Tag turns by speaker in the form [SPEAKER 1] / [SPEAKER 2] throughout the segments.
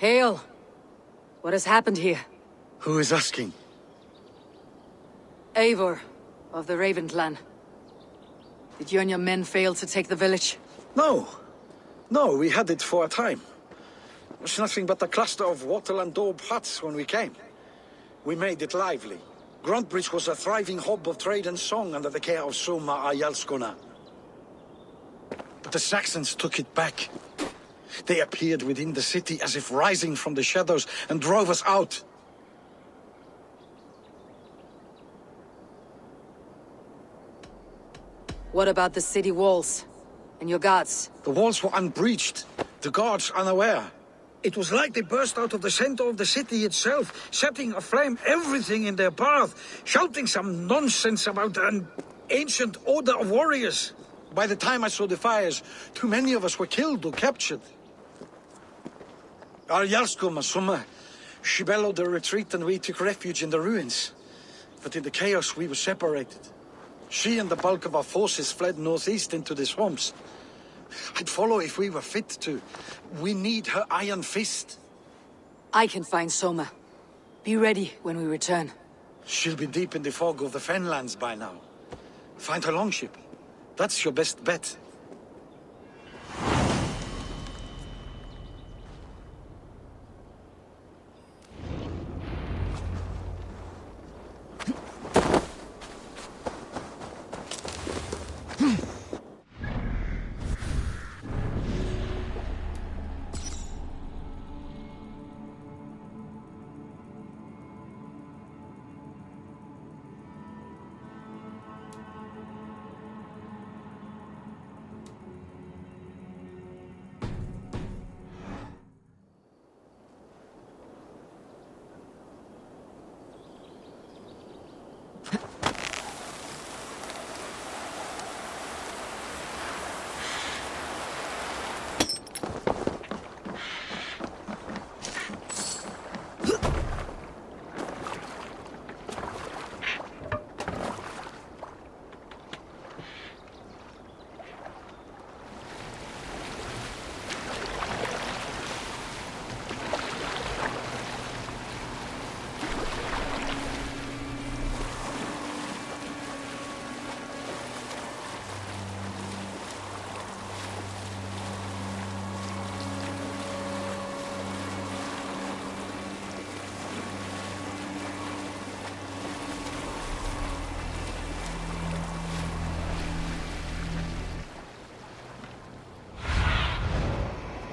[SPEAKER 1] Hail! What has happened here?
[SPEAKER 2] Who is asking?
[SPEAKER 1] Eivor, of the Raven clan. Did you and your men fail to take the village?
[SPEAKER 2] No. No, we had it for a time. It was nothing but a cluster of wattle and daub huts when we came. We made it lively. Gruntbridge was a thriving hub of trade and song under the care of Soma Ayalskona. But the Saxons took it back. They appeared within the city as if rising from the shadows and drove us out.
[SPEAKER 1] What about the city walls? And your guards?
[SPEAKER 2] The walls were unbreached, the guards unaware. It was like they burst out of the center of the city itself, setting aflame everything in their path, shouting some nonsense about an ancient order of warriors. By the time I saw the fires, too many of us were killed or captured. Our Jarlskoma, Soma, she bellowed a retreat and we took refuge in the ruins. But in the chaos we were separated. She and the bulk of our forces fled northeast into the swamps. I'd follow if we were fit to. We need her iron fist.
[SPEAKER 1] I can find Soma. Be ready when we return.
[SPEAKER 2] She'll be deep in the fog of the Fenlands by now. Find her longship. That's your best bet.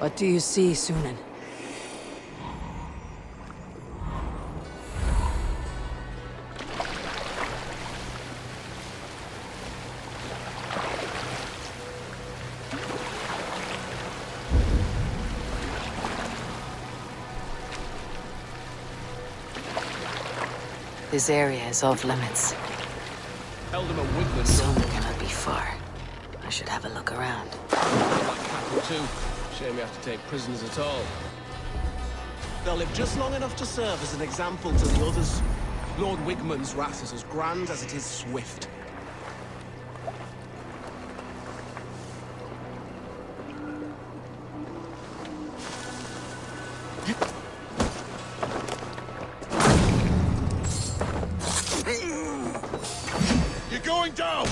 [SPEAKER 1] What do you see, Sunan? This area is off limits.
[SPEAKER 3] Elderman Wigman.
[SPEAKER 1] Soma cannot be far. I should have a look around.
[SPEAKER 3] Like cattle too. Shame we have to take prisoners at all.
[SPEAKER 4] They'll live just long enough to serve as an example to the others. Lord Wigman's wrath is as grand as it is swift.
[SPEAKER 5] You're going down!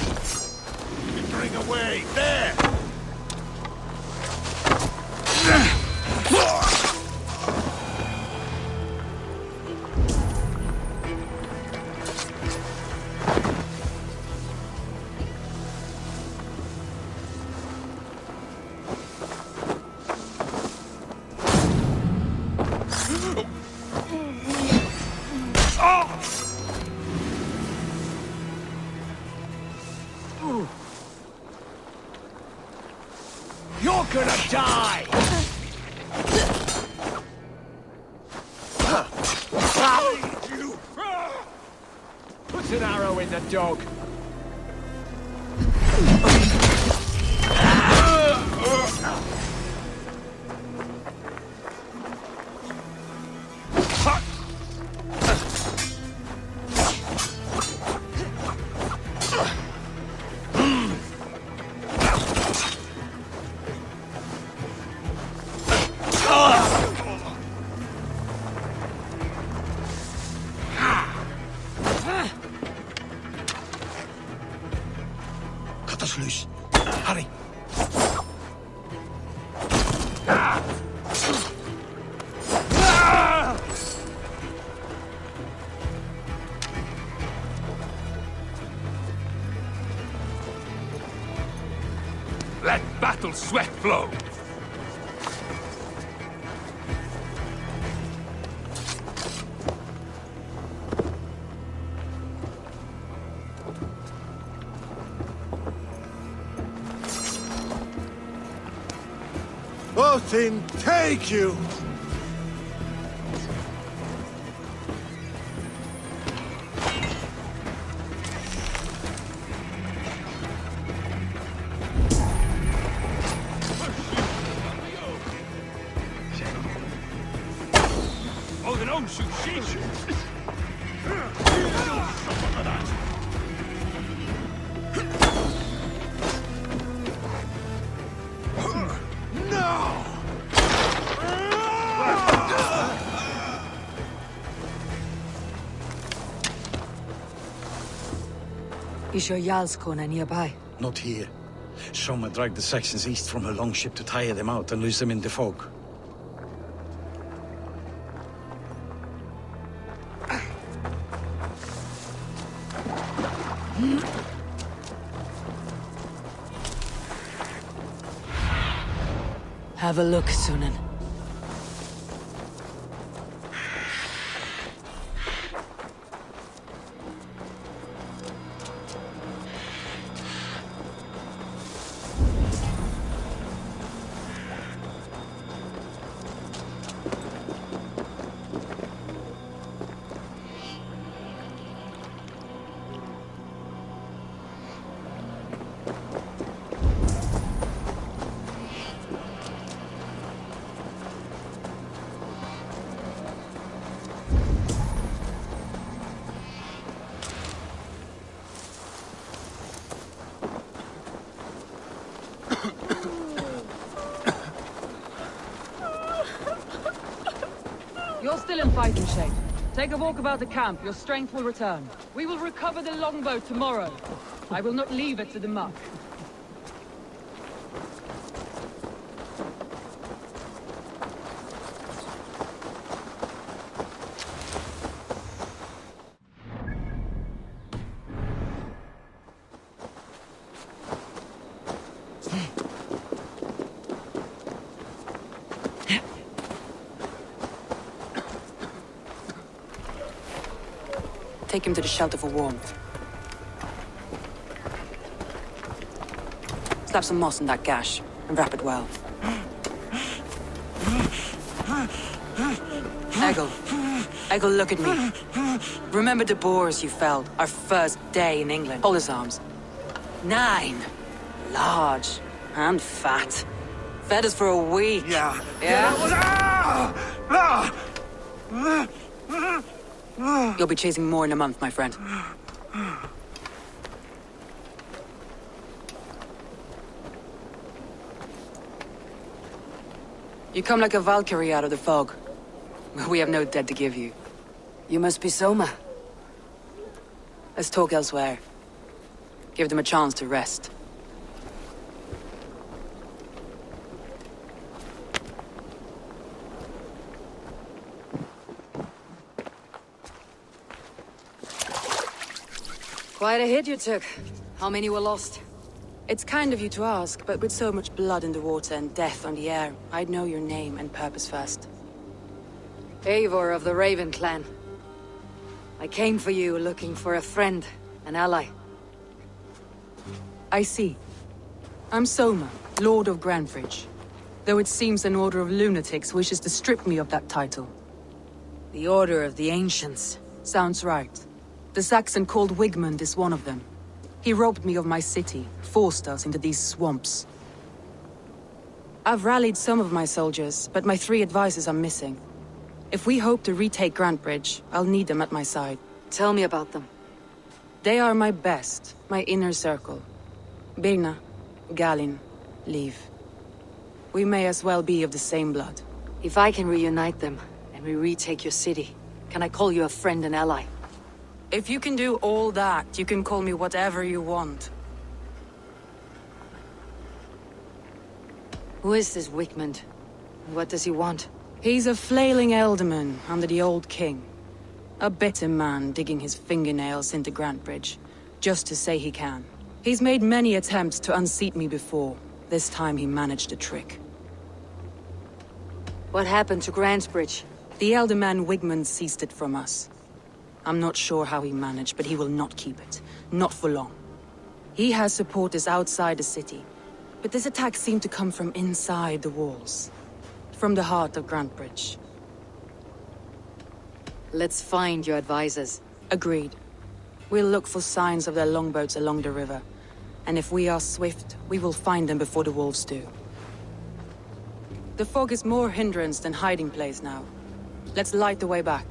[SPEAKER 5] Bring away! There!
[SPEAKER 4] You're gonna die! Put an arrow in the dog.
[SPEAKER 2] us loose. Hurry.
[SPEAKER 5] Let battle sweat flow!
[SPEAKER 6] Odin, take you!
[SPEAKER 5] Odin owns you, sheesh!
[SPEAKER 1] Is your Jarlskona nearby?
[SPEAKER 2] Not here. Soma dragged the Saxons east from her longship to tire them out and lose them in the fog.
[SPEAKER 1] Have a look, Sunan.
[SPEAKER 7] You're still in fighting shape. Take a walk about the camp, your strength will return. We will recover the longbow tomorrow. I will not leave it to the muck.
[SPEAKER 1] Take him to the shelter for warmth. Slap some moss in that gash, and wrap it well. Eggle, look at me. Remember the boars you felled, our first day in England? Hold his arms. 9. Large and fat. Fed us for a week.
[SPEAKER 6] Yeah.
[SPEAKER 1] You'll be chasing more in a month, my friend. You come like a Valkyrie out of the fog. We have no dead to give you. You must be Soma. Let's talk elsewhere. Give them a chance to rest. Quite a hit you took. How many were lost? It's kind of you to ask, but with so much blood in the water and death on the air, I'd know your name and purpose first. Eivor of the Raven clan. I came for you looking for a friend, an ally. I see. I'm Soma, Lord of Grandfridge. Though it seems an order of lunatics wishes to strip me of that title. The Order of the Ancients. Sounds right. The Saxon called Wigmund is one of them. He robbed me of my city, forced us into these swamps. I've rallied some of my soldiers, but my 3 advisors are missing. If we hope to retake Grantbridge, I'll need them at my side. Tell me about them. They are my best, my inner circle. Birna, Galin, Liv. We may as well be of the same blood. If I can reunite them, and we retake your city, can I call you a friend and ally? If you can do all that, you can call me whatever you want.
[SPEAKER 6] Who is this Wigmund? What does he want?
[SPEAKER 1] He's a flailing elderman under the old king. A bitter man digging his fingernails into Grantbridge, just to say he can. He's made many attempts to unseat me before. This time he managed a trick.
[SPEAKER 6] What happened to Grantbridge?
[SPEAKER 1] The elderman Wigmund seized it from us. I'm not sure how he managed, but he will not keep it. Not for long. He has supporters outside the city, but this attack seemed to come from inside the walls. From the heart of Grantbridge.
[SPEAKER 6] Let's find your advisors.
[SPEAKER 1] Agreed. We'll look for signs of their longboats along the river. And if we are swift, we will find them before the wolves do. The fog is more hindrance than hiding place now. Let's light the way back.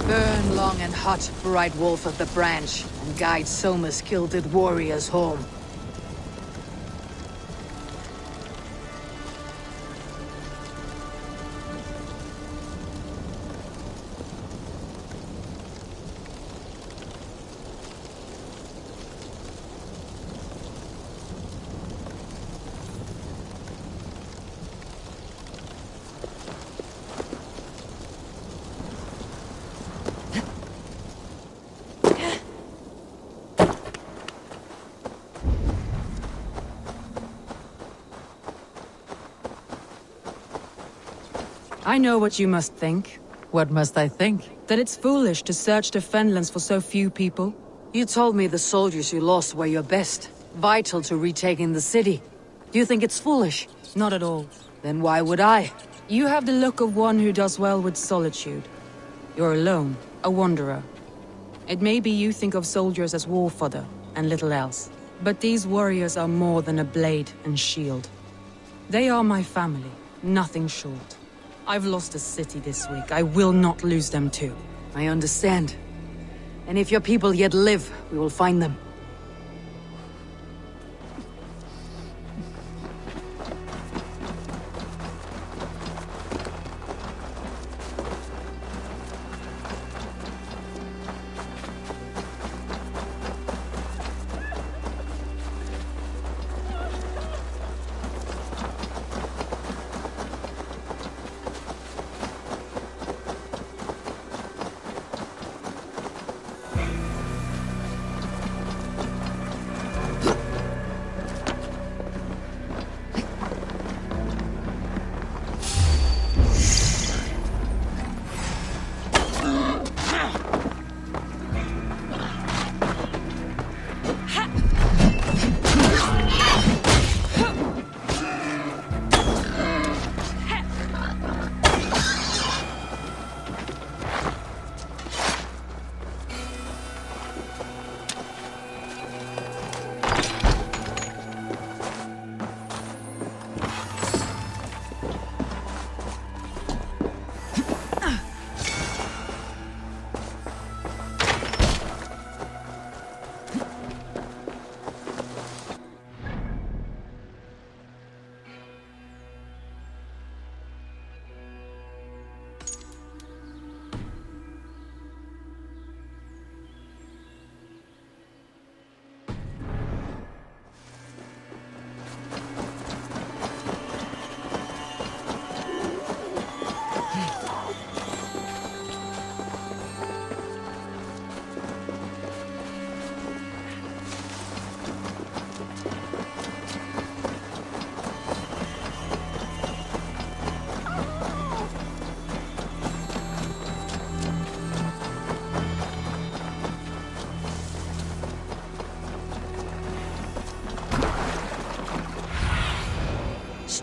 [SPEAKER 6] Burn long and hot, bright wolf of the branch, and guide Soma's gilded warriors home.
[SPEAKER 1] I know what you must think.
[SPEAKER 6] What must I think?
[SPEAKER 1] That it's foolish to search the Fenlands for so few people.
[SPEAKER 6] You told me the soldiers you lost were your best, vital to retaking the city. Do you think it's foolish?
[SPEAKER 1] Not at all.
[SPEAKER 6] Then why would I?
[SPEAKER 1] You have the look of one who does well with solitude. You're alone, a wanderer. It may be you think of soldiers as war fodder, and little else. But these warriors are more than a blade and shield. They are my family, nothing short. I've lost a city this week. I will not lose them too.
[SPEAKER 6] I understand. And if your people yet live, we will find them.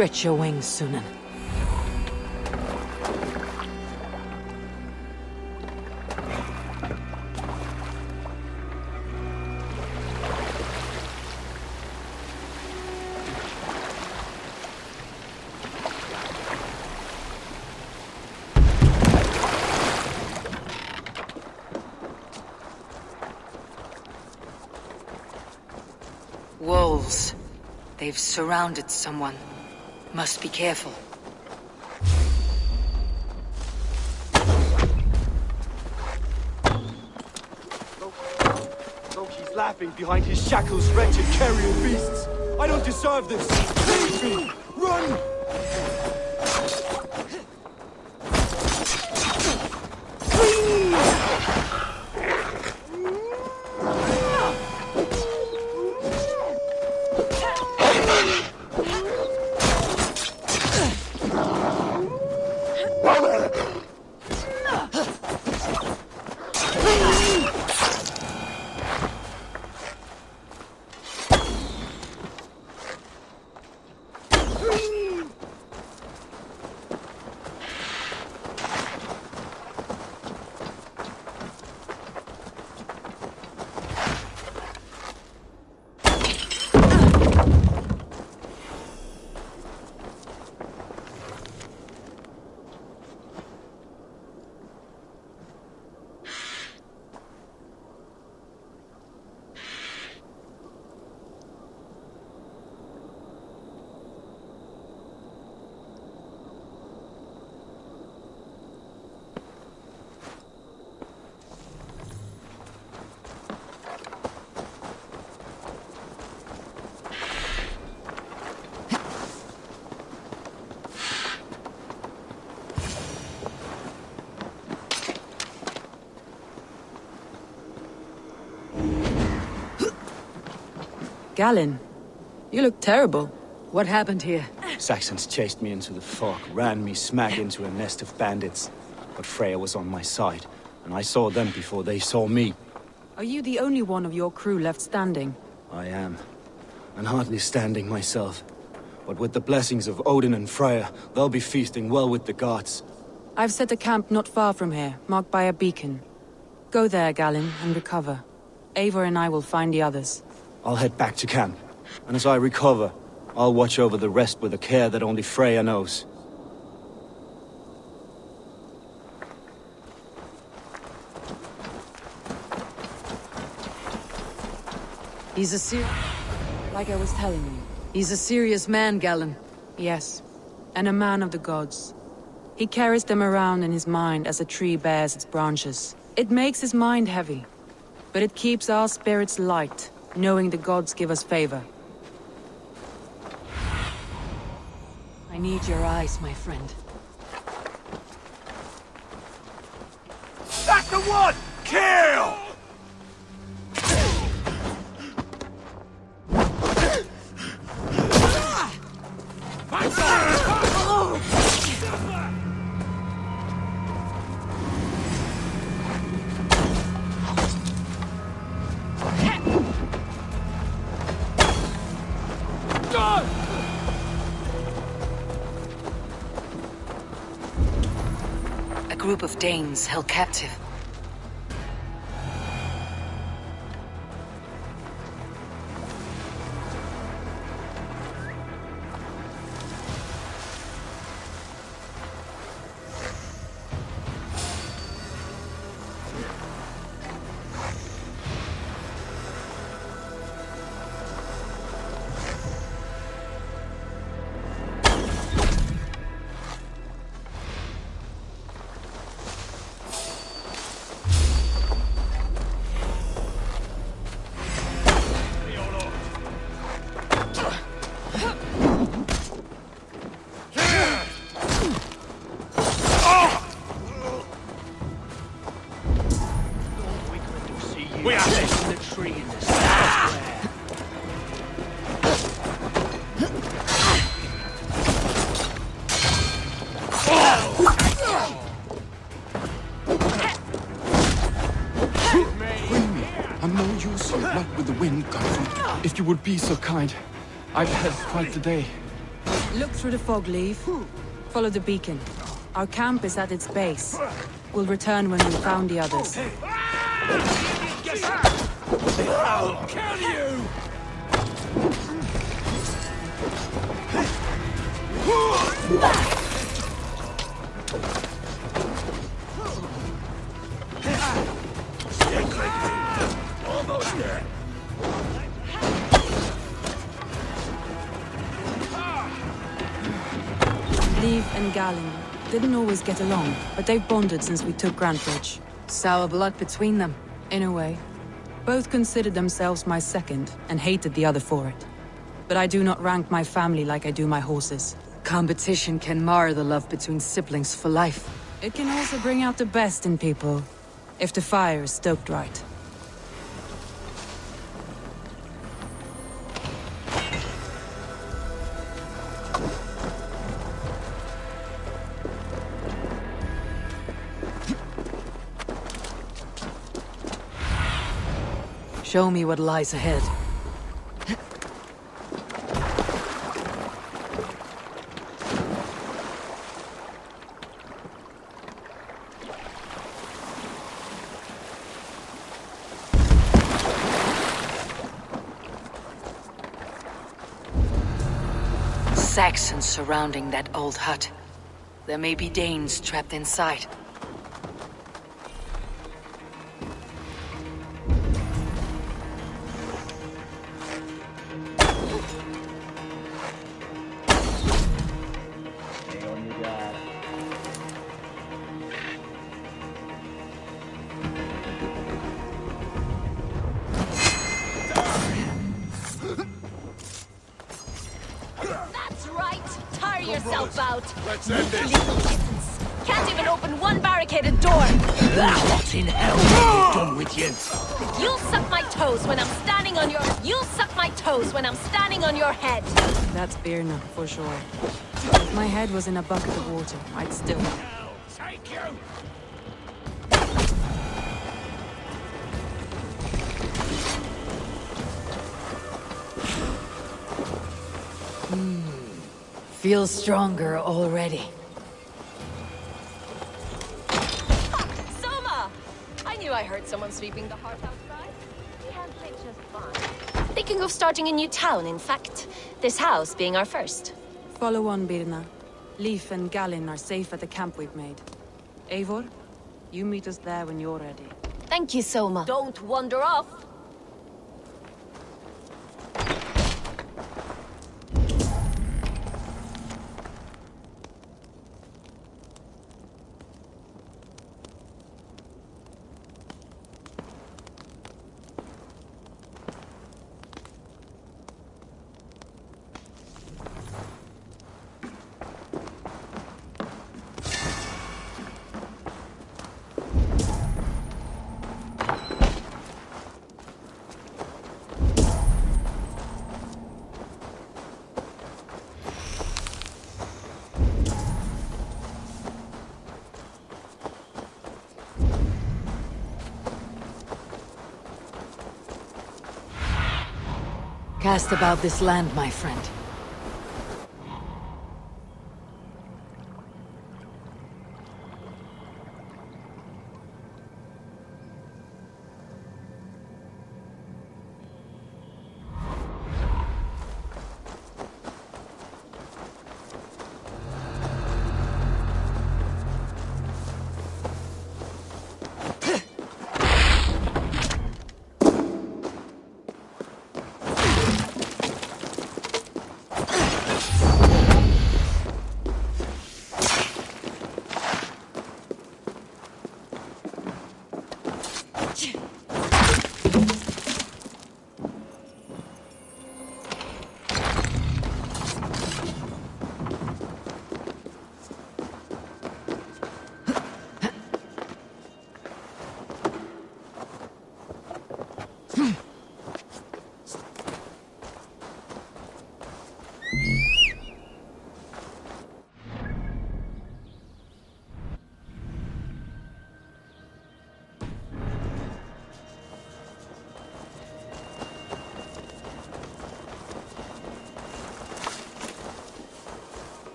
[SPEAKER 6] Stretch your wings, Sunan. Wolves. They've surrounded someone. Must be careful.
[SPEAKER 8] Loki's laughing behind his shackles, wretched carrion beasts. I don't deserve this. Leave me! Run!
[SPEAKER 1] Galen, you look terrible.
[SPEAKER 6] What happened here?
[SPEAKER 8] Saxons chased me into the fog, ran me smack into a nest of bandits. But Freya was on my side, and I saw them before they saw me.
[SPEAKER 1] Are you the only one of your crew left standing?
[SPEAKER 8] I am, and hardly standing myself. But with the blessings of Odin and Freya, they'll be feasting well with the gods.
[SPEAKER 1] I've set a camp not far from here, marked by a beacon. Go there, Galen, and recover. Eivor and I will find the others.
[SPEAKER 8] I'll head back to camp, and as I recover, I'll watch over the rest with a care that only Freya knows.
[SPEAKER 1] Like I was telling you.
[SPEAKER 6] He's a serious man, Galen.
[SPEAKER 1] Yes, and a man of the gods. He carries them around in his mind as a tree bears its branches. It makes his mind heavy, but it keeps our spirits light, knowing the gods give us favor.
[SPEAKER 6] I need your eyes, my friend.
[SPEAKER 5] That's the one! Kill!
[SPEAKER 6] A group of Danes held captive.
[SPEAKER 5] We are this in the tree in the south.
[SPEAKER 9] I'm no use here, not with the wind, Godfrey. If you would be so kind, I've had quite the day.
[SPEAKER 1] Look through the fog, Leaf. Follow the beacon. Our camp is at its base. We'll return when we've found the others.
[SPEAKER 5] I'll kill you! Almost there.
[SPEAKER 1] Leaf and Galen didn't always get along, but they've bonded since we took Grantridge.
[SPEAKER 6] Sour blood between them.
[SPEAKER 1] In a way. Both considered themselves my second, and hated the other for it. But I do not rank my family like I do my horses.
[SPEAKER 6] Competition can mar the love between siblings for life.
[SPEAKER 1] It can also bring out the best in people, if the fire is stoked right.
[SPEAKER 6] Show me what lies ahead. Saxons surrounding that old hut. There may be Danes trapped inside.
[SPEAKER 10] That's right! Tire yourself out!
[SPEAKER 5] Let's end this!
[SPEAKER 10] Little kittens! Can't even open one barricaded door!
[SPEAKER 5] What in hell have we done with you?
[SPEAKER 10] You'll suck my toes when I'm standing on your... You'll suck my toes when I'm standing on your head!
[SPEAKER 1] That's Birna, for sure. If my head was in a bucket of water, I'd still...
[SPEAKER 5] Take you!
[SPEAKER 6] Feel stronger already.
[SPEAKER 10] Soma! I knew I heard someone sweeping the hearth outside. We handplayed just fine. Thinking of starting a new town, in fact. This house being our first.
[SPEAKER 1] Follow on, Birna. Leif and Galen are safe at the camp we've made. Eivor, you meet us there when you're ready.
[SPEAKER 10] Thank you, Soma. Don't wander off!
[SPEAKER 6] Cast about this land, my friend.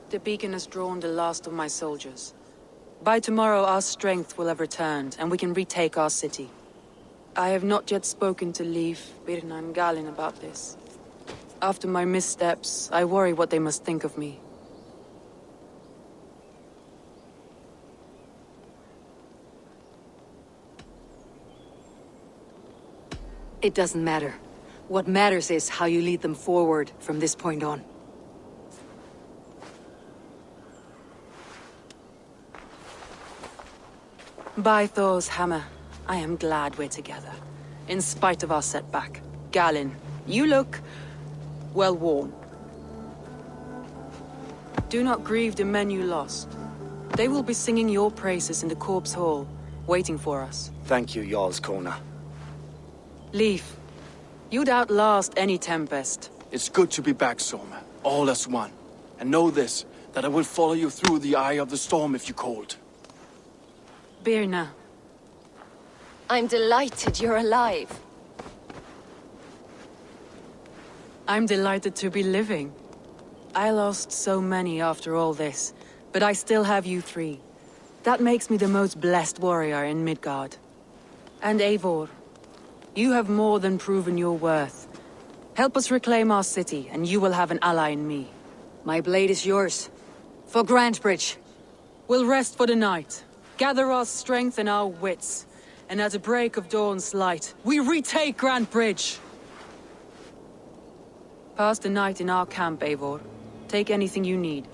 [SPEAKER 1] The beacon has drawn the last of my soldiers. By tomorrow our strength will have returned, and we can retake our city. I have not yet spoken to Leif, Birna and Galin about this. After my missteps, I worry what they must think of me.
[SPEAKER 6] It doesn't matter. What matters is how you lead them forward from this point on.
[SPEAKER 1] By Thor's hammer, I am glad we're together. In spite of our setback. Galin, you look... well worn. Do not grieve the men you lost. They will be singing your praises in the Corpse Hall, waiting for us.
[SPEAKER 8] Thank you, Jarl's Kona.
[SPEAKER 1] Leif, you'd outlast any tempest.
[SPEAKER 9] It's good to be back, Soma. All as one. And know this, that I will follow you through the eye of the storm if you called.
[SPEAKER 1] Birna.
[SPEAKER 10] I'm delighted you're alive.
[SPEAKER 1] I'm delighted to be living. I lost so many after all this, but I still have you three. That makes me the most blessed warrior in Midgard. And Eivor, you have more than proven your worth. Help us reclaim our city, and you will have an ally in me.
[SPEAKER 6] My blade is yours. For Grantebridge.
[SPEAKER 1] We'll rest for the night, gather our strength and our wits, and at the break of dawn's light, we retake Grantebridge! Pass the night in our camp, Eivor. Take anything you need.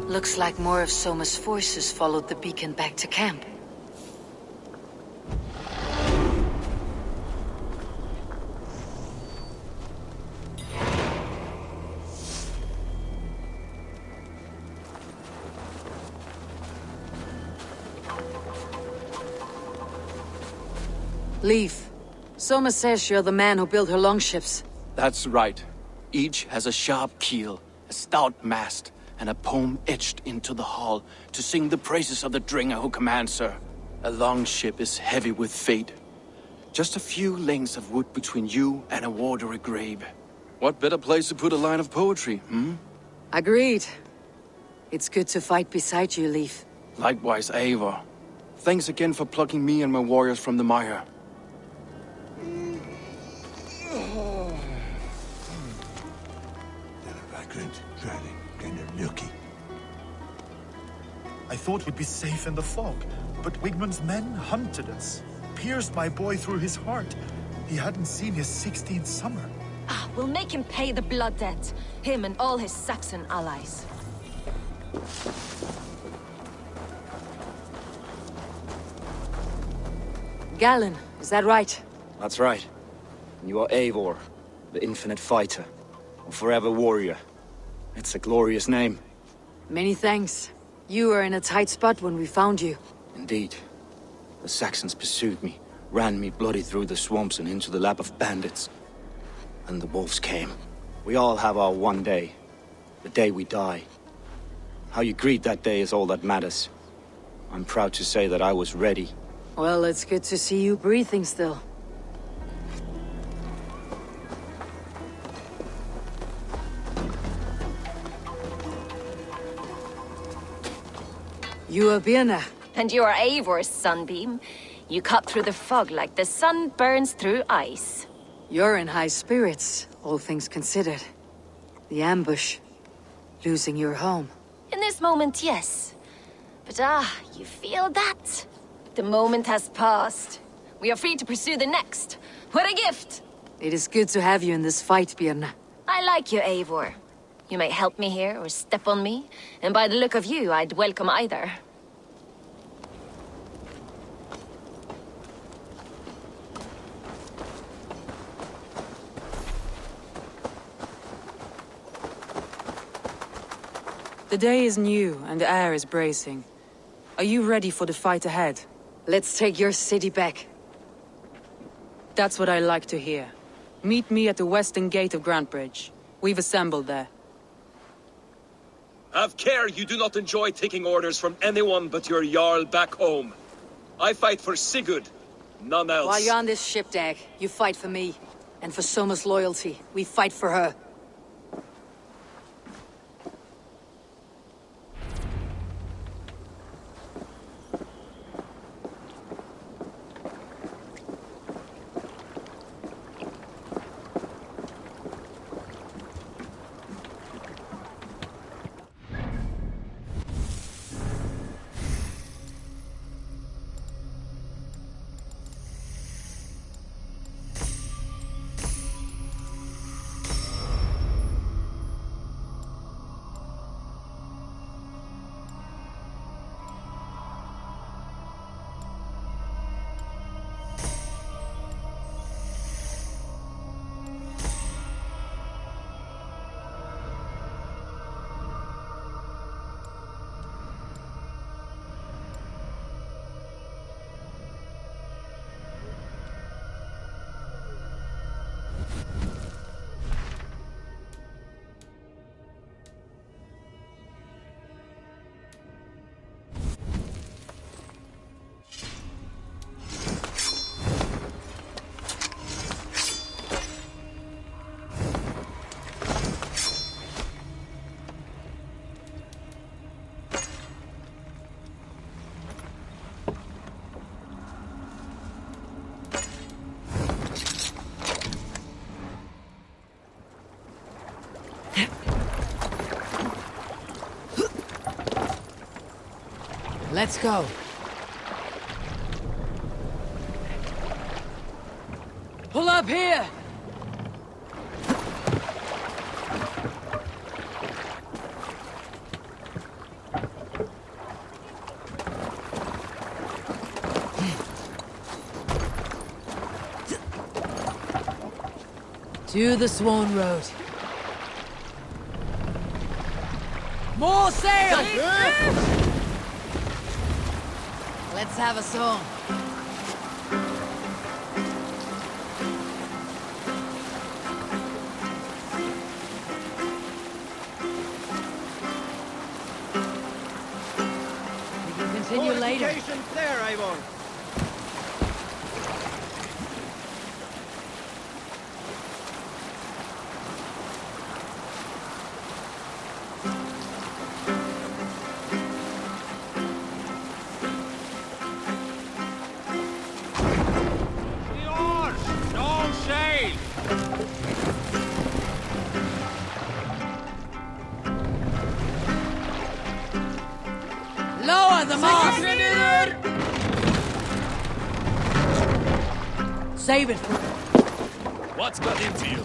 [SPEAKER 6] Looks like more of Soma's forces followed the beacon back to camp. Leif, Soma says you're the man who built her longships.
[SPEAKER 9] That's right. Each has a sharp keel, a stout mast, and a poem etched into the hull to sing the praises of the Dringer who commands her. A longship is heavy with fate. Just a few lengths of wood between you and a watery grave. What better place to put a line of poetry, hmm?
[SPEAKER 6] Agreed. It's good to fight beside you, Leif.
[SPEAKER 9] Likewise, Eivor. Thanks again for plucking me and my warriors from the mire.
[SPEAKER 11] I thought we'd be safe in the fog, but Wigmund's men hunted us. Pierced my boy through his heart. He hadn't seen his 16th summer.
[SPEAKER 10] Ah, we'll make him pay the blood debt. Him and all his Saxon allies.
[SPEAKER 6] Galin, is that right?
[SPEAKER 8] That's right. And you are Eivor, the infinite fighter, a forever warrior. It's a glorious name.
[SPEAKER 6] Many thanks. You were in a tight spot when we found you.
[SPEAKER 8] Indeed. The Saxons pursued me, ran me bloody through the swamps and into the lap of bandits. And the wolves came. We all have our one day. The day we die. How you greet that day is all that matters. I'm proud to say that I was ready.
[SPEAKER 6] Well, it's good to see you breathing still. You are Birna.
[SPEAKER 10] And you are Eivor's sunbeam. You cut through the fog like the sun burns through ice.
[SPEAKER 6] You're in high spirits, all things considered. The ambush. Losing your home.
[SPEAKER 10] In this moment, yes. But you feel that? The moment has passed. We are free to pursue the next. What a gift!
[SPEAKER 6] It is good to have you in this fight, Birna.
[SPEAKER 10] I like you, Eivor. You may help me here or step on me, and by the look of you, I'd welcome either.
[SPEAKER 1] The day is new, and the air is bracing. Are you ready for the fight ahead?
[SPEAKER 6] Let's take your city back.
[SPEAKER 1] That's what I like to hear. Meet me at the western gate of Grantbridge. We've assembled there.
[SPEAKER 12] Have care you do not enjoy taking orders from anyone but your Jarl back home. I fight for Sigurd, none else.
[SPEAKER 6] While you're on this ship deck, you fight for me. And for Soma's loyalty, we fight for her. Let's go.
[SPEAKER 1] Pull up here!
[SPEAKER 6] To the Swan Road. More sail! Let's have a song. We can continue later.
[SPEAKER 5] There, Avon.
[SPEAKER 6] Lower the mast! Save it for...
[SPEAKER 12] What's got into you?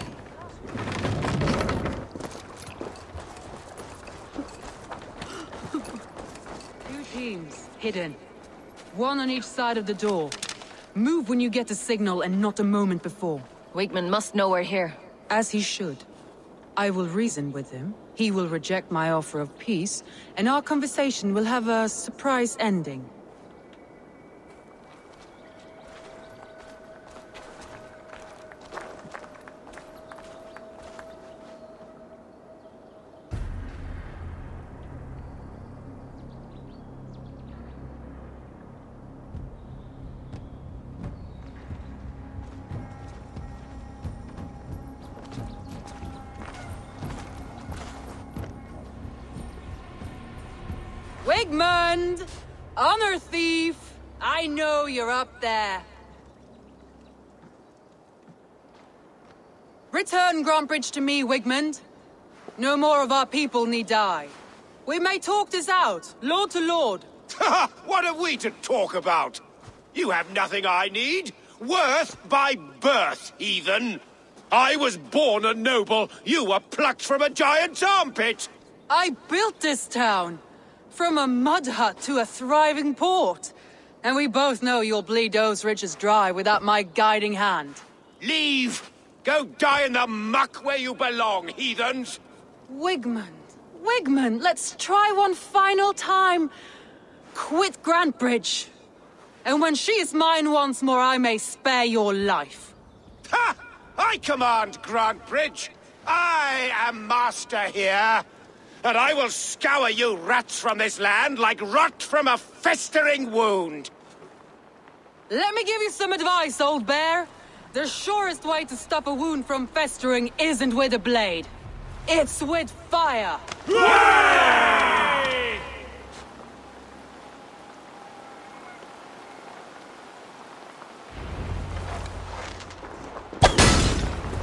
[SPEAKER 1] Two teams, hidden. One on each side of the door. Move when you get the signal and not a moment before.
[SPEAKER 10] Wigman must know we're here.
[SPEAKER 1] As he should. I will reason with him. He will reject my offer of peace, and our conversation will have a surprise ending. Wigmund! Honor thief! I know you're up there. Return Grantbridge to me, Wigmund. No more of our people need die. We may talk this out, lord to lord.
[SPEAKER 5] What have we to talk about? You have nothing I need. Worth by birth, heathen. I was born a noble. You were plucked from a giant's armpit.
[SPEAKER 1] I built this town. From a mud hut to a thriving port. And we both know you'll bleed those riches dry without my guiding hand.
[SPEAKER 5] Leave! Go die in the muck where you belong, heathens!
[SPEAKER 1] Wigmund, let's try one final time. Quit Grantbridge. And when she is mine once more, I may spare your life.
[SPEAKER 5] Ha! I command Grantbridge. I am master here. And I will scour you rats from this land like rot from a festering wound.
[SPEAKER 1] Let me give you some advice, old bear. The surest way to stop a wound from festering isn't with a blade. It's with fire!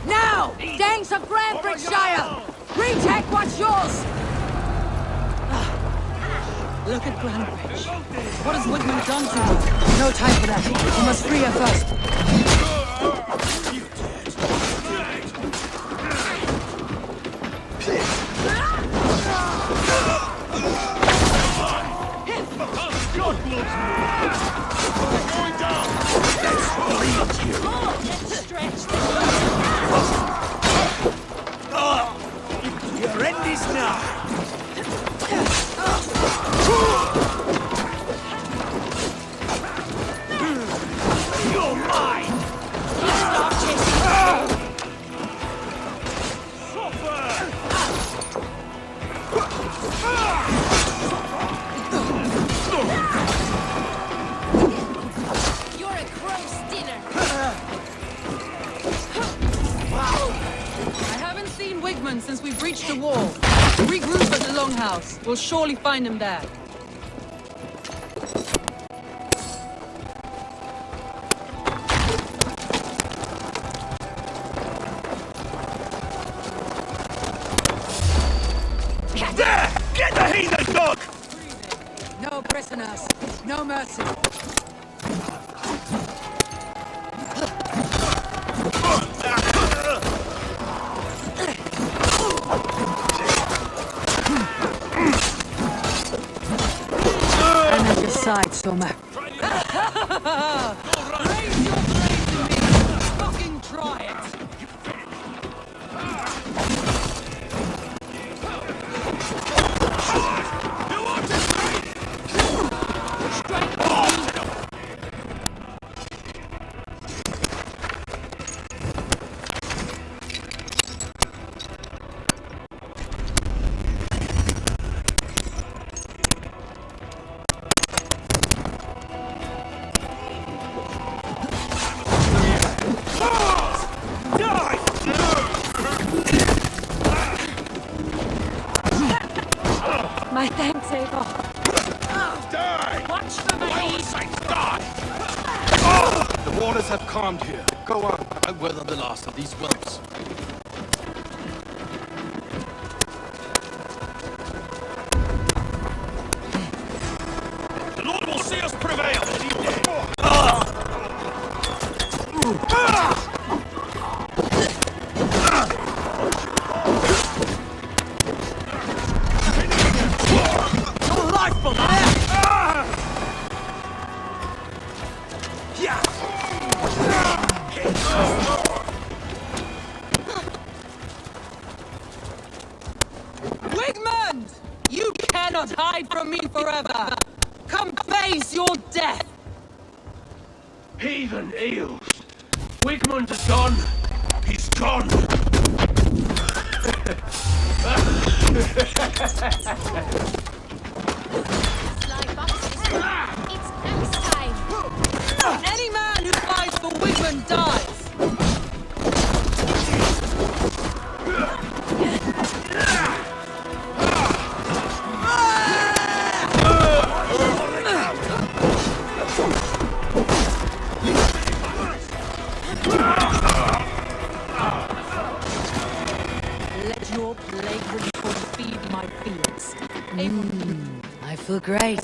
[SPEAKER 6] Now! Danes of Grantbridgeshire! Retake what's yours!
[SPEAKER 1] Look at Grantbridge. What has Wigman done to her?
[SPEAKER 6] No time for that. We must free her first.
[SPEAKER 5] Your end is nigh. You're mine! Stop chasing!
[SPEAKER 10] You're a gross dinner.
[SPEAKER 1] I haven't seen Wigman since we breached the wall. Regroup at the Longhouse. We'll surely find him there.
[SPEAKER 5] There! Get the heathen dog!
[SPEAKER 6] No prisoners. No mercy. I'm at your side, Soma.
[SPEAKER 1] Raise your blade to me! Fucking try it!
[SPEAKER 10] My thanks, Abel.
[SPEAKER 5] Die!
[SPEAKER 10] Watch for my
[SPEAKER 5] Die!
[SPEAKER 3] The waters have calmed here. Go on. I weather the last of these whelps.
[SPEAKER 5] The Lord will see us prevail!
[SPEAKER 1] Wigman! You cannot hide from me forever! Come face your death!
[SPEAKER 5] Heathen eels! Wigmund is gone! He's gone!
[SPEAKER 10] It's axe time.
[SPEAKER 1] Any man who fights for Wigman dies! Let your plague report feed my feelings.
[SPEAKER 6] I feel great.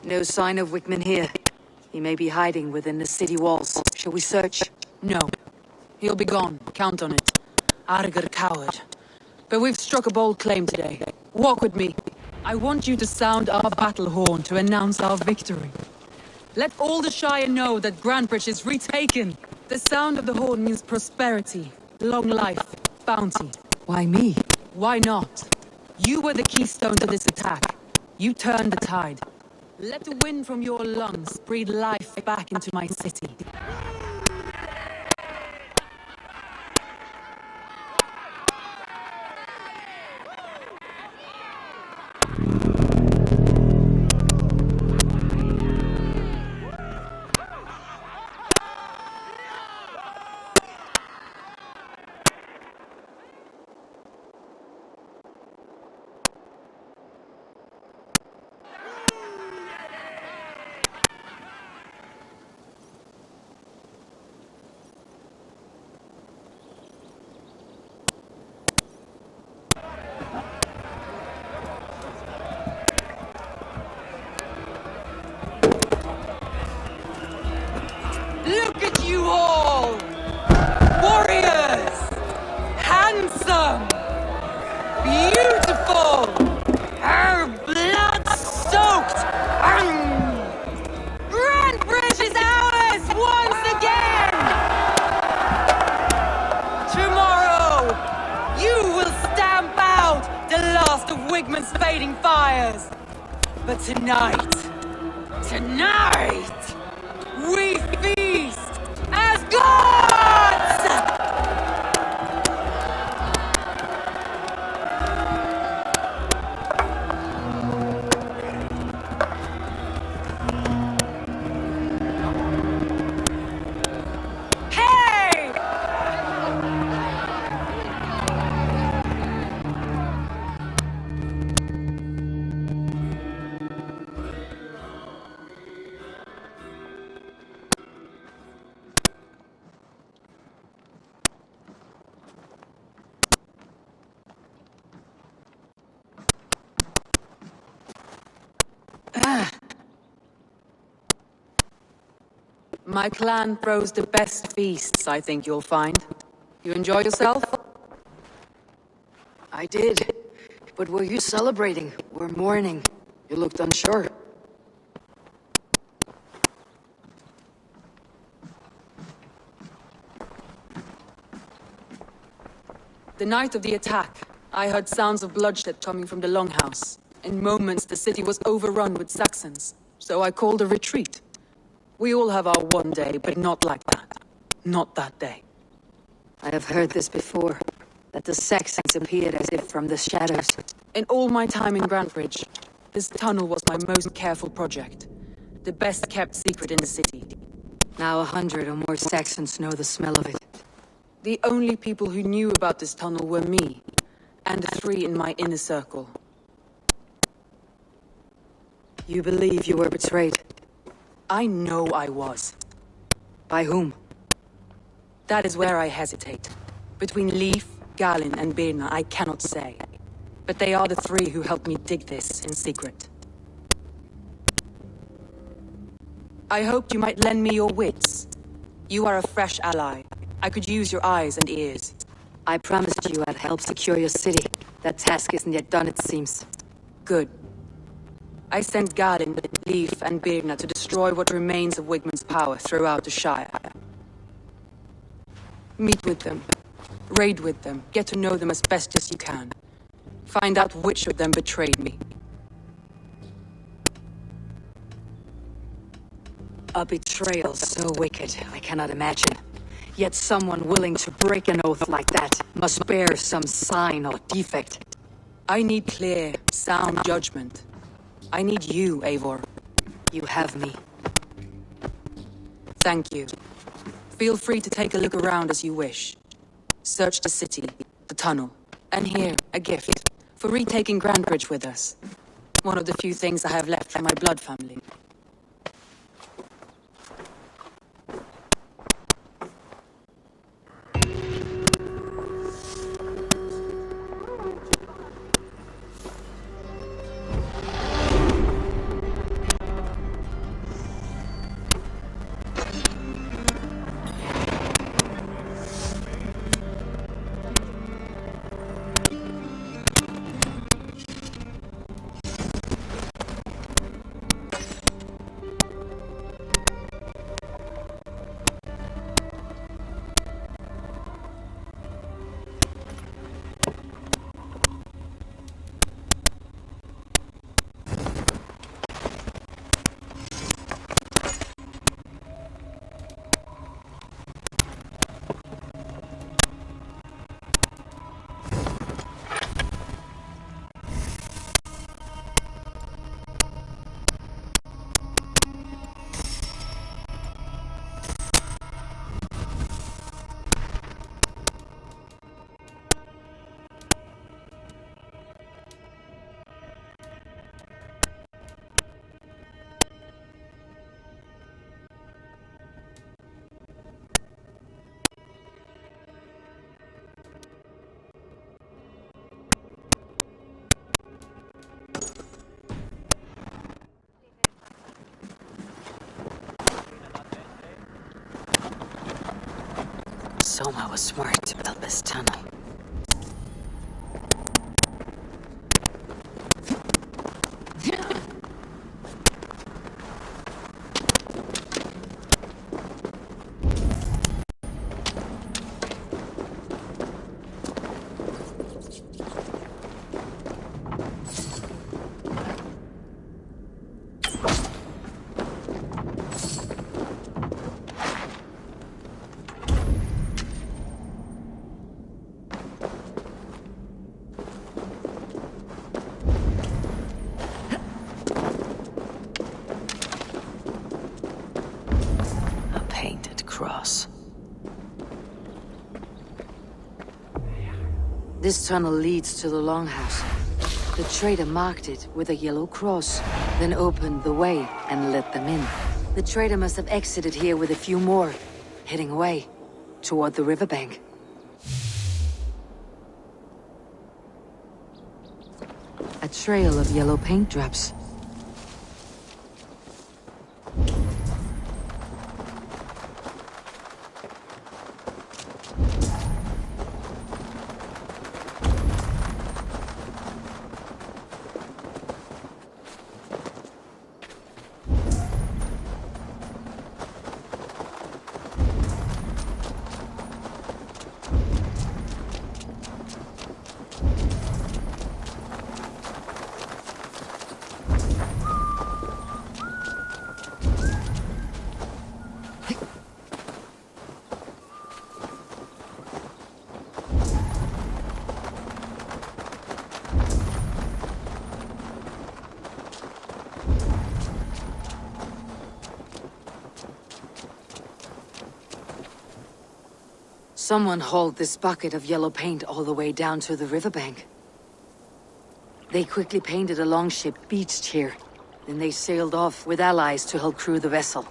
[SPEAKER 6] No sign of Wigman here. He may be hiding within the city walls. Shall we search?
[SPEAKER 1] No. He'll be gone. Count on it. Arger coward. But we've struck a bold claim today. Walk with me. I want you to sound our battle horn to announce our victory. Let all the Shire know that Grantbridge is retaken. The sound of the horn means prosperity, long life, bounty.
[SPEAKER 6] Why me?
[SPEAKER 1] Why not? You were the keystone to this attack. You turned the tide. Let the wind from your lungs breathe life back into my city. Look at you all! Warriors! Handsome! Beautiful! Blood-soaked! Grand Bridge is ours once again! Tomorrow, you will stamp out the last of Wigman's fading fires. But tonight, we feast as gods! Hey! My clan throws the best feasts, I think you'll find. You enjoy yourself?
[SPEAKER 6] I did. But were you celebrating or mourning? You looked unsure.
[SPEAKER 1] The night of the attack, I heard sounds of bloodshed coming from the Longhouse. In moments, the city was overrun with Saxons, so I called a retreat. We all have our one day, but not like that. Not that day.
[SPEAKER 6] I have heard this before, that the Saxons appeared as if from the shadows.
[SPEAKER 1] In all my time in Grantbridge, this tunnel was my most careful project. The best kept secret in the city.
[SPEAKER 6] Now 100 or more Saxons know the smell of it.
[SPEAKER 1] The only people who knew about this tunnel were me, and the 3 in my inner circle.
[SPEAKER 6] You believe you were betrayed?
[SPEAKER 1] I know I was.
[SPEAKER 6] By whom?
[SPEAKER 1] That is where I hesitate. Between Leif, Galen, and Birna, I cannot say. But they are the 3 who helped me dig this in secret. I hoped you might lend me your wits. You are a fresh ally. I could use your eyes and ears.
[SPEAKER 6] I promised you I'd help secure your city. That task isn't yet done, it seems.
[SPEAKER 1] Good. I sent Galen, Leif, and Birna to destroy what remains of Wigman's power throughout the Shire. Meet with them. Raid with them. Get to know them as best as you can. Find out which of them betrayed me.
[SPEAKER 6] A betrayal so wicked, I cannot imagine. Yet someone willing to break an oath like that must bear some sign or defect.
[SPEAKER 1] I need clear, sound judgment. I need you, Eivor.
[SPEAKER 6] You have me.
[SPEAKER 1] Thank you. Feel free to take a look around as you wish. Search the city, the tunnel, and here, a gift, for retaking Grantbridge with us. One of the few things I have left from my blood family.
[SPEAKER 6] Soma was smart to build this tunnel. A painted cross. This tunnel leads to the Longhouse. The trader marked it with a yellow cross, then opened the way and let them in. The trader must have exited here with a few more, heading away toward the riverbank. A trail of yellow paint drops. Someone hauled this bucket of yellow paint all the way down to the riverbank. They quickly painted a longship beached here. Then they sailed off with allies to help crew the vessel.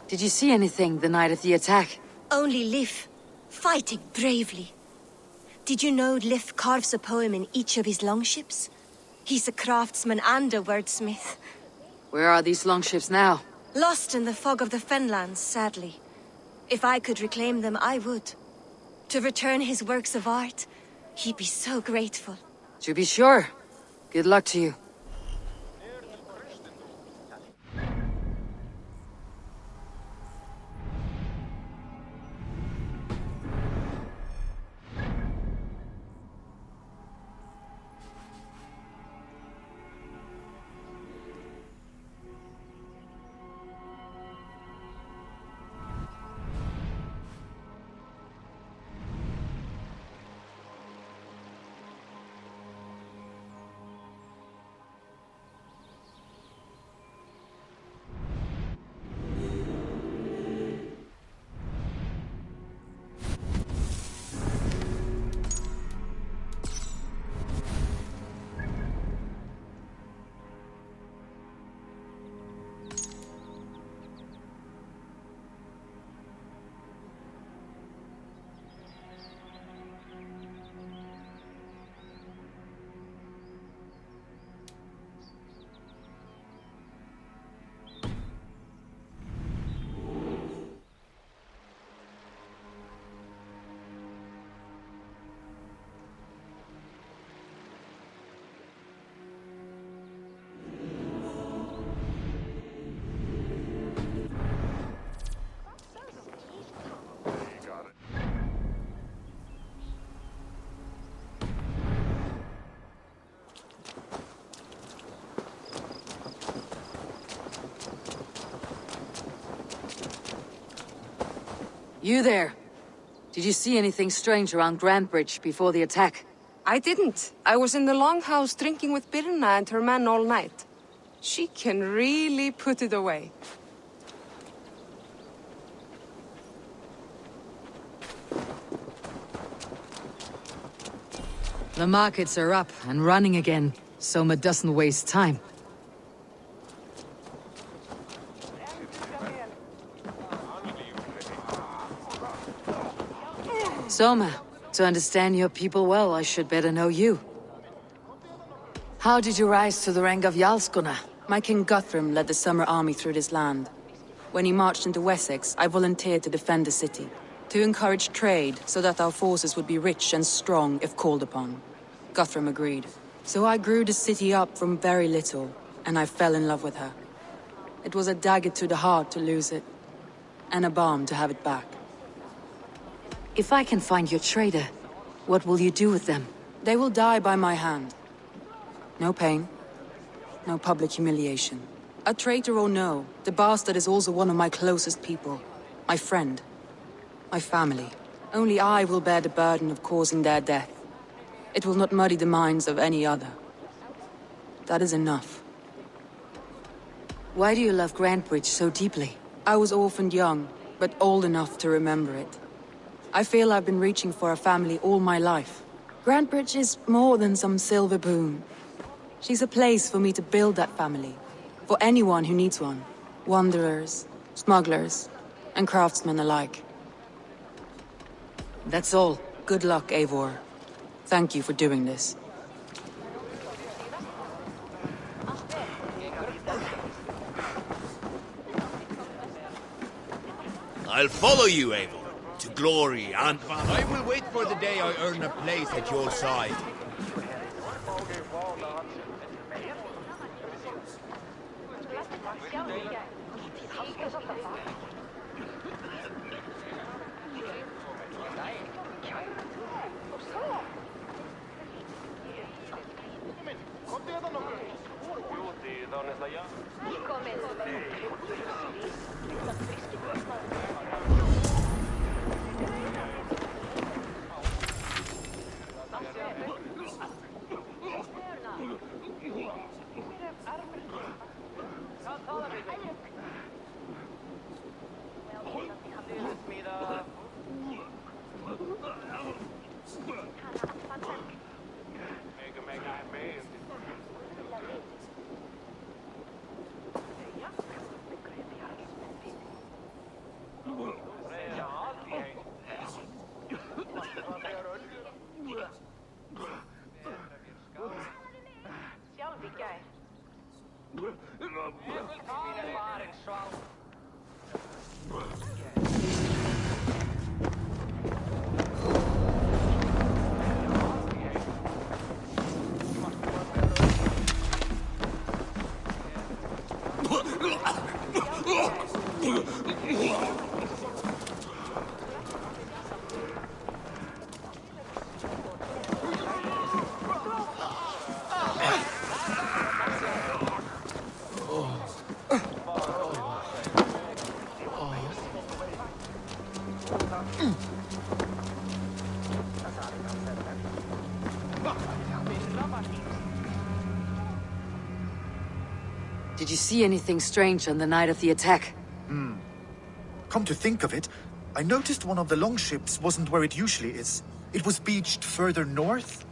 [SPEAKER 6] Did you see anything the night of the attack?
[SPEAKER 10] Only Lif, fighting bravely. Did you know Lif carves a poem in each of his longships? He's a craftsman and a wordsmith.
[SPEAKER 6] Where are these longships now?
[SPEAKER 10] Lost in the fog of the Fenlands, sadly. If I could reclaim them, I would. To return his works of art, he'd be so grateful.
[SPEAKER 6] To be sure. Good luck to you. You there. Did you see anything strange around Grantbridge before the attack?
[SPEAKER 13] I didn't. I was in the longhouse drinking with Birna and her men all night. She can really put it away.
[SPEAKER 6] The markets are up and running again. Soma doesn't waste time. Soma, to understand your people well, I should better know you. How did you rise to the rank of Jarlskona?
[SPEAKER 1] My king Guthrum led the summer army through this land. When he marched into Wessex, I volunteered to defend the city. To encourage trade, so that our forces would be rich and strong if called upon. Guthrum agreed. So I grew the city up from very little, and I fell in love with her. It was a dagger to the heart to lose it, and a balm to have it back.
[SPEAKER 6] If I can find your traitor, what will you do with them?
[SPEAKER 1] They will die by my hand. No pain, no public humiliation. A traitor or no, the bastard is also one of my closest people. My friend. My family. Only I will bear the burden of causing their death. It will not muddy the minds of any other. That is enough.
[SPEAKER 6] Why do you love Grantbridge so deeply?
[SPEAKER 1] I was orphaned young, but old enough to remember it. I feel I've been reaching for a family all my life. Grantbridge is more than some silver boon. She's a place for me to build that family. For anyone who needs one. Wanderers, smugglers, and craftsmen alike.
[SPEAKER 6] That's all.
[SPEAKER 1] Good luck, Eivor. Thank you for doing this.
[SPEAKER 5] I'll follow you, Eivor. To glory and
[SPEAKER 14] I will wait for the day I earn a place at your side.
[SPEAKER 6] Did you see anything strange on the night of the attack?
[SPEAKER 11] Come to think of it, I noticed one of the longships wasn't where it usually is. It was beached further north,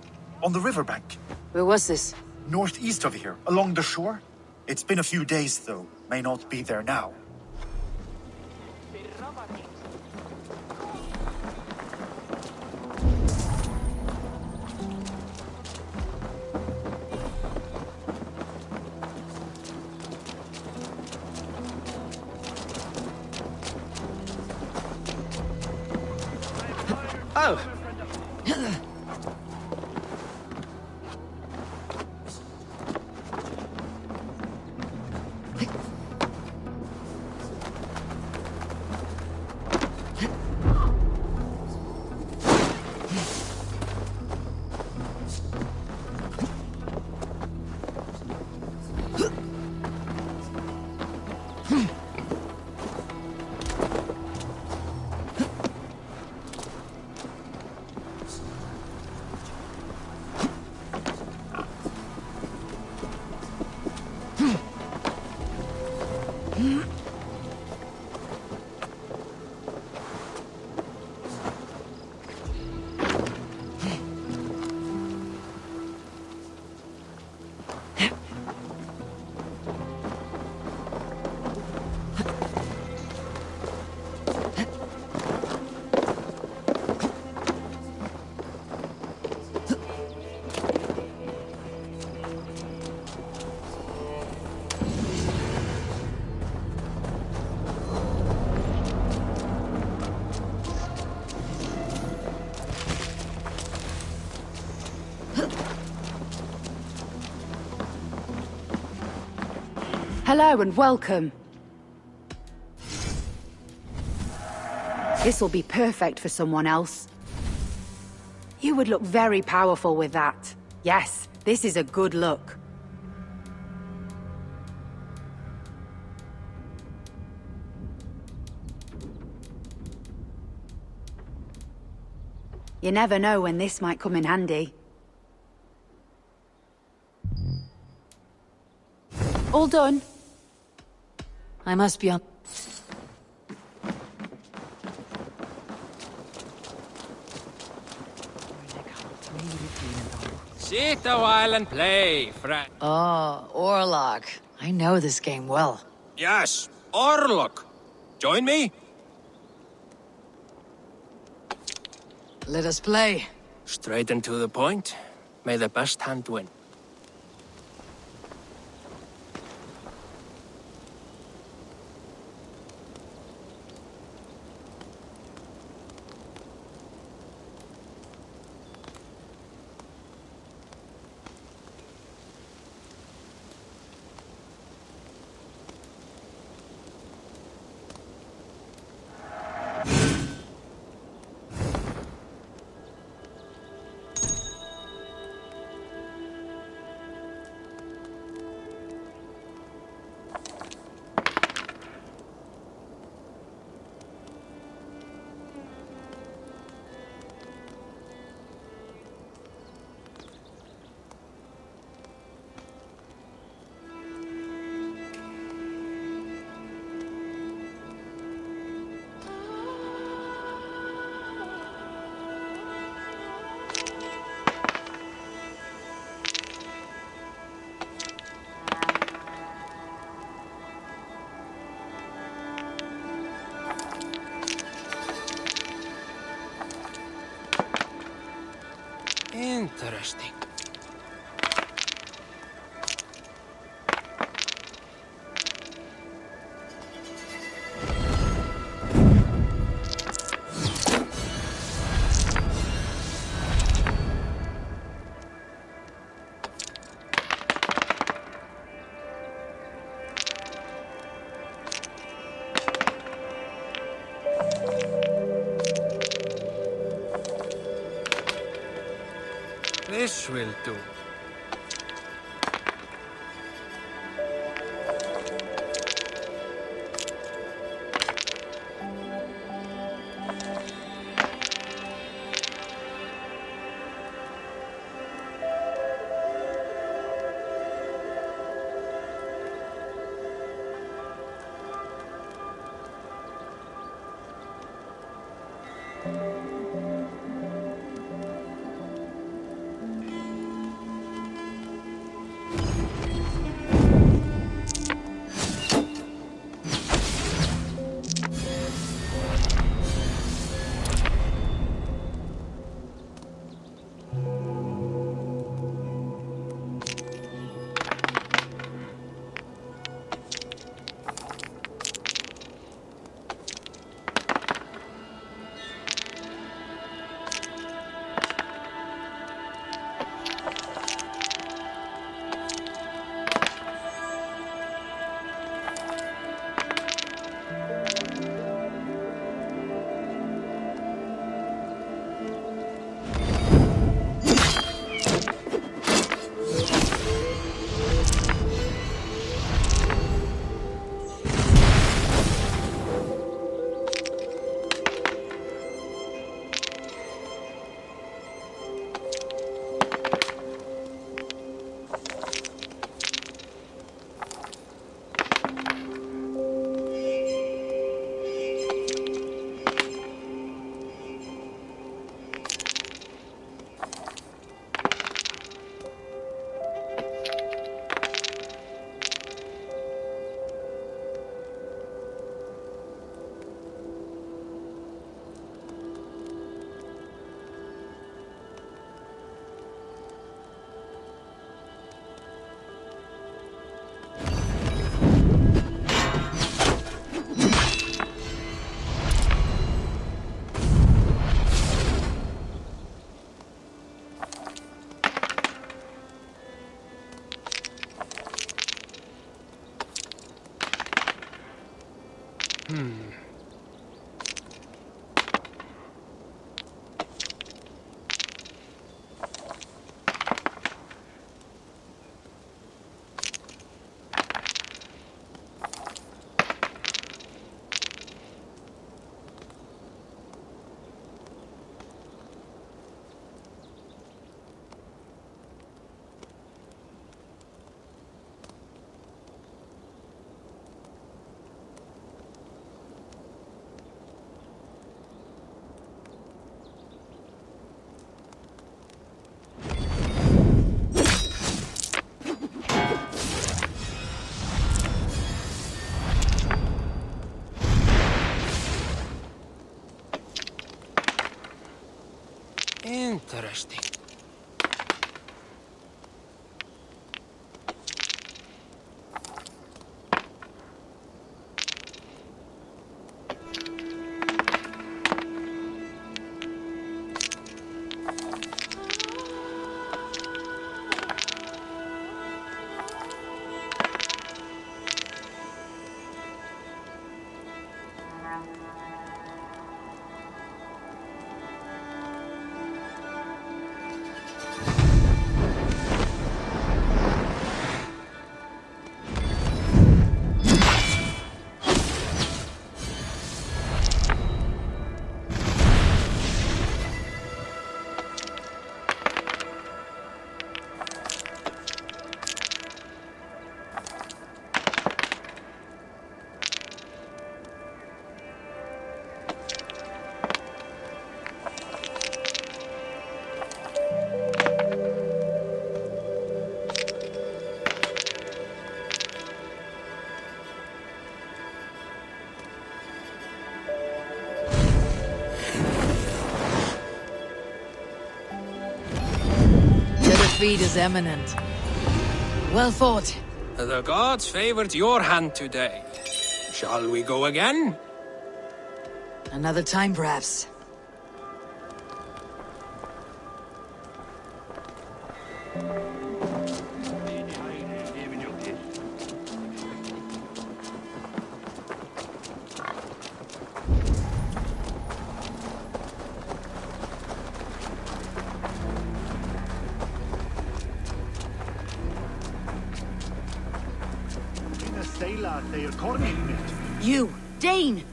[SPEAKER 11] on the riverbank.
[SPEAKER 6] Where was this?
[SPEAKER 11] Northeast of here, along the shore. It's been a few days, though. May not be there now.
[SPEAKER 8] Oh!
[SPEAKER 15] Hello and welcome. This will be perfect for someone else. You would look very powerful with that. Yes, this is a good look. You never know when this might come in handy. All done?
[SPEAKER 6] I must be on...
[SPEAKER 3] Sit a while and play, friend.
[SPEAKER 6] Oh, Orlog. I know this game well.
[SPEAKER 3] Yes, Orlok. Join me?
[SPEAKER 6] Let us play.
[SPEAKER 3] Straight and to the point. May the best hand win. Interesting. much will do. Interesting.
[SPEAKER 1] Defeat is imminent. Well fought.
[SPEAKER 3] The gods favored your hand today. Shall we go again?
[SPEAKER 1] Another time, perhaps.
[SPEAKER 15] You, Dane!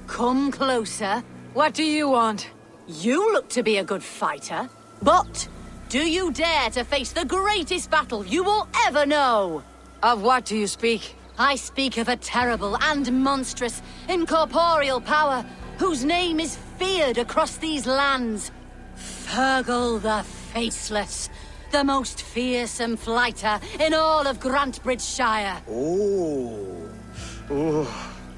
[SPEAKER 15] Come closer. What do you want? You look to be a good fighter, but do you dare to face the greatest battle you will ever know?
[SPEAKER 6] Of what do you speak?
[SPEAKER 15] I speak of a terrible and monstrous incorporeal power whose name is feared across these lands. Fergal the Faceless, the most fearsome fighter in all of Grantebridgeshire.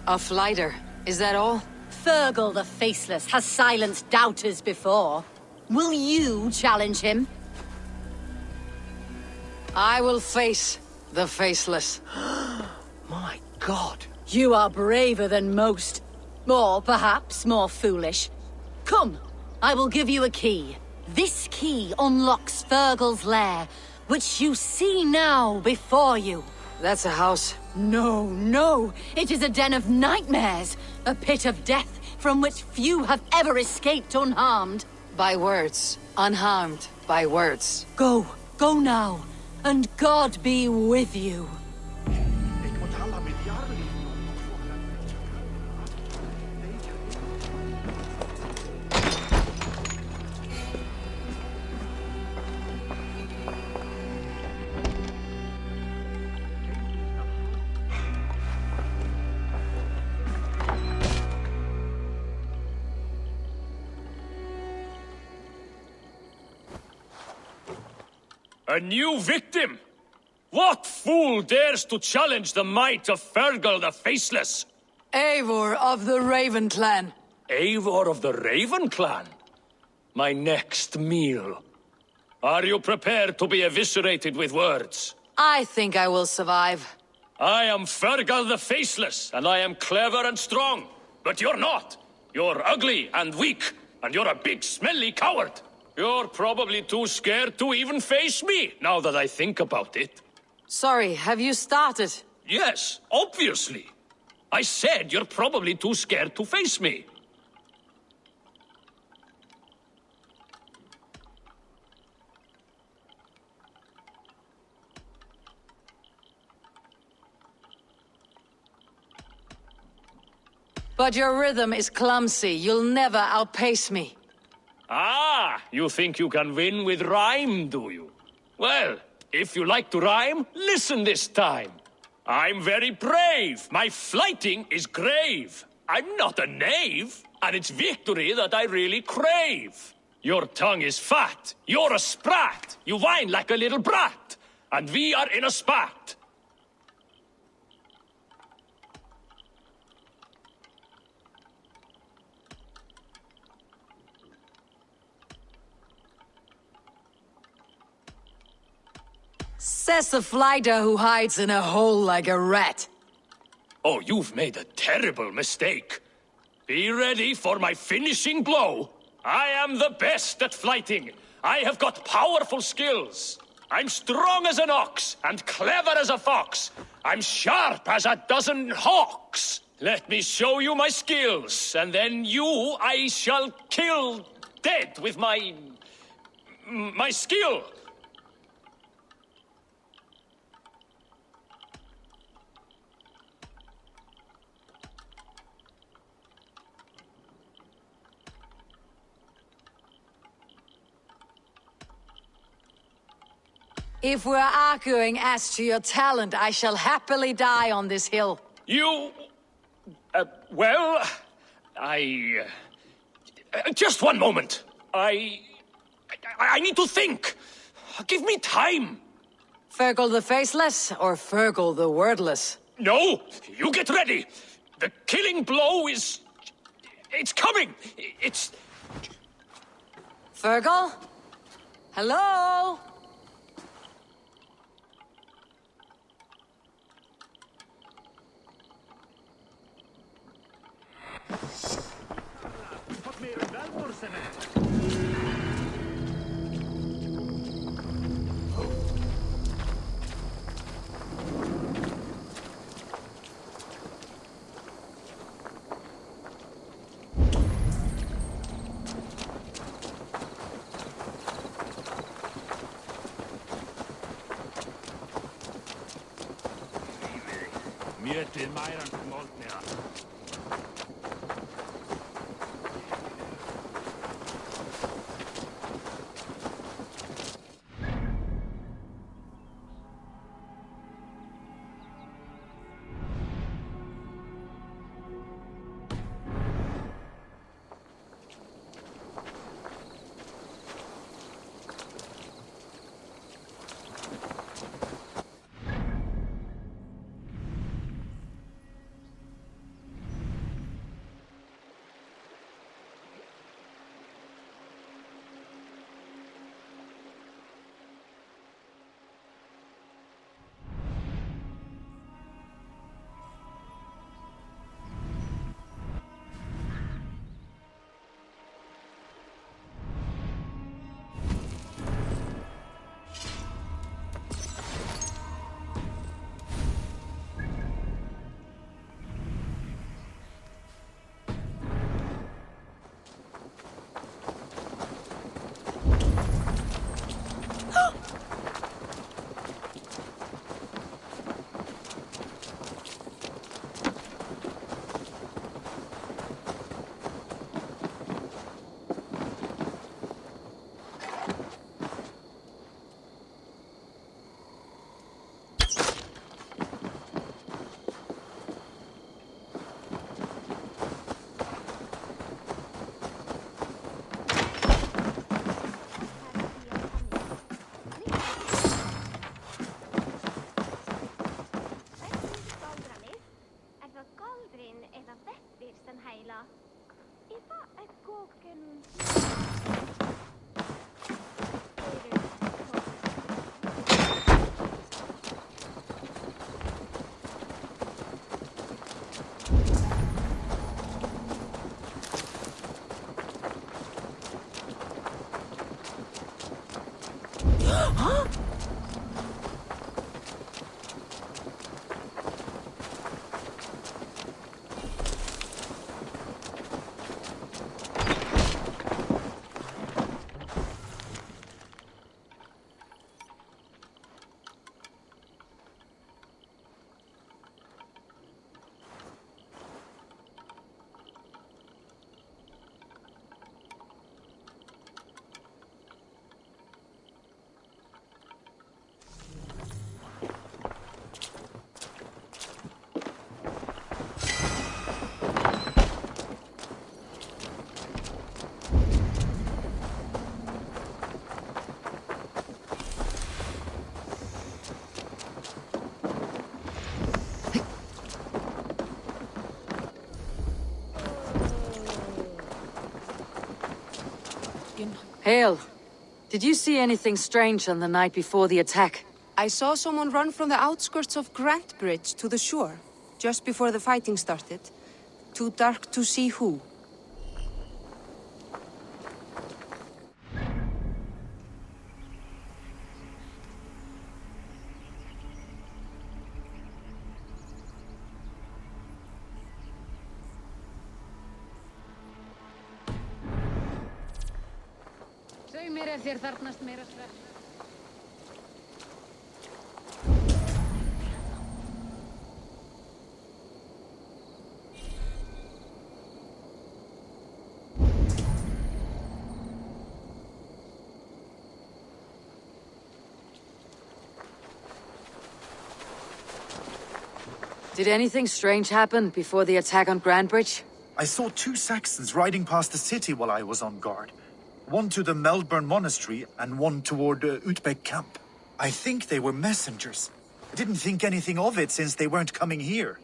[SPEAKER 6] A flighter, is that all?
[SPEAKER 15] Fergal the Faceless has silenced doubters before. Will you challenge him?
[SPEAKER 6] I will face the Faceless.
[SPEAKER 9] My God.
[SPEAKER 15] You are braver than most. Or perhaps more foolish. Come, I will give you a key. This key unlocks Fergal's lair, which you see now before you.
[SPEAKER 6] That's a house.
[SPEAKER 15] No, no. It is a den of nightmares. A pit of death from which few have ever escaped unharmed.
[SPEAKER 6] By words. Unharmed by words.
[SPEAKER 15] Go. Go now. And God be with you.
[SPEAKER 12] A new victim? What fool dares to challenge the might of Fergal the Faceless?
[SPEAKER 6] Eivor of the Raven Clan.
[SPEAKER 12] Eivor of the Raven Clan? My next meal. Are you prepared to be eviscerated with words?
[SPEAKER 6] I think I will survive.
[SPEAKER 12] I am Fergal the Faceless, and I am clever and strong. But you're not. You're ugly and weak, and you're a big smelly coward. You're probably too scared to even face me, now that I think about it.
[SPEAKER 6] Sorry, have you started?
[SPEAKER 12] Yes, obviously. I said you're probably too scared to face me.
[SPEAKER 6] But your rhythm is clumsy. You'll never outpace me.
[SPEAKER 12] Ah, you think you can win with rhyme, do you? Well, if you like to rhyme, listen this time. I'm very brave. My flighting is grave. I'm not a knave, and it's victory that I really crave. Your tongue is fat. You're a sprat. You whine like a little brat. And we are in a spat.
[SPEAKER 6] Says the flighter who hides in a hole like a rat.
[SPEAKER 12] Oh, you've made a terrible mistake. Be ready for my finishing blow. I am the best at flighting. I have got powerful skills. I'm strong as an ox and clever as a fox. I'm sharp as a dozen hawks. Let me show you my skills, and then you I shall kill dead with my skill.
[SPEAKER 6] If we're arguing as to your talent, I shall happily die on this hill.
[SPEAKER 12] You... just one moment. I need to think. Give me time.
[SPEAKER 6] Fergal the Faceless or Fergal the Wordless?
[SPEAKER 12] No, you get ready. The killing blow is... it's coming. It's...
[SPEAKER 6] Fergal? Hello?
[SPEAKER 14] Mjötið mæran moldnea.
[SPEAKER 6] Hale, did you see anything strange on the night before the attack?
[SPEAKER 13] I saw someone run from the outskirts of Grantbridge to the shore, just before the fighting started. Too dark to see who.
[SPEAKER 6] Did anything strange happen before the attack on Grantbridge?
[SPEAKER 11] I saw two Saxons riding past the city while I was on guard. One to the Melbourne Monastery and one toward Utbeck Camp. I think they were messengers. I didn't think anything of it since they weren't coming here.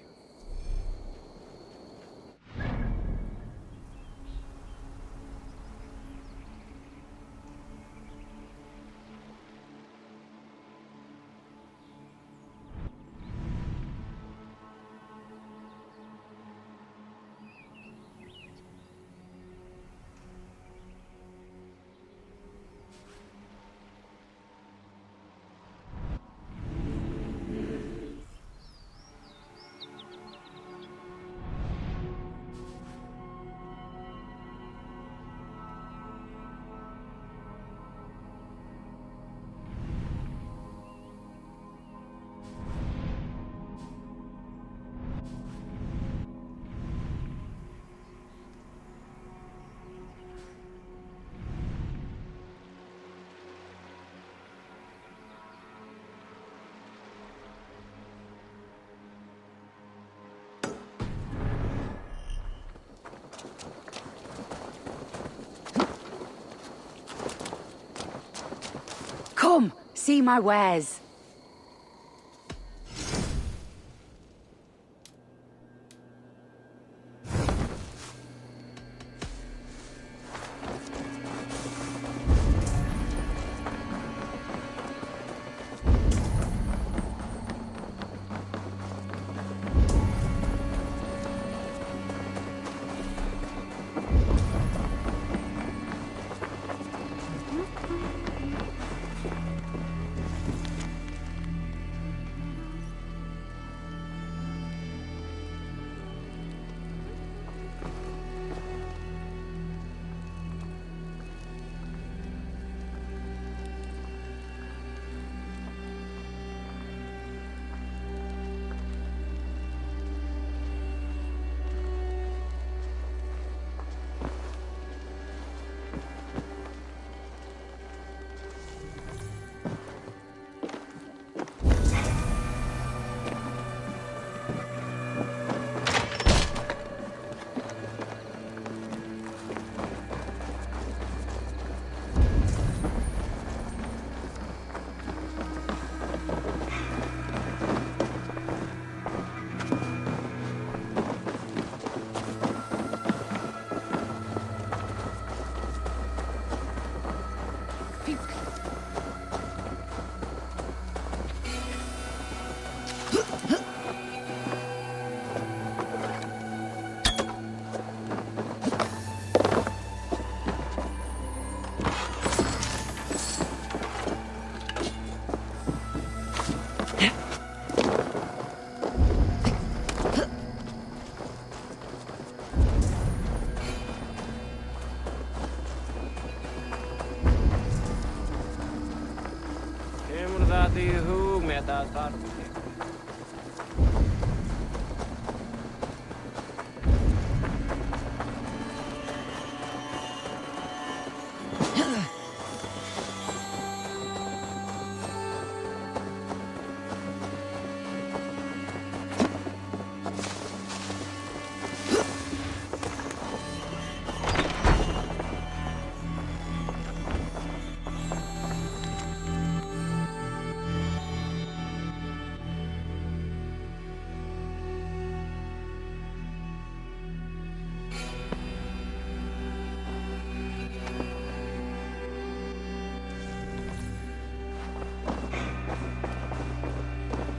[SPEAKER 16] see my wares.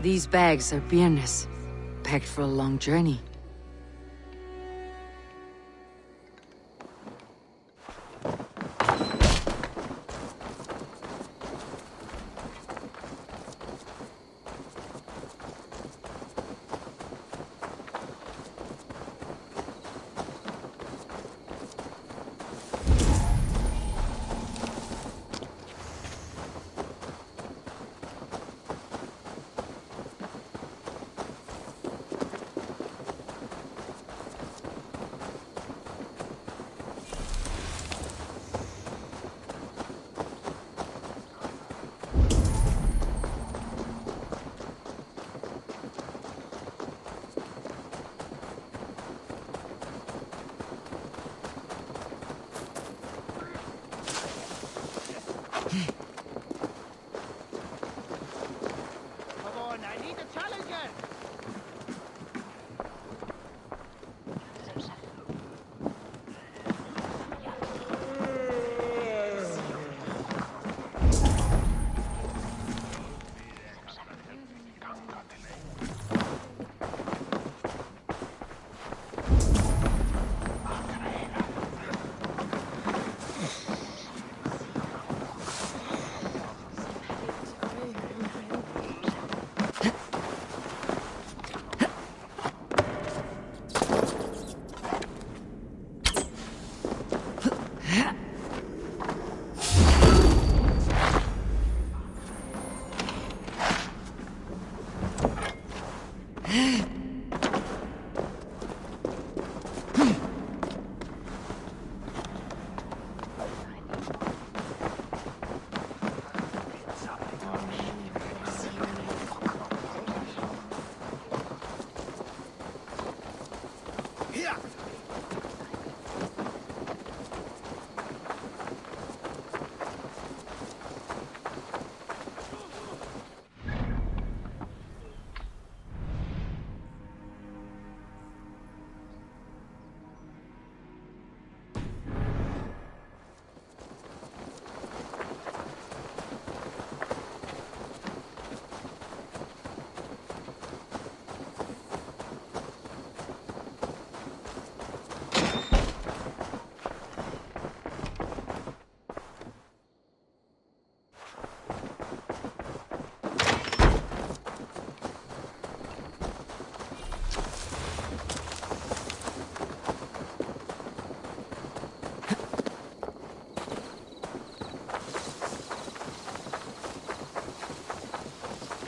[SPEAKER 6] These bags are beerness, packed for a long journey.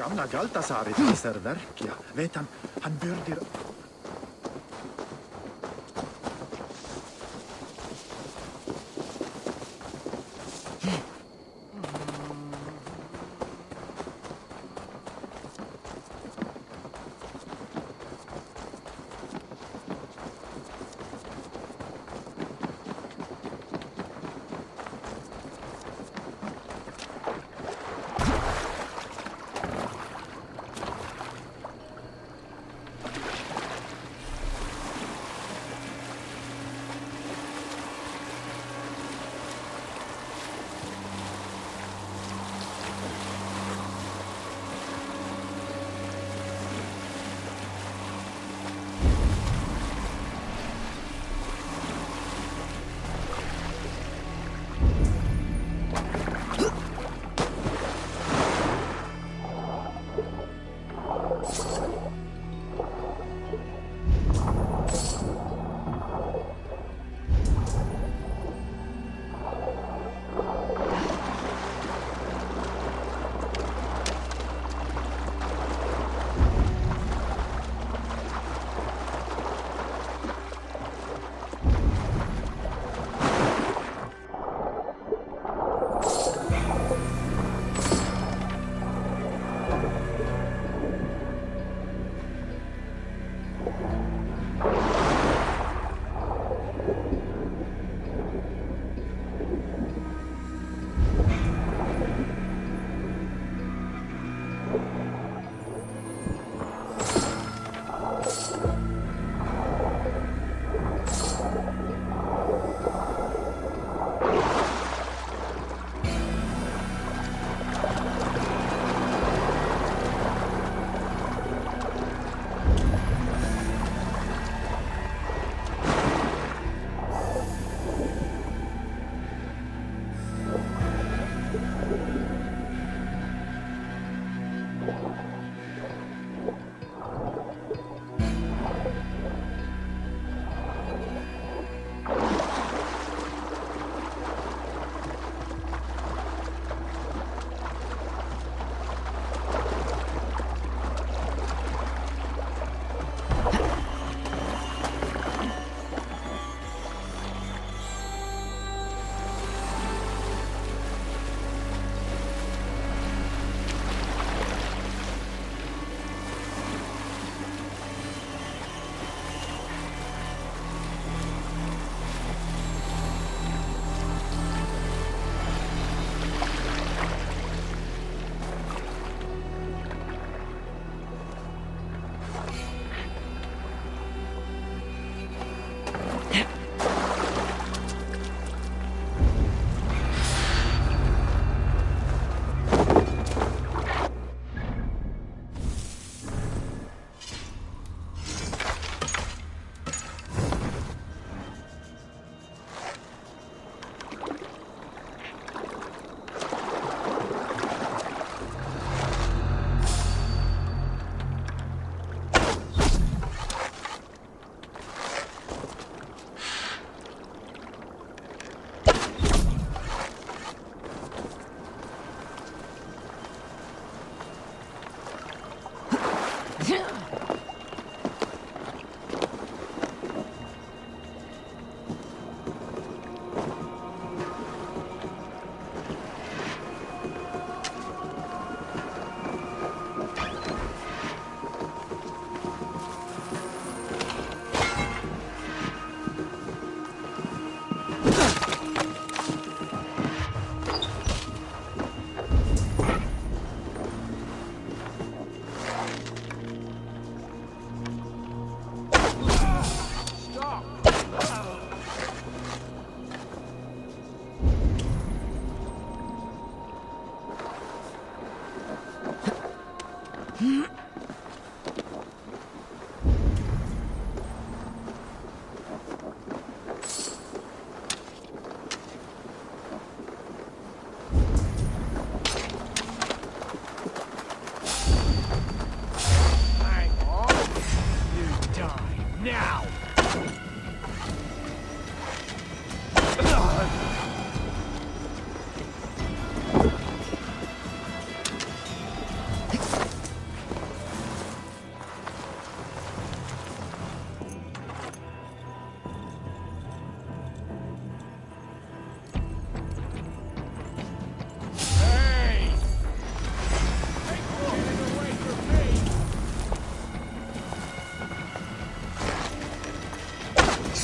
[SPEAKER 11] Gamla Galtasaret visar verkliga. Vet han börjar...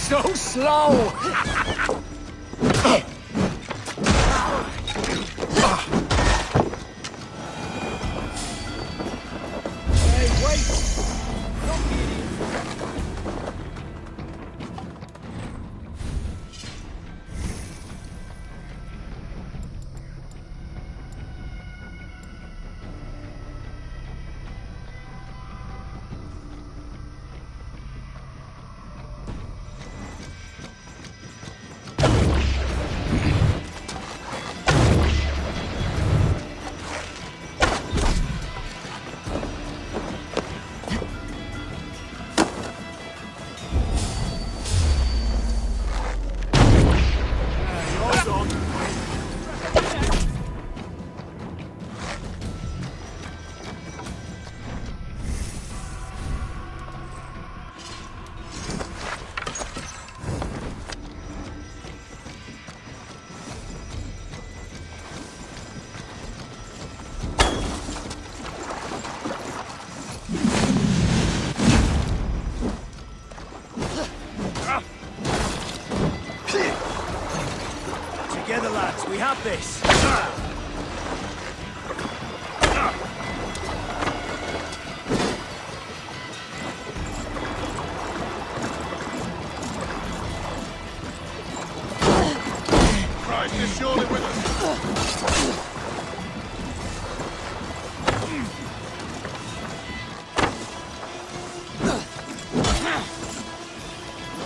[SPEAKER 5] So slow! Hey, wait!
[SPEAKER 16] Together, lads, we have this.
[SPEAKER 5] Christ is surely with us.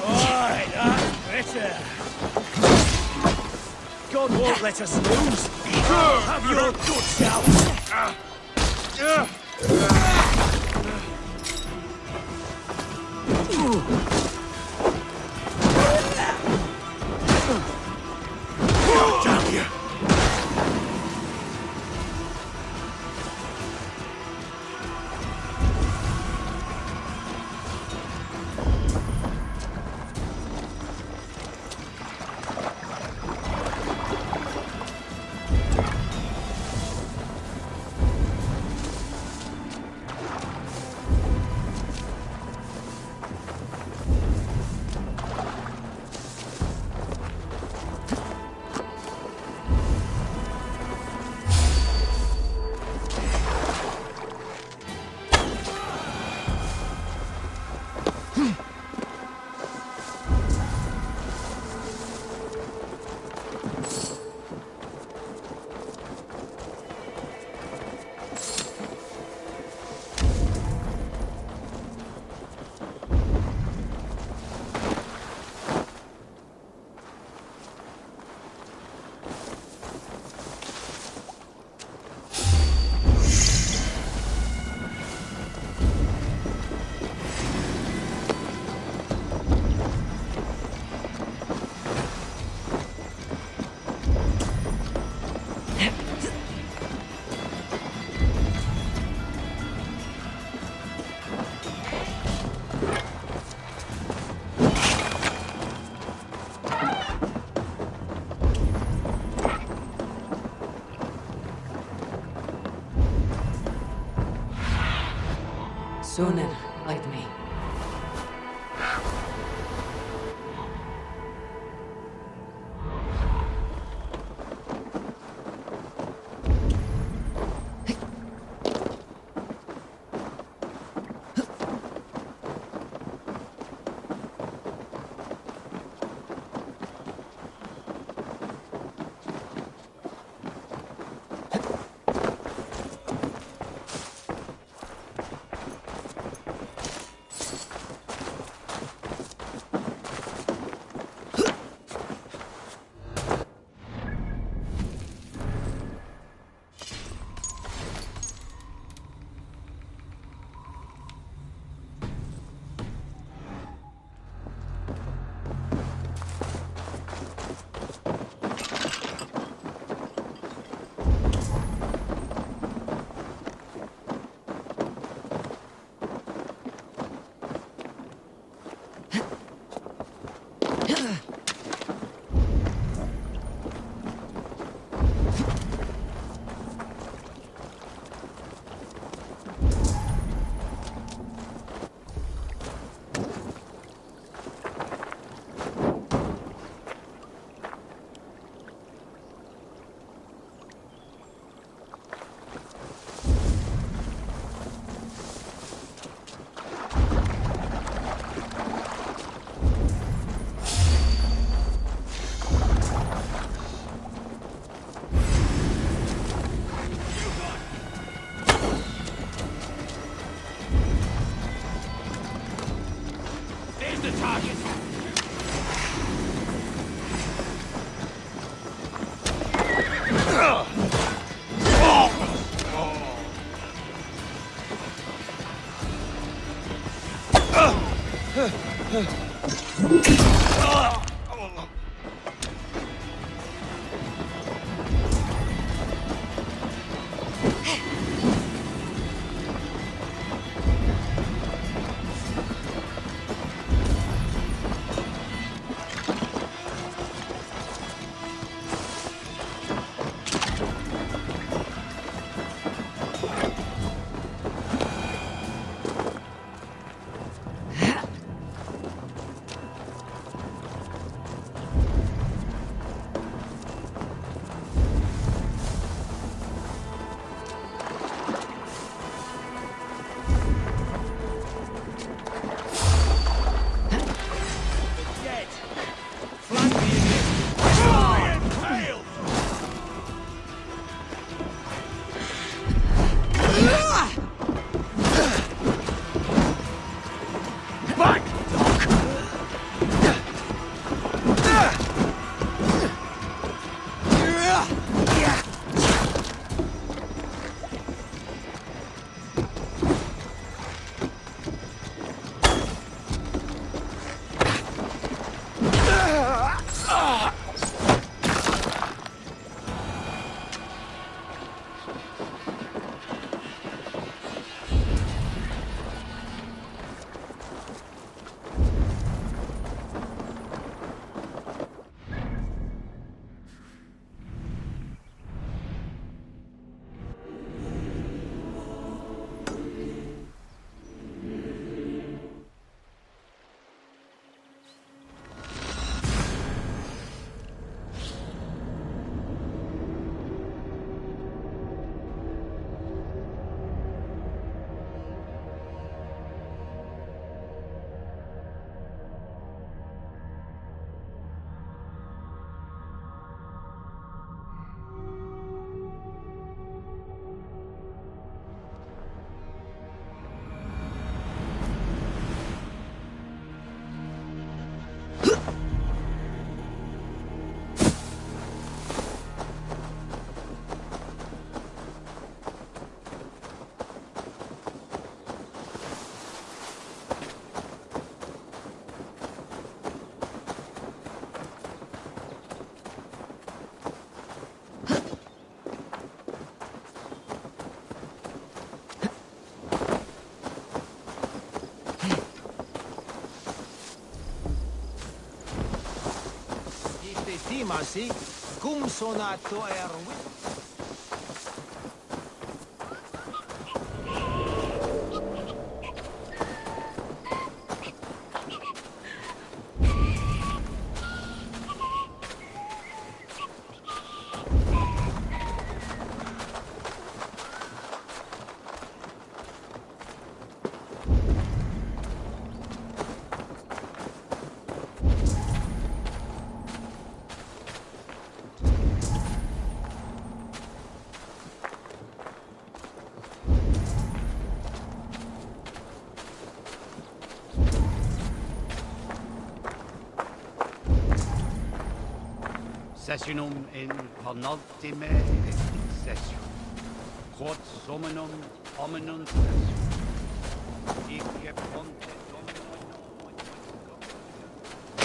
[SPEAKER 16] Alright, that's better. God won't let us lose. Have your guts out.
[SPEAKER 5] Damn you!
[SPEAKER 6] Sunan, like me.
[SPEAKER 5] the target!
[SPEAKER 14] Timasi, cum sonato erwi.
[SPEAKER 17] Sessionum in penultime session. Quod somenum hominum session. Icke ponte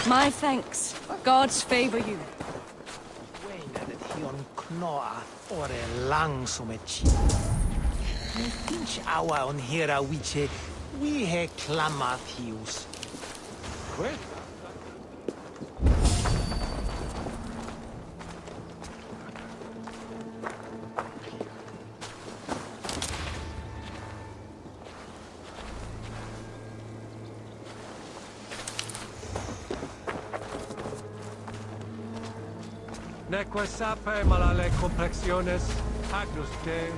[SPEAKER 18] My thanks. Gods favor you.
[SPEAKER 14] Hion knoa ore langsume ci. Pinch awa on hera vice we he clamathius. Quel?
[SPEAKER 19] Neque sape malale complexiones, agnus Dei.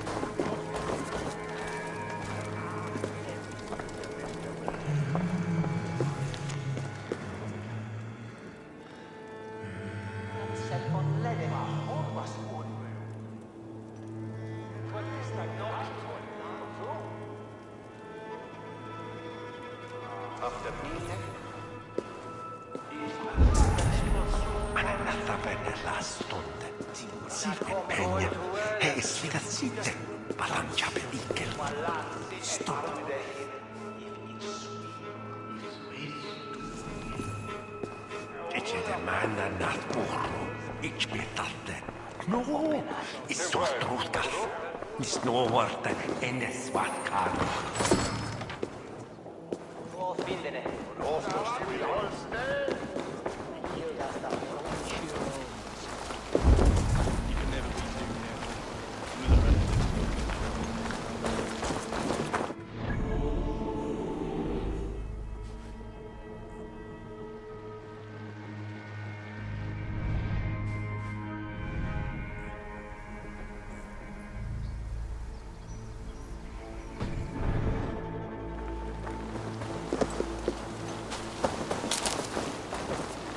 [SPEAKER 16] Sitten pengen. He esvität sitten. Palanchape ikkel. Stop. Etsete männä naht puhru. Ikspitatte. No, issuas truutkas. Mis nuovarta ennes vatkaan.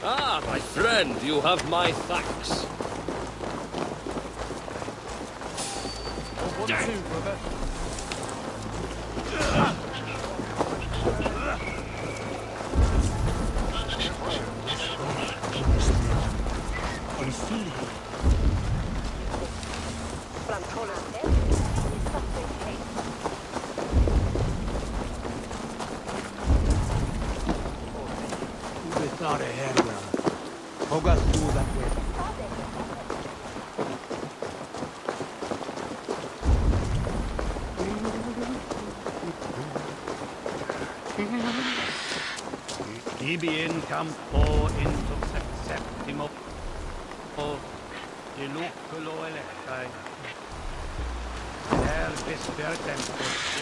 [SPEAKER 12] Ah, my friend, you have my thanks.
[SPEAKER 17] Ibi in campo into septimo di luculo electai. Herbis per tempus.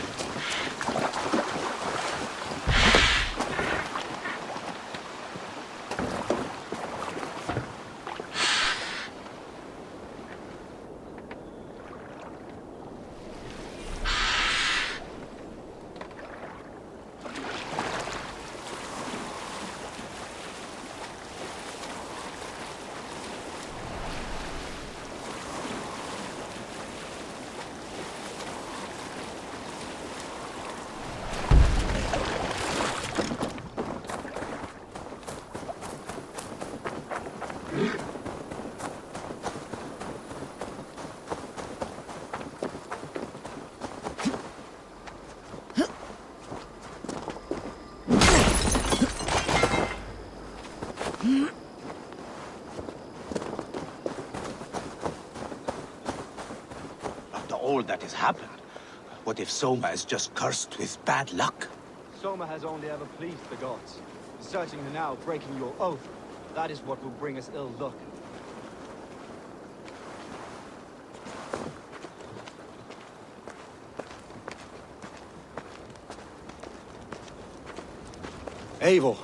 [SPEAKER 16] All that has happened. What if Soma is just cursed with bad luck?
[SPEAKER 20] Soma has only ever pleased the gods. Deserting her now, breaking your oath, that is what will bring us ill luck.
[SPEAKER 8] Eivor,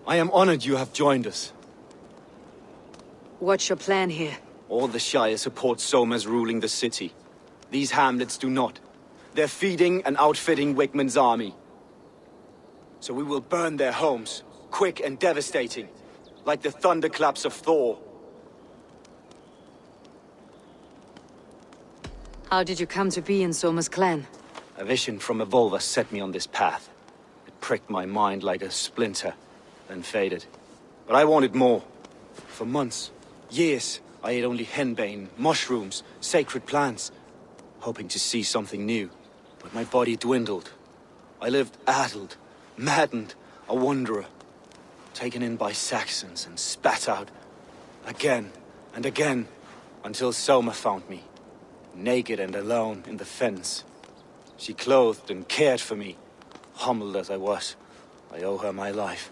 [SPEAKER 8] I am honored you have joined us.
[SPEAKER 6] What's your plan here?
[SPEAKER 8] All the Shire support Soma's ruling the city. These hamlets do not. They're feeding and outfitting Wigmund's army. So we will burn their homes, quick and devastating, like the thunderclaps of Thor.
[SPEAKER 6] How did you come to be in Soma's clan?
[SPEAKER 8] A vision from Evolva set me on this path. It pricked my mind like a splinter, then faded. But I wanted more. For months, years, I ate only henbane, mushrooms, sacred plants, hoping to see something new. But my body dwindled. I lived addled, maddened, a wanderer, taken in by Saxons and spat out again and again, until Soma found me, naked and alone in the fens. She clothed and cared for me. Humbled as I was, I owe her my life.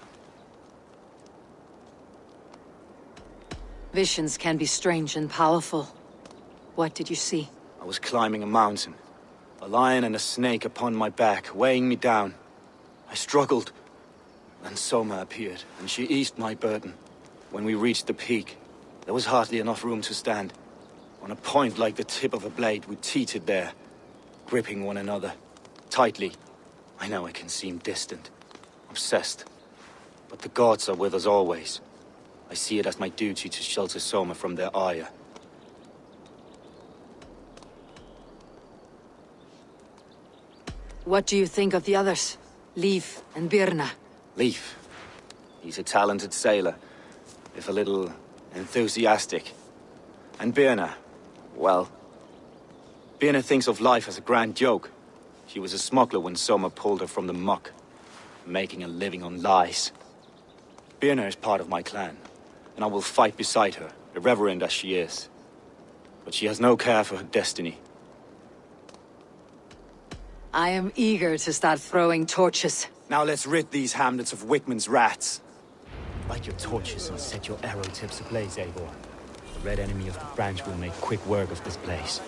[SPEAKER 6] Visions can be strange and powerful. What did you see?
[SPEAKER 8] I was climbing a mountain. A lion and a snake upon my back, weighing me down. I struggled. Then Soma appeared, and she eased my burden. When we reached the peak, there was hardly enough room to stand. On a point like the tip of a blade, we teetered there, gripping one another, tightly. I know I can seem distant, obsessed. But the gods are with us always. I see it as my duty to shelter Soma from their ire.
[SPEAKER 6] What do you think of the others? Leif and Birna?
[SPEAKER 8] Leif. He's a talented sailor, if a little enthusiastic. And Birna, well... Birna thinks of life as a grand joke. She was a smuggler when Soma pulled her from the muck, making a living on lies. Birna is part of my clan, and I will fight beside her, irreverent as she is. But she has no care for her destiny.
[SPEAKER 6] I am eager to start throwing torches.
[SPEAKER 8] Now let's rid these hamlets of Wickman's rats. Light your torches and set your arrow tips ablaze, Eivor. The red enemy of the branch will make quick work of this place.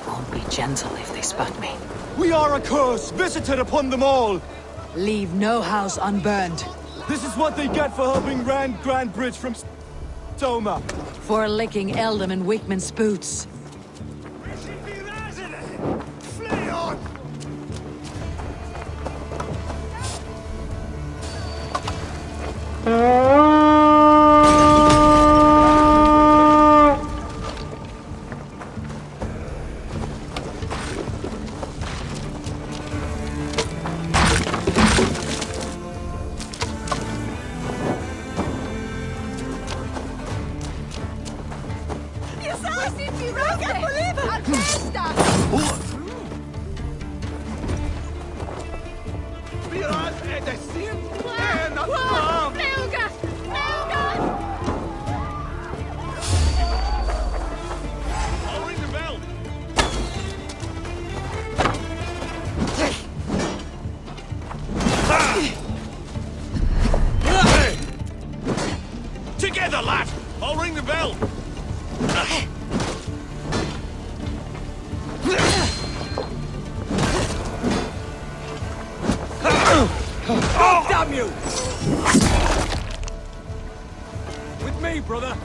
[SPEAKER 1] Won't be gentle if they spot me.
[SPEAKER 20] We are a curse visited upon them all!
[SPEAKER 1] Leave no house unburned.
[SPEAKER 20] This is what they get for helping Grand Bridge from Soma.
[SPEAKER 1] For licking Eldam and Wickman's boots.
[SPEAKER 5] Together, lad! I'll ring the bell!
[SPEAKER 16] Oh, damn you! With me, brother!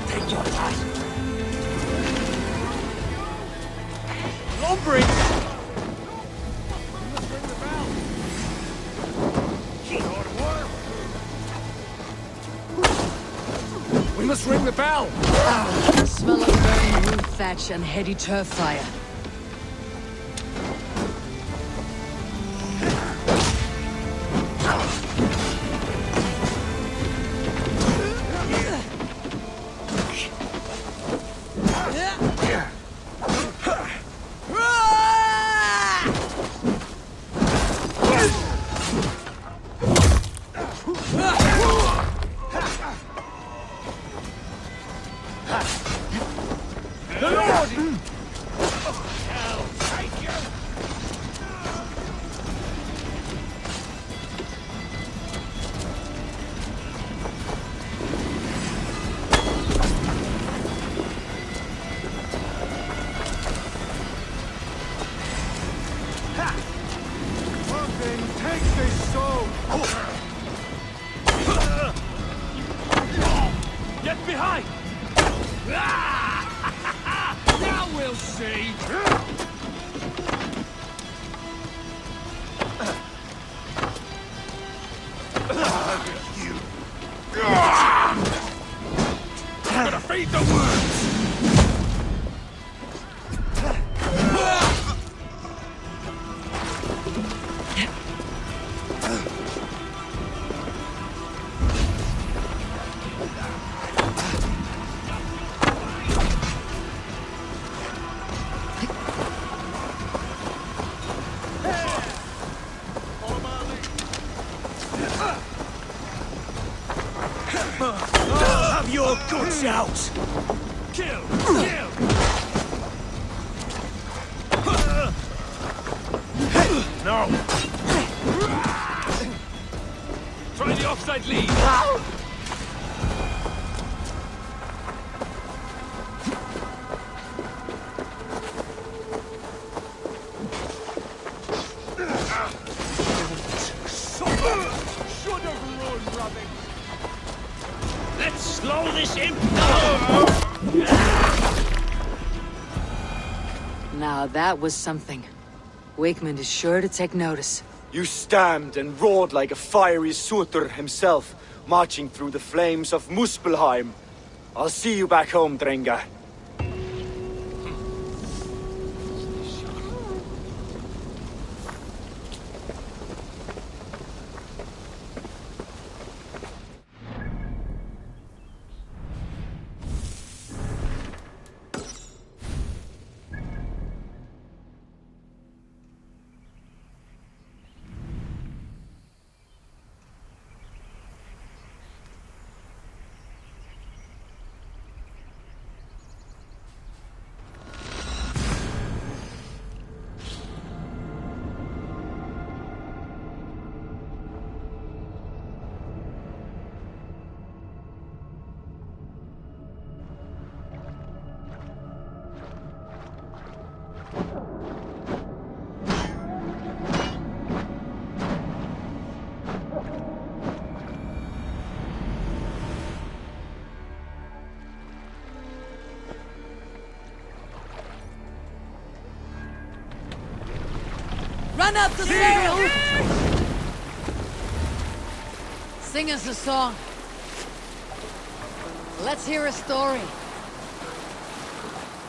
[SPEAKER 16] Take your time. Lumbering! We must ring the bell!
[SPEAKER 1] The smell of burning roof thatch and heady turf fire.
[SPEAKER 16] The Lord!
[SPEAKER 20] Take this soul!
[SPEAKER 16] Get behind! Now we'll see!
[SPEAKER 5] I'm gonna feed the worms!
[SPEAKER 16] Have your guts out! Kill! Kill!
[SPEAKER 5] No!
[SPEAKER 16] Try the offside lead!
[SPEAKER 5] Should have run, Robin!
[SPEAKER 12] Let's slow this imp down!
[SPEAKER 6] Now that was something. Wigmund is sure to take notice.
[SPEAKER 8] You stamped and roared like a fiery Surtur himself, marching through the flames of Muspelheim. I'll see you back home, Drenga.
[SPEAKER 15] Run up the sail! Sing us a song. Let's hear a story.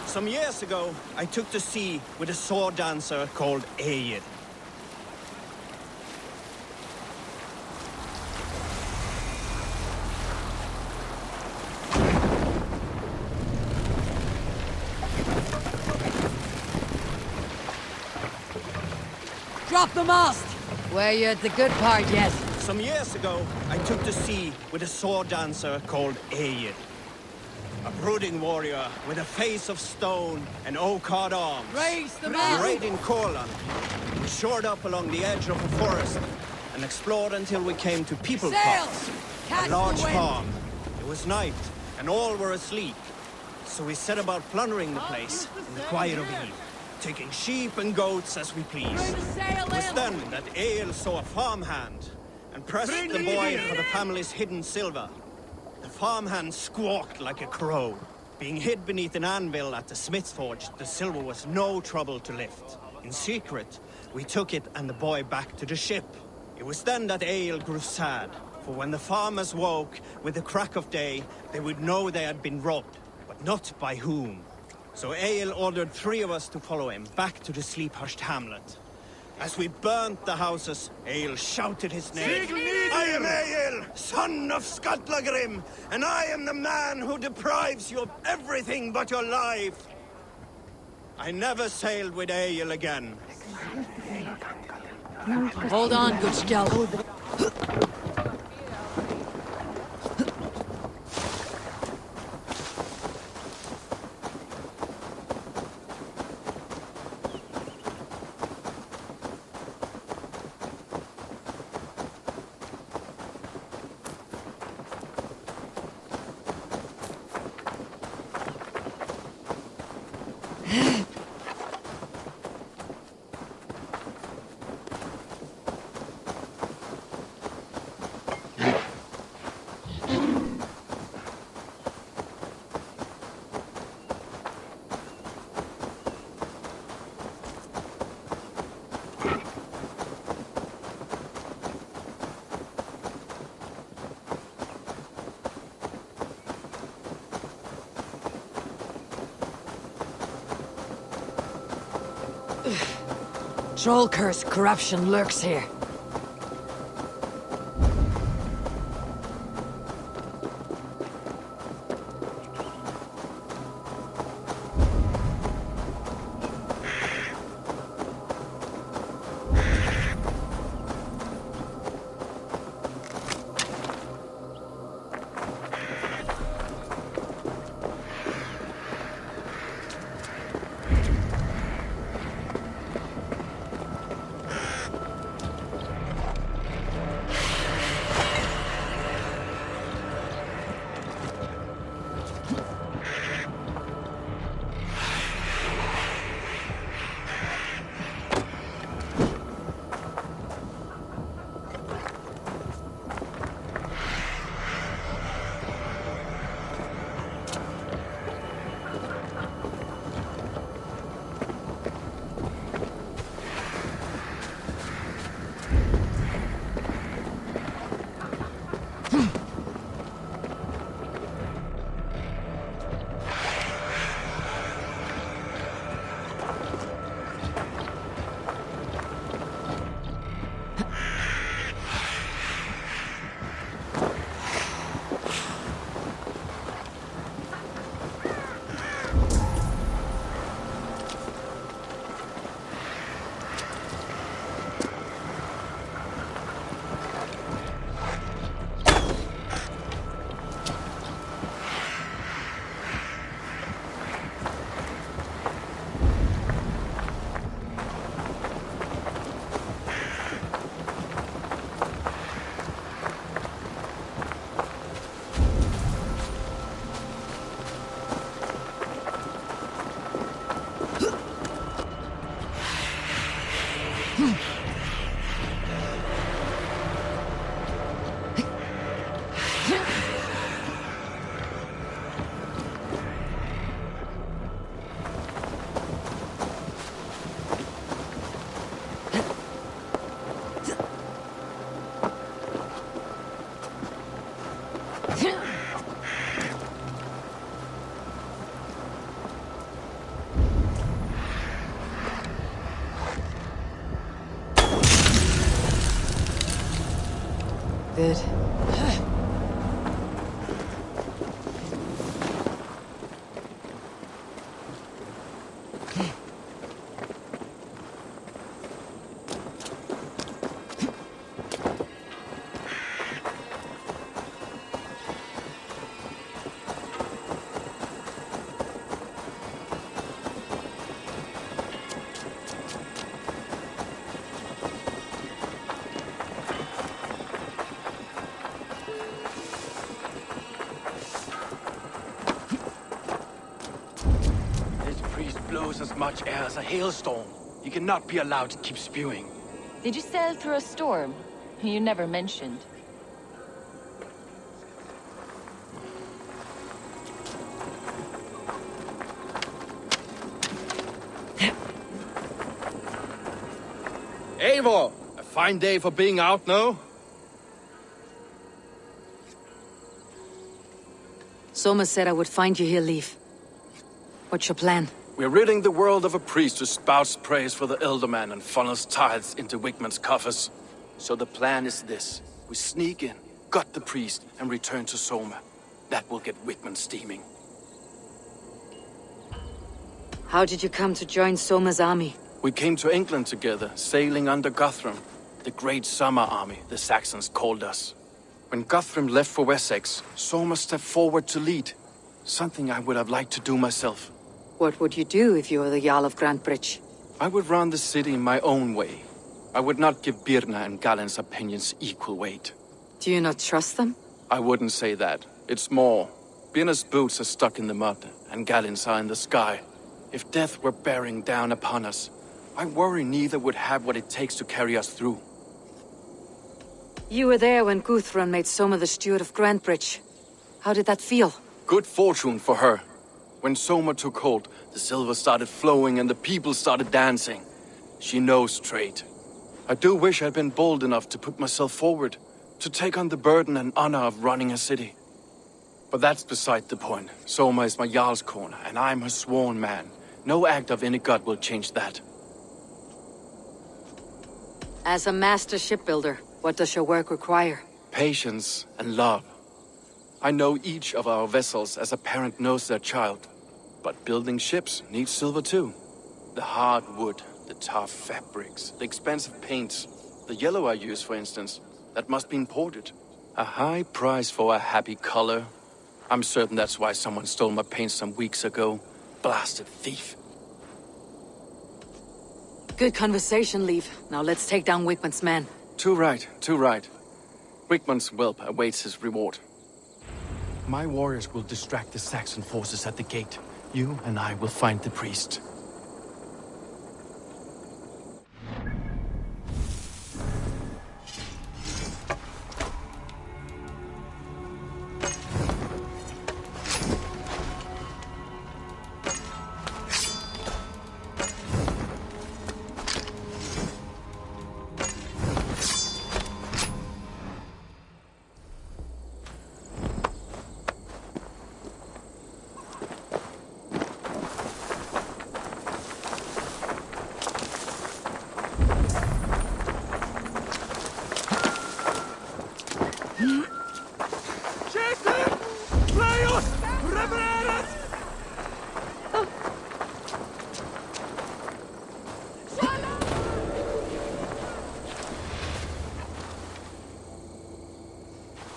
[SPEAKER 20] Some years ago, I took to sea with a sword dancer called Egil.
[SPEAKER 15] Drop the mast! Where you at the good part yet?
[SPEAKER 20] Some years ago, I took to sea with a sword dancer called Egil. A brooding warrior with a face of stone and oak-hard arms.
[SPEAKER 15] Raise the mast!
[SPEAKER 20] Arrayed in Corland, we shored up along the edge of a forest and explored until we came to People
[SPEAKER 15] Sails!
[SPEAKER 20] Pot, a large farm. It was night, and all were asleep. So we set about plundering the place in the quiet of eve, taking sheep and goats as we pleased. It was then that Egil saw a farmhand and pressed the boy for the family's hidden silver. The farmhand squawked like a crow. Being hid beneath an anvil at the smith's forge, the silver was no trouble to lift. In secret, we took it and the boy back to the ship. It was then that Egil grew sad, for when the farmers woke with the crack of day, they would know they had been robbed, but not by whom. So Egil ordered 3 of us to follow him back to the sleep-hushed hamlet. As we burnt the houses, Egil shouted his name. I am Egil, son of Skatlagrim, and I am the man who deprives you of everything but your life. I never sailed with Egil again.
[SPEAKER 15] Hold on, good Skjald. Troll curse corruption lurks here.
[SPEAKER 6] Good.
[SPEAKER 9] Blows as much air as a hailstorm. He cannot be allowed to keep spewing.
[SPEAKER 10] Did you sail through a storm? You never mentioned.
[SPEAKER 9] Eivor! A fine day for being out, no?
[SPEAKER 6] Soma said I would find you here, Leaf. What's your plan?
[SPEAKER 9] We're ridding the world of a priest who spouts praise for the Elderman and funnels tithes into Wigman's coffers. So the plan is this. We sneak in, gut the priest, and return to Soma. That will get Wigman steaming.
[SPEAKER 6] How did you come to join Soma's army?
[SPEAKER 9] We came to England together, sailing under Guthrum. The Great Summer Army, the Saxons called us. When Guthrum left for Wessex, Soma stepped forward to lead. Something I would have liked to do myself.
[SPEAKER 6] What would you do if you were the Jarl of Grantebridge?
[SPEAKER 9] I would run the city in my own way. I would not give Birna and Galen's opinions equal weight.
[SPEAKER 6] Do you not trust them?
[SPEAKER 9] I wouldn't say that. It's more. Birna's boots are stuck in the mud, and Galen's are in the sky. If death were bearing down upon us, I worry neither would have what it takes to carry us through.
[SPEAKER 6] You were there when Guthrum made Soma the steward of Grantebridge. How did that feel?
[SPEAKER 9] Good fortune for her. When Soma took hold, the silver started flowing and the people started dancing. She knows trade. I do wish I'd been bold enough to put myself forward, to take on the burden and honor of running a city. But that's beside the point. Soma is my Jarl's corner, and I'm her sworn man. No act of any god will change that.
[SPEAKER 6] As a master shipbuilder, what does your work require?
[SPEAKER 9] Patience and love. I know each of our vessels as a parent knows their child. But building ships needs silver too. The hard wood, the tough fabrics, the expensive paints, the yellow I use, for instance, that must be imported. A high price for a happy color. I'm certain that's why someone stole my paint some weeks ago. Blasted thief.
[SPEAKER 6] Good conversation, Leaf. Now let's take down Wigman's men.
[SPEAKER 9] Too right, too right. Wigman's whelp awaits his reward. My warriors will distract the Saxon forces at the gate. You and I will find the priest.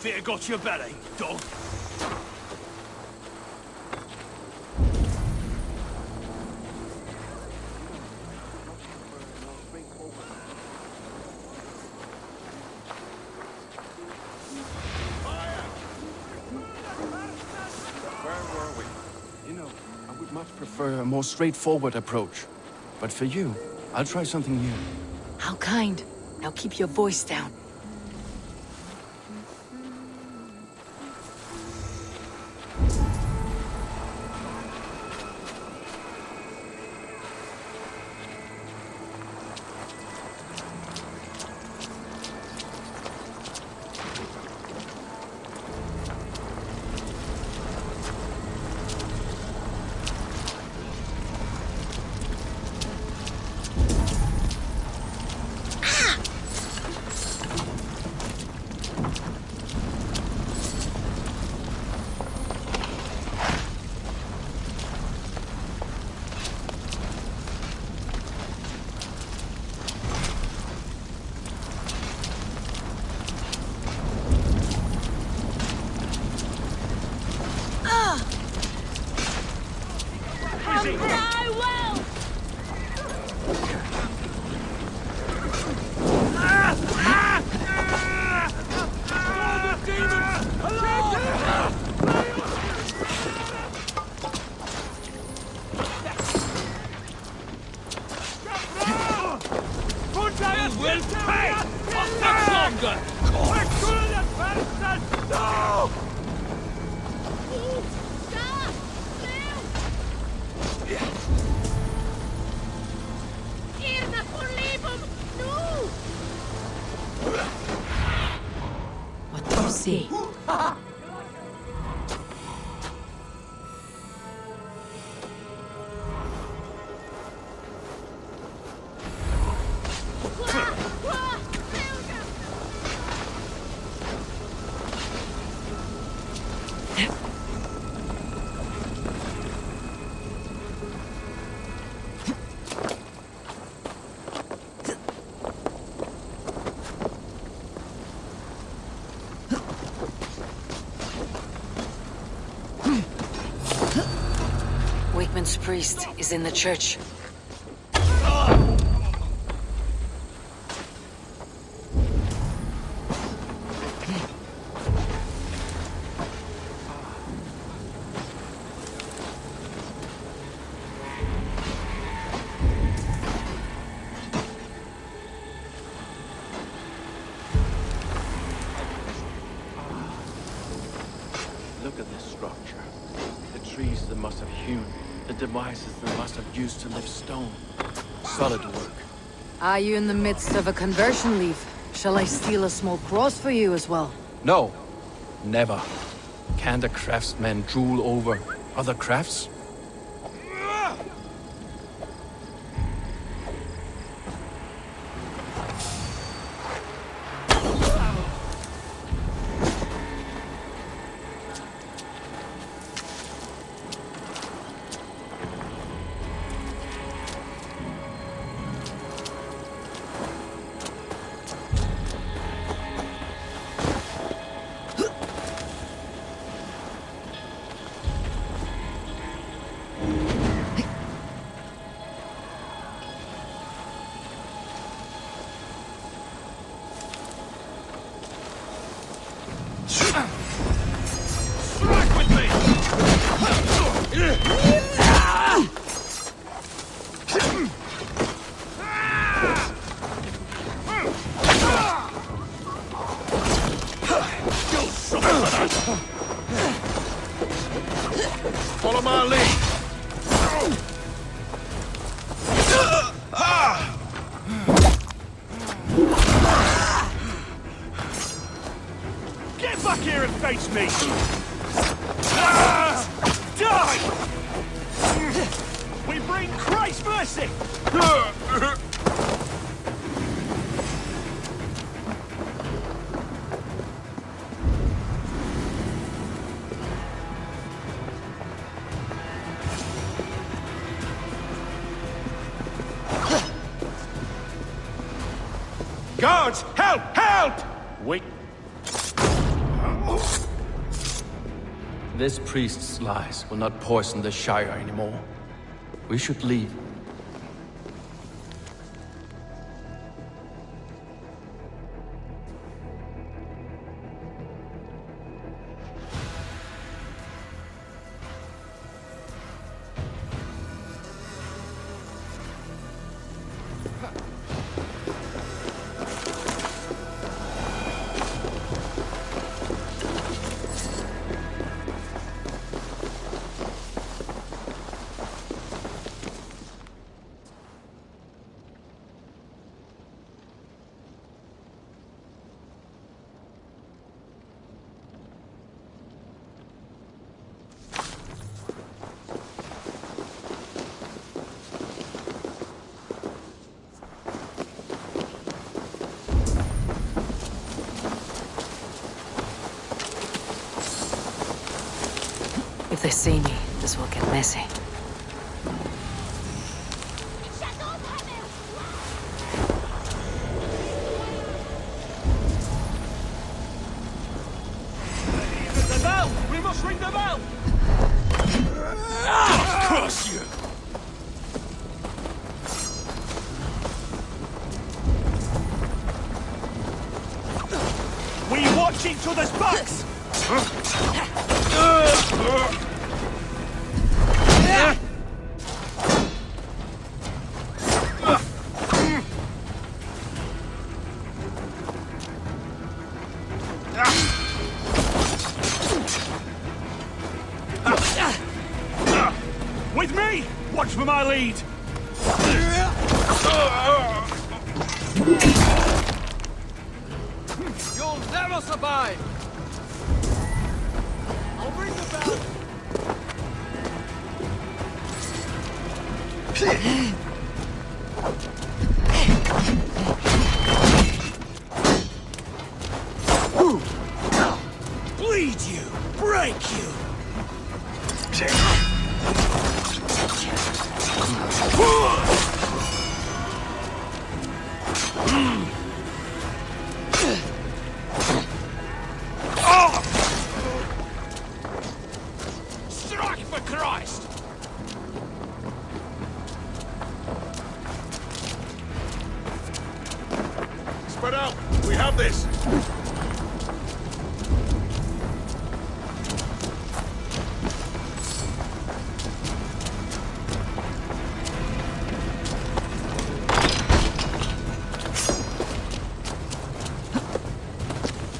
[SPEAKER 16] Fear got your belly, dog.
[SPEAKER 9] You know, I would much prefer a more straightforward approach. But for you, I'll try something new.
[SPEAKER 6] How kind. Now keep your voice down. What do you see? Wigman's priest is in the church.
[SPEAKER 9] Look at this structure. The trees that must have hewn, the devices that must have used to lift stone. Solid work.
[SPEAKER 6] Are you in the midst of a conversion leave? Shall I steal a small cross for you as well?
[SPEAKER 9] No, never. Can a craftsman drool over other crafts?
[SPEAKER 5] Follow my lead.
[SPEAKER 16] Get back here and face me! Die! We bring Christ's mercy!
[SPEAKER 5] Guards, help! Help!
[SPEAKER 12] Wait.
[SPEAKER 9] This priest's lies will not poison the Shire anymore. We should leave.
[SPEAKER 6] If they see me, this will get messy.
[SPEAKER 16] The bell! We must ring the bell!
[SPEAKER 12] Curse you!
[SPEAKER 16] We watch each other's backs! With me! Watch for my lead!
[SPEAKER 3] You'll never survive!
[SPEAKER 16] I'll ring the bell! Bleed you! Break you!
[SPEAKER 12] Strike for Christ!
[SPEAKER 16] Spread out! We have this!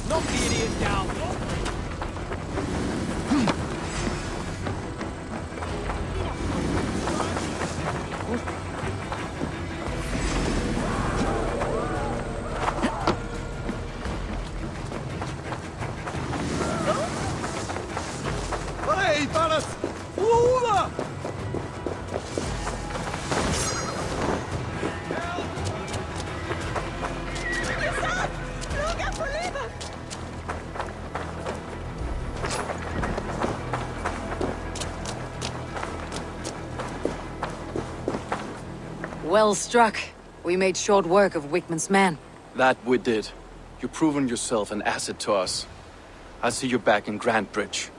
[SPEAKER 3] Knock the idiot down!
[SPEAKER 16] Hey, Valas! Lula!
[SPEAKER 6] Well struck. We made short work of Wickman's men.
[SPEAKER 9] That we did. You've proven yourself an asset to us. I'll see you back in Grantbridge.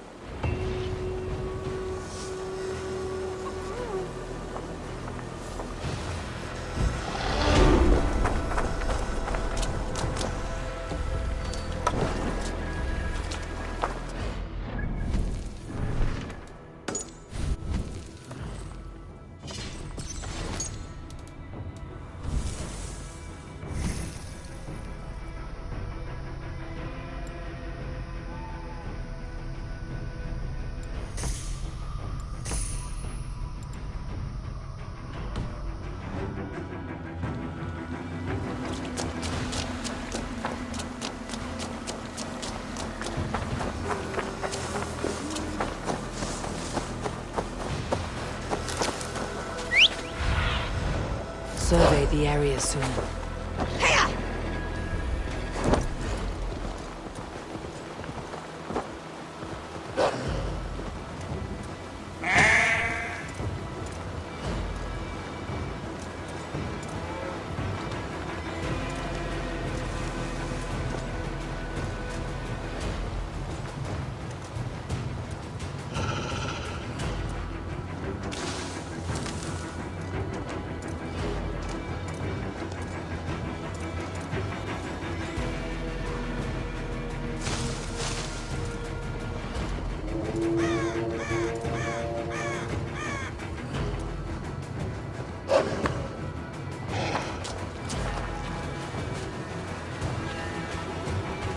[SPEAKER 6] Survey the area soon.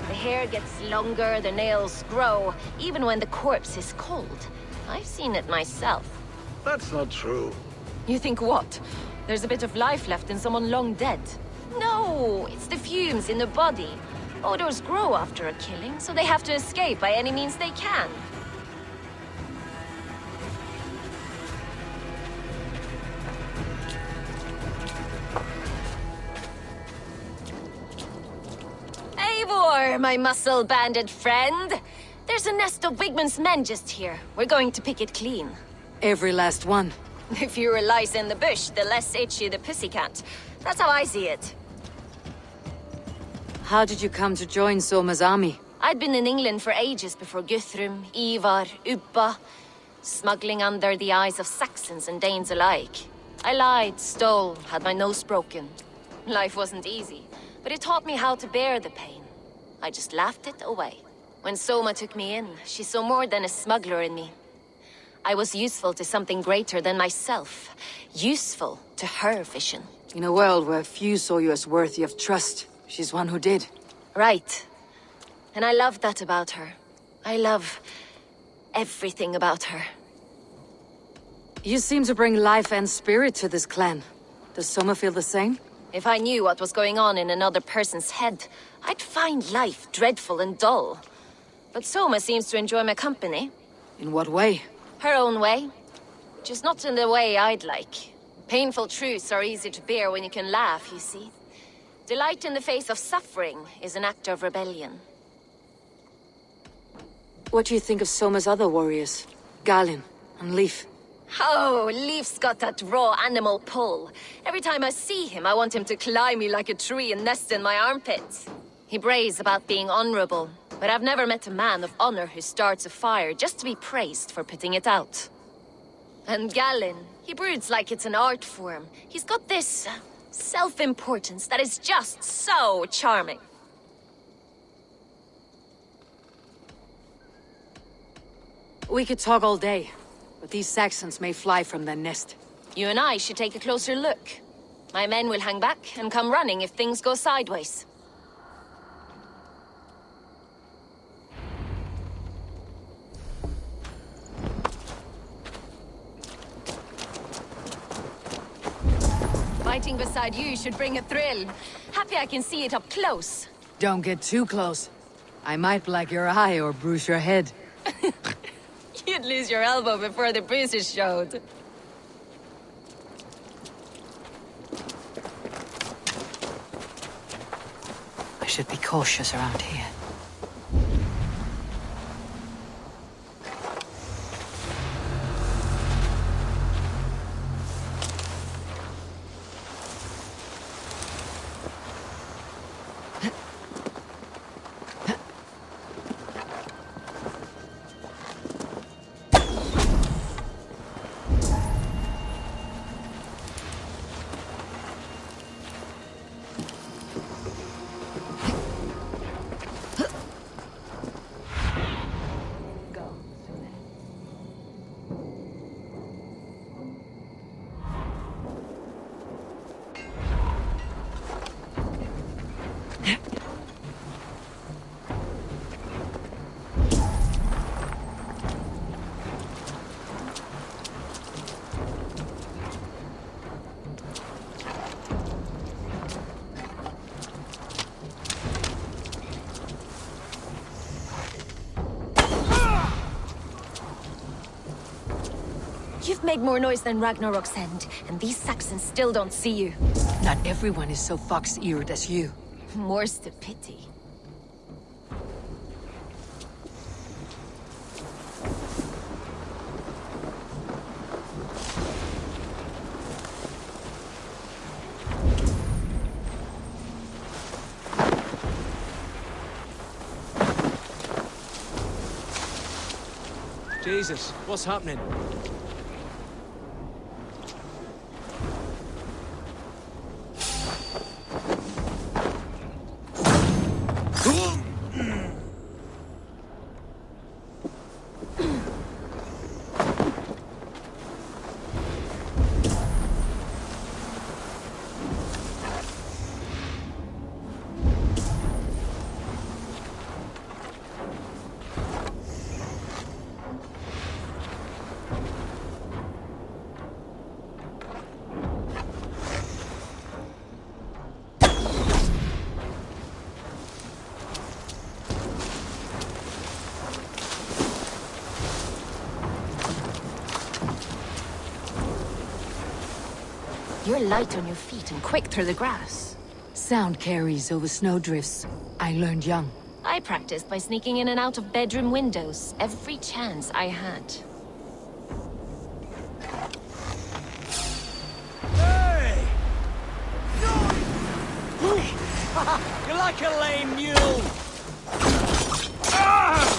[SPEAKER 10] The hair gets longer, the nails grow, even when the corpse is cold. I've seen it myself.
[SPEAKER 2] That's not true.
[SPEAKER 10] You think what? There's a bit of life left in someone long dead? No, it's the fumes in the body. Odors grow after a killing, so they have to escape by any means they can. Eivor, my muscle-banded friend. There's a nest of Wigman's men just here. We're going to pick it clean.
[SPEAKER 6] Every last one.
[SPEAKER 10] The fewer lice in the bush, the less itchy the pussycat. That's how I see it.
[SPEAKER 6] How did you come to join Soma's army?
[SPEAKER 10] I'd been in England for ages before Guthrum, Ivar, Ubba, smuggling under the eyes of Saxons and Danes alike. I lied, stole, had my nose broken. Life wasn't easy, but it taught me how to bear the pain. I just laughed it away. When Soma took me in, she saw more than a smuggler in me. I was useful to something greater than myself. Useful to her vision.
[SPEAKER 6] In a world where few saw you as worthy of trust, she's one who did.
[SPEAKER 10] Right. And I love that about her. I love everything about her.
[SPEAKER 6] You seem to bring life and spirit to this clan. Does Soma feel the same?
[SPEAKER 10] If I knew what was going on in another person's head, I'd find life dreadful and dull. But Soma seems to enjoy my company.
[SPEAKER 6] In what way?
[SPEAKER 10] Her own way. Just not in the way I'd like. Painful truths are easy to bear when you can laugh, you see. Delight in the face of suffering is an act of rebellion.
[SPEAKER 6] What do you think of Soma's other warriors? Galin and Leif?
[SPEAKER 10] Oh, Leif's got that raw animal pull. Every time I see him, I want him to climb me like a tree and nest in my armpits. He brays about being honorable, but I've never met a man of honor who starts a fire just to be praised for putting it out. And Galin, he broods like it's an art form. He's got this self-importance that is just so charming.
[SPEAKER 6] We could talk all day, but these Saxons may fly from their nest.
[SPEAKER 10] You and I should take a closer look. My men will hang back and come running if things go sideways. Fighting beside you should bring a thrill. Happy I can see it up close.
[SPEAKER 6] Don't get too close. I might black your eye or bruise your head.
[SPEAKER 10] You'd lose your elbow before the bruises showed.
[SPEAKER 6] I should be cautious around here.
[SPEAKER 10] You've made more noise than Ragnarok's end, and these Saxons still don't see you.
[SPEAKER 6] Not everyone is so fox-eared as you.
[SPEAKER 10] More's the pity.
[SPEAKER 4] Jesus, what's happening?
[SPEAKER 10] You're light on your feet and quick through the grass.
[SPEAKER 6] Sound carries over snowdrifts. I learned young.
[SPEAKER 10] I practiced by sneaking in and out of bedroom windows every chance I had.
[SPEAKER 16] Hey! You're like a lame mule! Ah!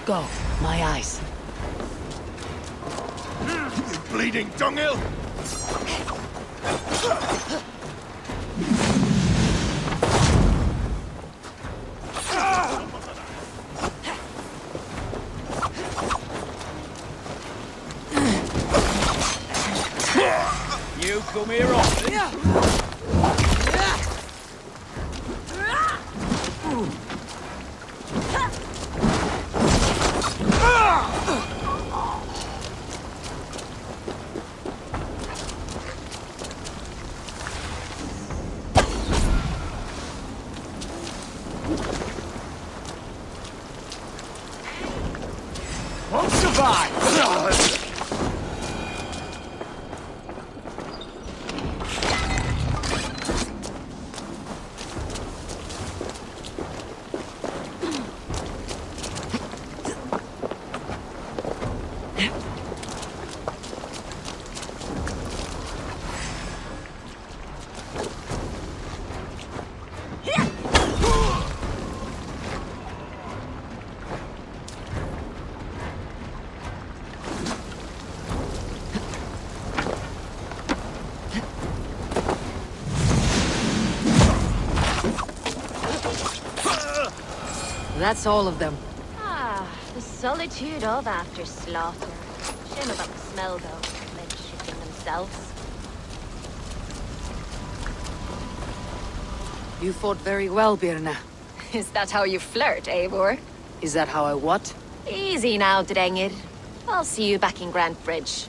[SPEAKER 6] Go, my eyes.
[SPEAKER 5] You bleeding dunghill!
[SPEAKER 16] You come here often? Won't survive!
[SPEAKER 6] That's all of them.
[SPEAKER 10] Ah, the solitude of after slaughter. Shame about the smell, though. Men shitting themselves.
[SPEAKER 6] You fought very well, Birna.
[SPEAKER 10] Is that how you flirt, Eivor?
[SPEAKER 6] Is that how I what?
[SPEAKER 10] Easy now, Drengir. I'll see you back in Grand Bridge.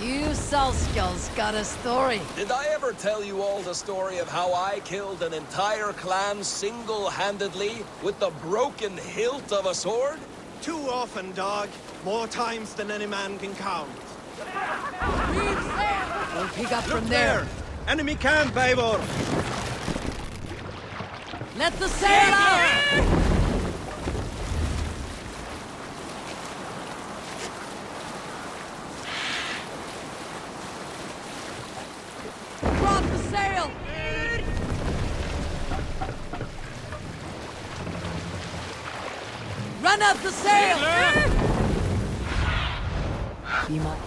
[SPEAKER 15] You Salskulls got a story.
[SPEAKER 21] Did I ever tell you all the story of how I killed an entire clan single-handedly with the broken hilt of a sword?
[SPEAKER 20] Too often, dog. More times than any man can count.
[SPEAKER 15] We'll pick up
[SPEAKER 20] Look
[SPEAKER 15] from there.
[SPEAKER 20] Enemy camp, Eivor!
[SPEAKER 15] Let the sail out! Drop the sail! Run up the sail! You might.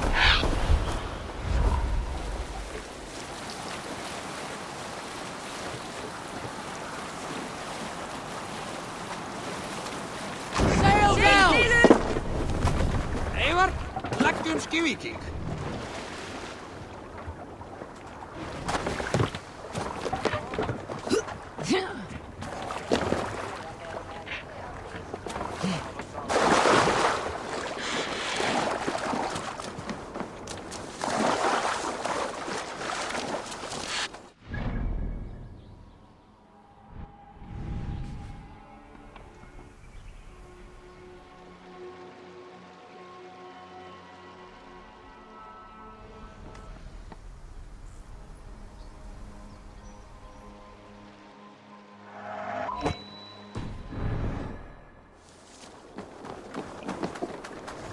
[SPEAKER 15] Sail down!
[SPEAKER 3] Eivor, leggjum skívíking.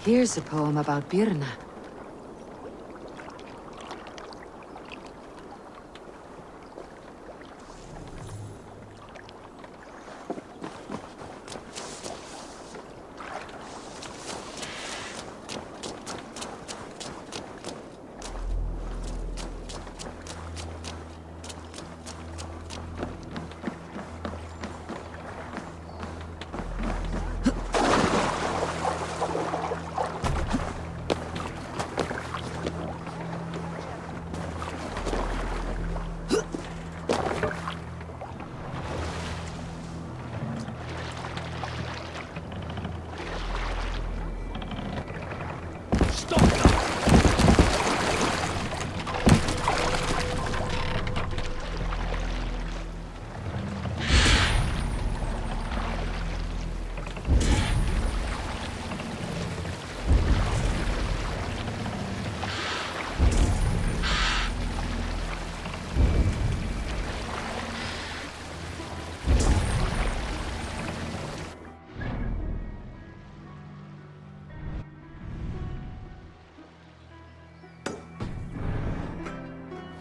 [SPEAKER 6] Here's a poem about Birna.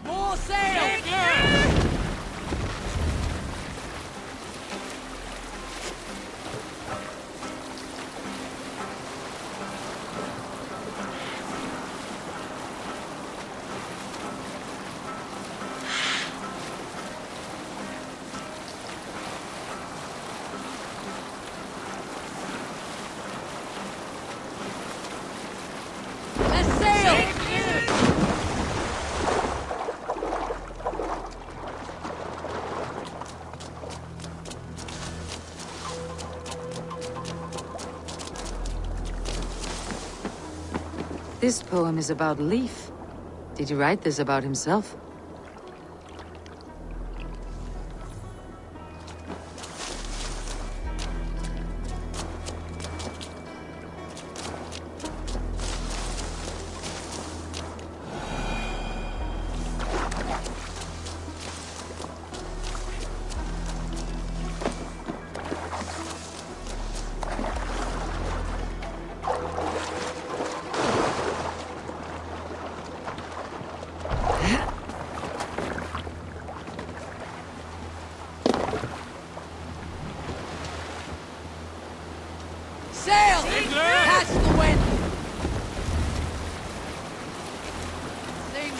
[SPEAKER 15] More sail! Let's sail!
[SPEAKER 6] This poem is about Leif. Did he write this about himself?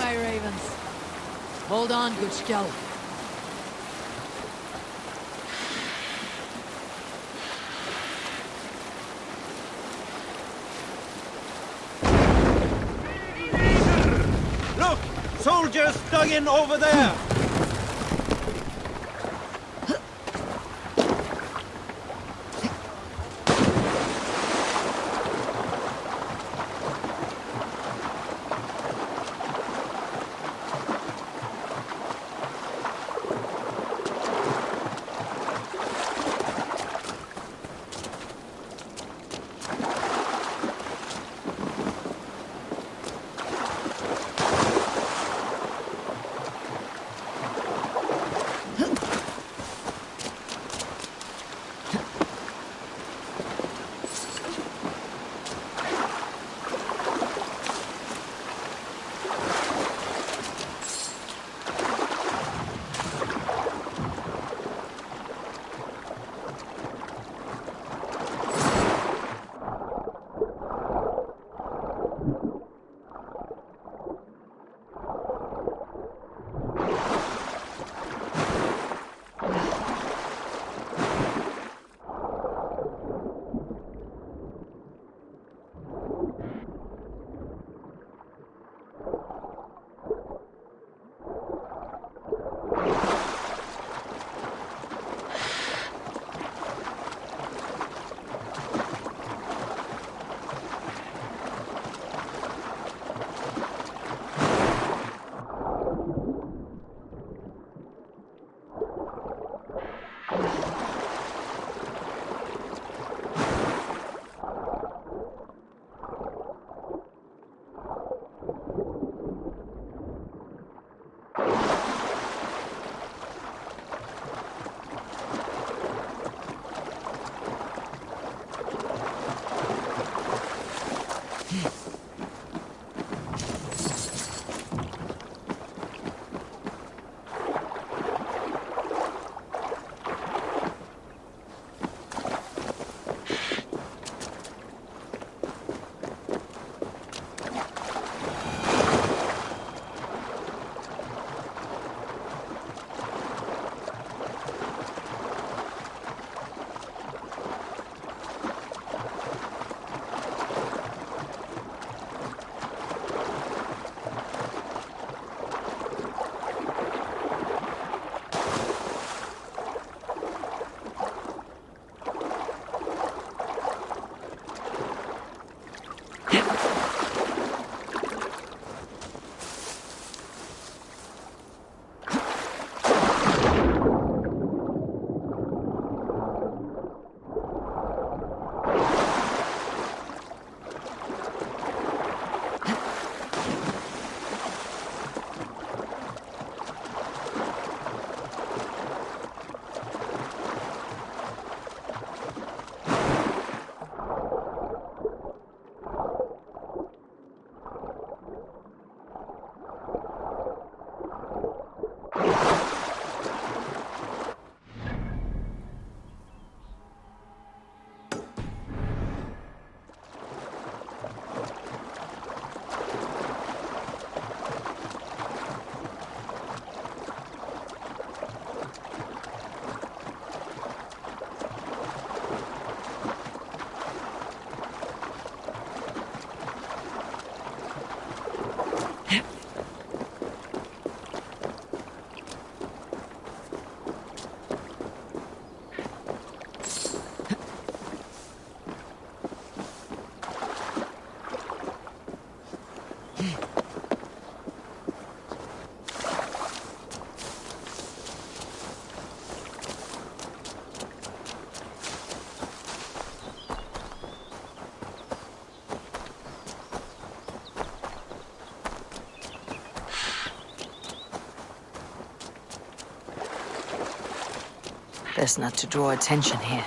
[SPEAKER 15] sky ravens. Hold on, good skill.
[SPEAKER 20] Look! Soldiers dug in over there!
[SPEAKER 6] Best not to draw attention here.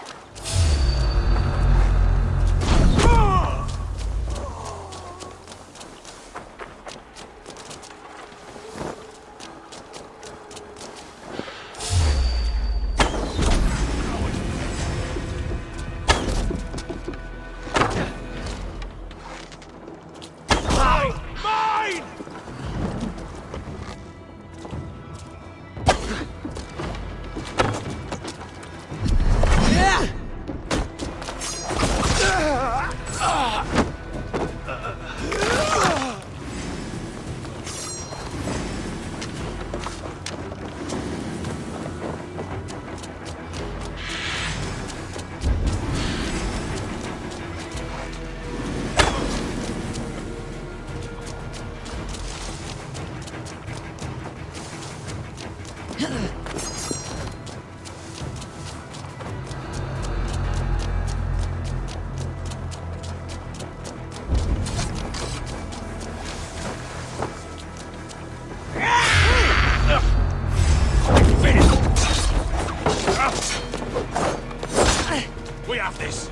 [SPEAKER 5] We have this.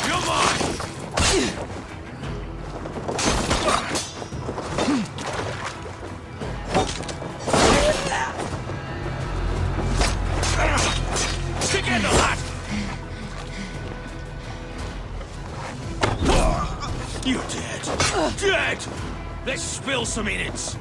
[SPEAKER 5] You're mine. Together, lad. You're dead. Dead. Let's spill some innards.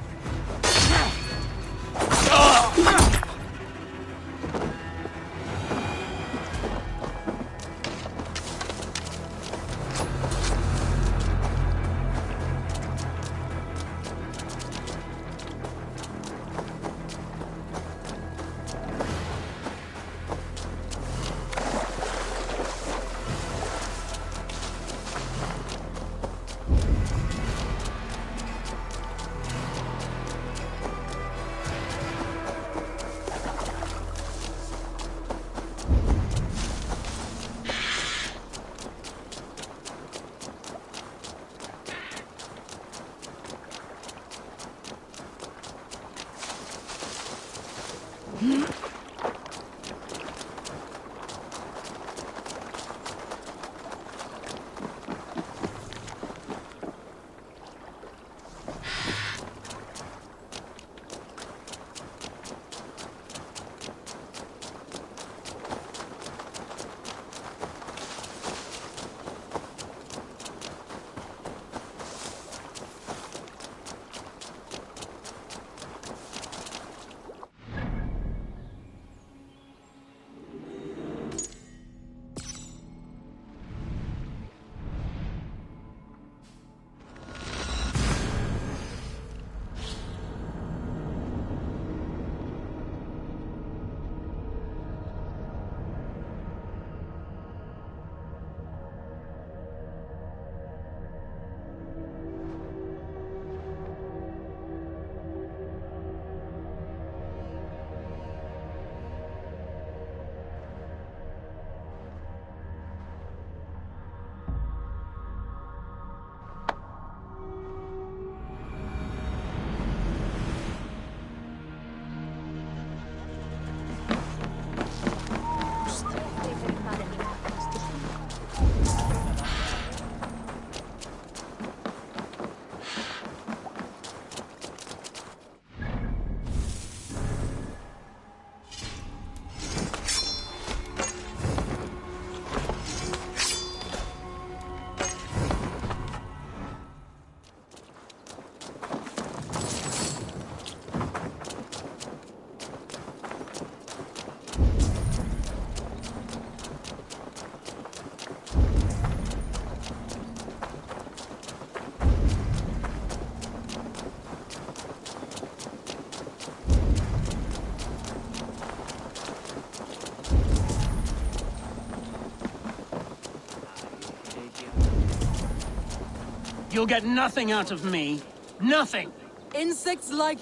[SPEAKER 16] You'll get nothing out of me. Nothing!
[SPEAKER 1] Insects like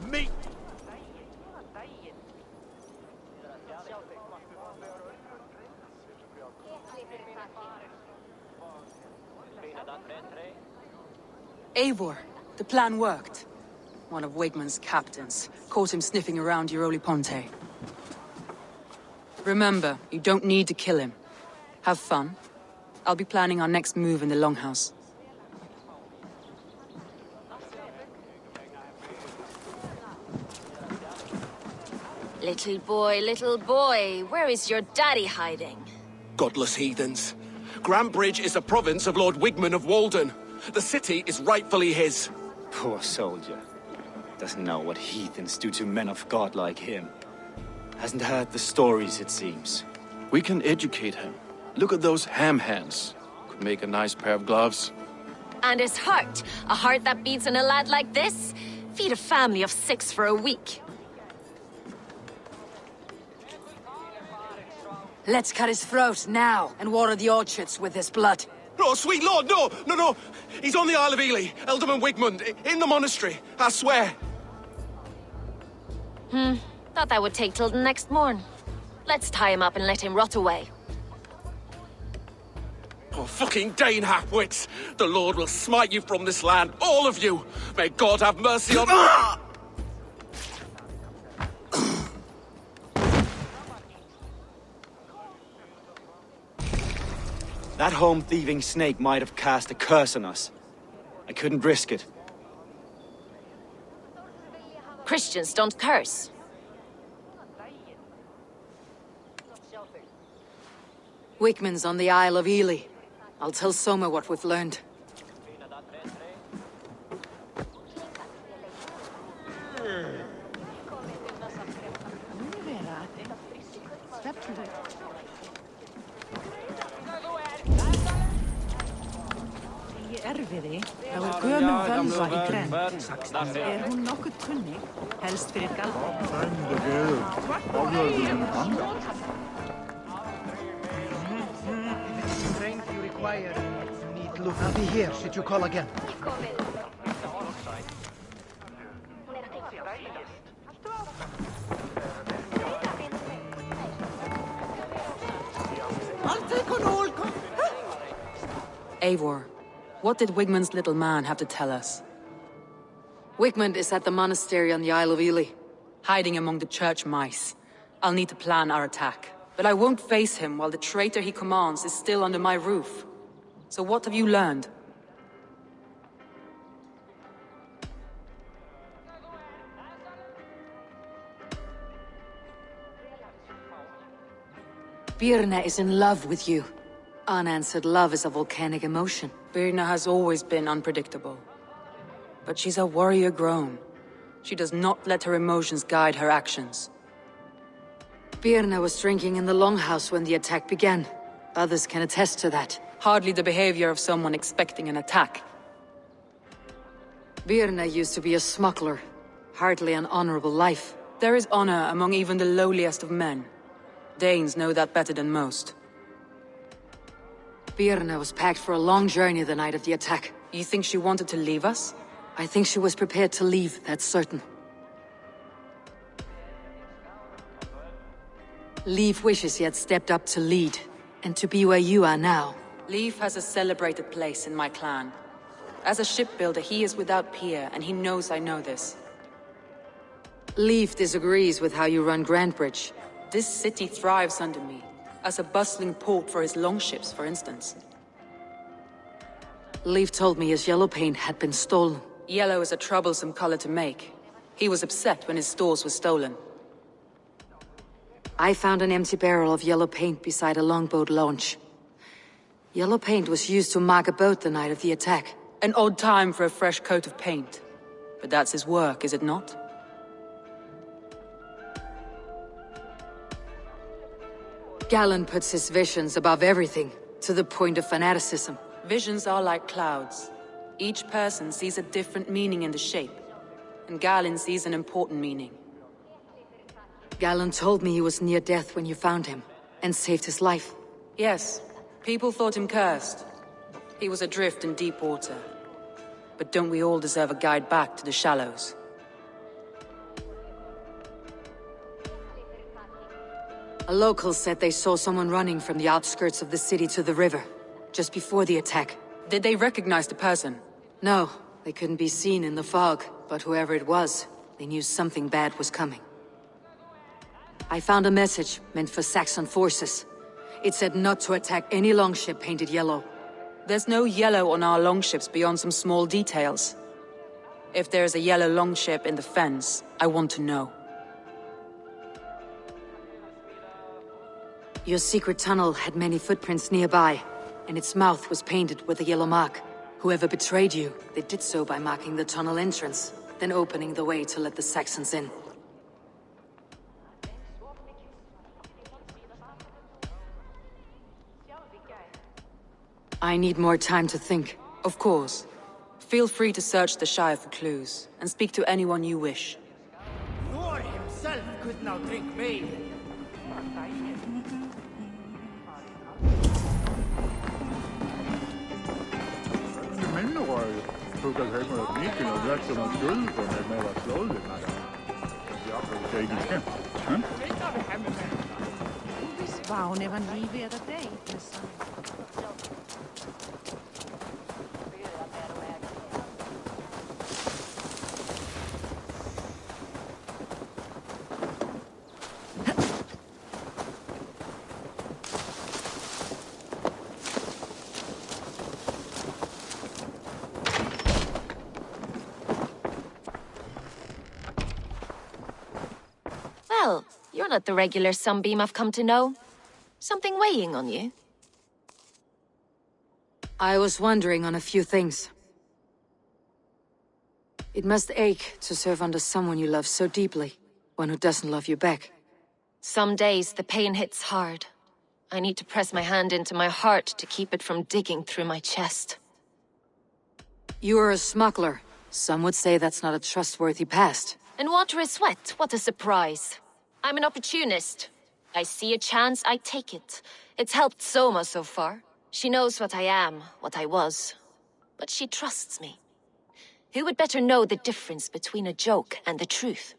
[SPEAKER 16] Me!
[SPEAKER 1] Eivor, the plan worked. One of Wigmund's captains caught him sniffing around Euroli Ponte. Remember, you don't need to kill him. Have fun. I'll be planning our next move in the Longhouse.
[SPEAKER 10] Little boy, where is your daddy hiding?
[SPEAKER 4] Godless heathens. Grantbridge is a province of Lord Wigmund of Walden. The city is rightfully his.
[SPEAKER 8] Poor soldier. Doesn't know what heathens do to men of God like him. Hasn't heard the stories, it seems.
[SPEAKER 9] We can educate him. Look at those ham hands. Could make a nice pair of gloves.
[SPEAKER 10] And his heart. A heart that beats in a lad like this? Feed a family of 6 for a week.
[SPEAKER 6] Let's cut his throat now and water the orchards with his blood.
[SPEAKER 4] No, sweet lord, no, no, no. He's on the Isle of Ely, Ealdorman Wigmund, in the monastery, I swear.
[SPEAKER 10] Thought that would take till the next morn. Let's tie him up and let him rot away.
[SPEAKER 4] Oh, fucking Dane halfwits! The Lord will smite you from this land, all of you! May God have mercy on...
[SPEAKER 8] That home-thieving snake might have cast a curse on us. I couldn't risk it.
[SPEAKER 10] Christians don't curse.
[SPEAKER 6] Wigman's on the Isle of Ely. I'll tell Soma what we've learned.
[SPEAKER 7] Erfiði, þá gömul völva í grennd. Hún nokkuð kunnig, helst fyrir
[SPEAKER 22] Strength you require. Need look. I'll be here should you call again. I'll take on all.
[SPEAKER 1] Eivor, what did Wigmund's little man have to tell us?
[SPEAKER 6] Wigmund is at the monastery on the Isle of Ely.
[SPEAKER 1] Hiding among the church mice. I'll need to plan our attack. But I won't face him while the traitor he commands is still under my roof. So what have you learned?
[SPEAKER 6] Birna is in love with you. Unanswered love is a volcanic emotion.
[SPEAKER 1] Birna has always been unpredictable. But she's a warrior grown. She does not let her emotions guide her actions.
[SPEAKER 6] Birna was drinking in the longhouse when the attack began. Others can attest to that.
[SPEAKER 1] Hardly the behavior of someone expecting an attack.
[SPEAKER 6] Birna used to be a smuggler. Hardly an honorable life.
[SPEAKER 1] There is honor among even the lowliest of men. Danes know that better than most.
[SPEAKER 6] Birna was packed for a long journey the night of the attack.
[SPEAKER 1] You think she wanted to leave us?
[SPEAKER 6] I think she was prepared to leave, that's certain. Leif wishes he had stepped up to lead, and to be where you are now.
[SPEAKER 1] Leif has a celebrated place in my clan. As a shipbuilder, he is without peer, and he knows I know this.
[SPEAKER 6] Leif disagrees with how you run Grantebridge.
[SPEAKER 1] This city thrives under me, as a bustling port for his longships, for instance.
[SPEAKER 6] Leif told me his yellow paint had been stolen.
[SPEAKER 1] Yellow is a troublesome color to make. He was upset when his stores were stolen.
[SPEAKER 6] I found an empty barrel of yellow paint beside a longboat launch. Yellow paint was used to mark a boat the night of the attack.
[SPEAKER 1] An odd time for a fresh coat of paint. But that's his work, is it not?
[SPEAKER 6] Galen puts his visions above everything, to the point of fanaticism.
[SPEAKER 1] Visions are like clouds. Each person sees a different meaning in the shape. And Galen sees an important meaning.
[SPEAKER 6] Galen told me he was near death when you found him, and saved his life.
[SPEAKER 1] Yes, people thought him cursed. He was adrift in deep water. But don't we all deserve a guide back to the shallows?
[SPEAKER 6] A local said they saw someone running from the outskirts of the city to the river, just before the attack.
[SPEAKER 1] Did they recognize the person?
[SPEAKER 6] No, they couldn't be seen in the fog, but whoever it was, they knew something bad was coming. I found a message meant for Saxon forces. It said not to attack any longship painted yellow.
[SPEAKER 1] There's no yellow on our longships beyond some small details. If there's a yellow longship in the fens, I want to know.
[SPEAKER 6] Your secret tunnel had many footprints nearby, and its mouth was painted with a yellow mark. Whoever betrayed you, they did so by marking the tunnel entrance, then opening the way to let the Saxons in. I need more time to think.
[SPEAKER 1] Of course. Feel free to search the Shire for clues, and speak to anyone you wish.
[SPEAKER 22] Thor himself could now drink mead.
[SPEAKER 7] Vaan evan liiviä teitä.
[SPEAKER 10] Well, you're not the regular Sunbeam I've come to know. Something weighing on you?
[SPEAKER 6] I was wondering on a few things. It must ache to serve under someone you love so deeply, one who doesn't love you back.
[SPEAKER 10] Some days the pain hits hard. I need to press my hand into my heart to keep it from digging through my chest.
[SPEAKER 6] You are a smuggler. Some would say that's not a trustworthy past.
[SPEAKER 10] And water is wet, what a surprise. I'm an opportunist. I see a chance, I take it. It's helped Soma so far. She knows what I am, what I was. But she trusts me. Who would better know the difference between a joke and the truth?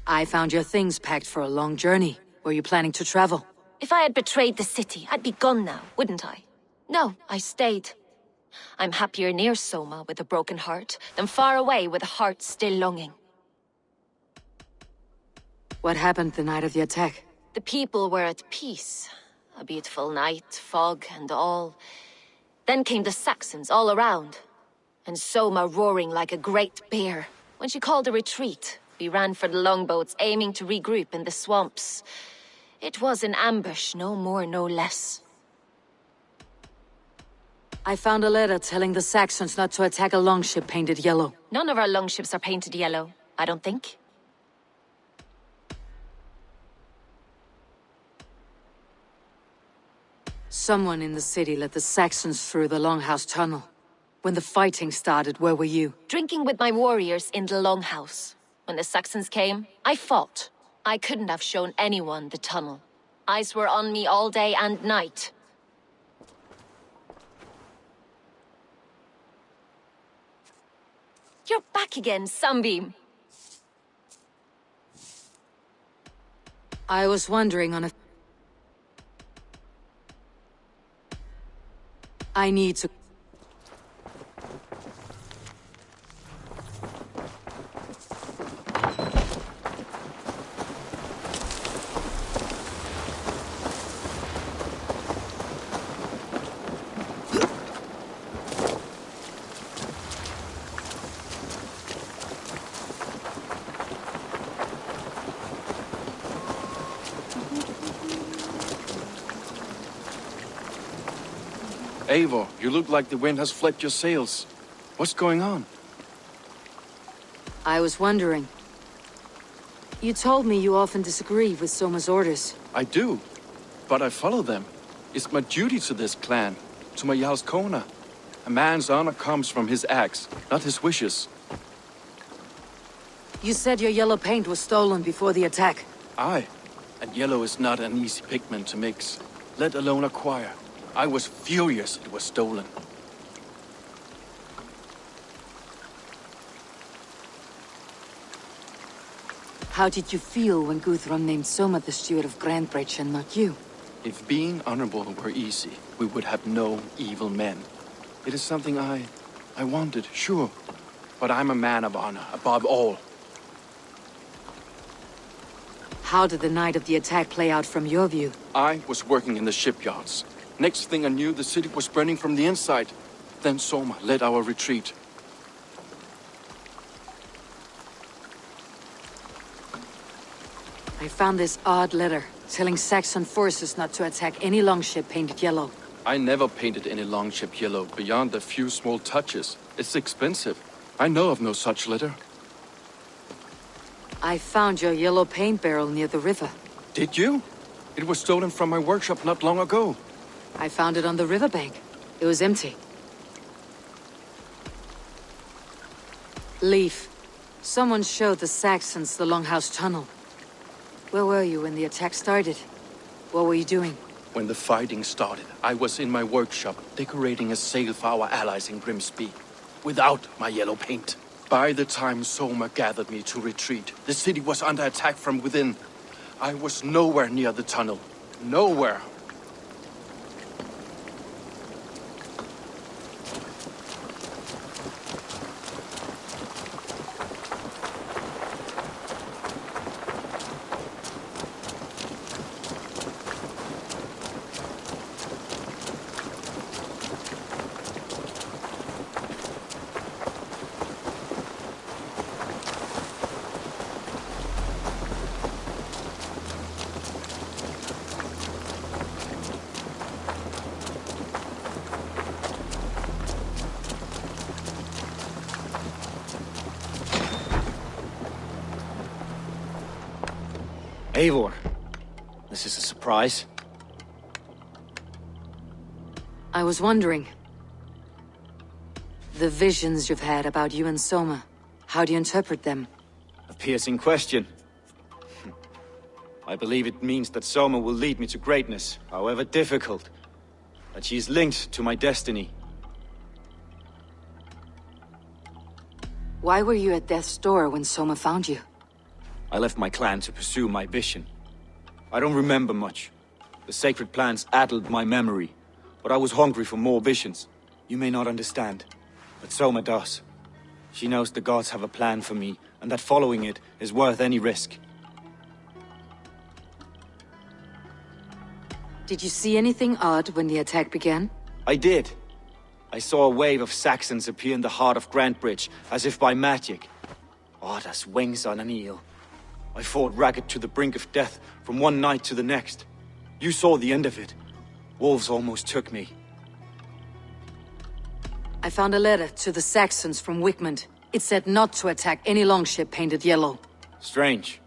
[SPEAKER 6] I found your things packed for a long journey. Were you planning to travel?
[SPEAKER 10] If I had betrayed the city, I'd be gone now, wouldn't I? No, I stayed. I'm happier near Soma with a broken heart than far away with a heart still longing.
[SPEAKER 6] What happened the night of the attack?
[SPEAKER 10] The people were at peace. A beautiful night, fog and all. Then came the Saxons all around. And Soma roaring like a great bear. When she called a retreat, we ran for the longboats, aiming to regroup in the swamps. It was an ambush, no more, no less.
[SPEAKER 6] I found a letter telling the Saxons not to attack a longship painted yellow.
[SPEAKER 10] None of our longships are painted yellow, I don't think.
[SPEAKER 6] Someone in the city let the Saxons through the Longhouse tunnel. When the fighting started, where were you?
[SPEAKER 10] Drinking with my warriors in the Longhouse. When the Saxons came, I fought. I couldn't have shown anyone the tunnel. Eyes were on me all day and night. You're back again, Sunbeam.
[SPEAKER 6] I was wondering on a... I need to...
[SPEAKER 9] Eivor, you look like the wind has flipped your sails. What's going on?
[SPEAKER 6] I was wondering. You told me you often disagree with Soma's orders.
[SPEAKER 9] I do, but I follow them. It's my duty to this clan, to my Jarl's Kona. A man's honor comes from his acts, not his wishes.
[SPEAKER 6] You said your yellow paint was stolen before the attack.
[SPEAKER 9] Aye, and yellow is not an easy pigment to mix, let alone acquire. I was furious it was stolen.
[SPEAKER 6] How did you feel when Guthrum named Soma the steward of Grandbridge and not you?
[SPEAKER 9] If being honorable were easy, we would have no evil men. It is something I wanted, sure. But I'm a man of honor, above all.
[SPEAKER 6] How did the night of the attack play out from your view?
[SPEAKER 9] I was working in the shipyards. Next thing I knew, the city was burning from the inside. Then Soma led our retreat.
[SPEAKER 6] I found this odd letter, telling Saxon forces not to attack any longship painted yellow.
[SPEAKER 9] I never painted any longship yellow, beyond a few small touches. It's expensive. I know of no such letter.
[SPEAKER 6] I found your yellow paint barrel near the river.
[SPEAKER 9] Did you? It was stolen from my workshop not long ago.
[SPEAKER 6] I found it on the riverbank. It was empty. Leaf. Someone showed the Saxons the Longhouse tunnel. Where were you when the attack started? What were you doing?
[SPEAKER 9] When the fighting started, I was in my workshop decorating a sail for our allies in Grimsby, without my yellow paint. By the time Soma gathered me to retreat, the city was under attack from within. I was nowhere near the tunnel. Nowhere.
[SPEAKER 8] Eivor, this is a surprise.
[SPEAKER 6] I was wondering. The visions you've had about you and Soma, how do you interpret them?
[SPEAKER 8] A piercing question. I believe it means that Soma will lead me to greatness, however difficult. That she is linked to my destiny.
[SPEAKER 6] Why were you at death's door when Soma found you?
[SPEAKER 8] I left my clan to pursue my vision. I don't remember much. The sacred plans addled my memory, but I was hungry for more visions. You may not understand, but Soma does. She knows the gods have a plan for me, and that following it is worth any risk.
[SPEAKER 6] Did you see anything odd when the attack began?
[SPEAKER 8] I did. I saw a wave of Saxons appear in the heart of Grantbridge, as if by magic. Odd as wings on an eel. I fought ragged to the brink of death from one night to the next. You saw the end of it. Wolves almost took me.
[SPEAKER 6] I found a letter to the Saxons from Wickmund. It said not to attack any longship painted yellow.
[SPEAKER 8] Strange.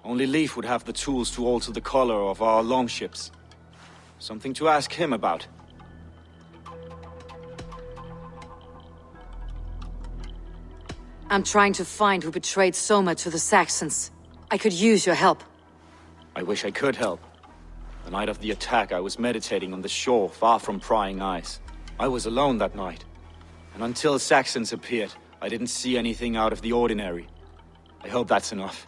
[SPEAKER 8] Only Leif would have the tools to alter the color of our longships. Something to ask him about.
[SPEAKER 6] I'm trying to find who betrayed Soma to the Saxons. I could use your help.
[SPEAKER 8] I wish I could help. The night of the attack, I was meditating on the shore, far from prying eyes. I was alone that night. And until Saxons appeared, I didn't see anything out of the ordinary. I hope that's enough.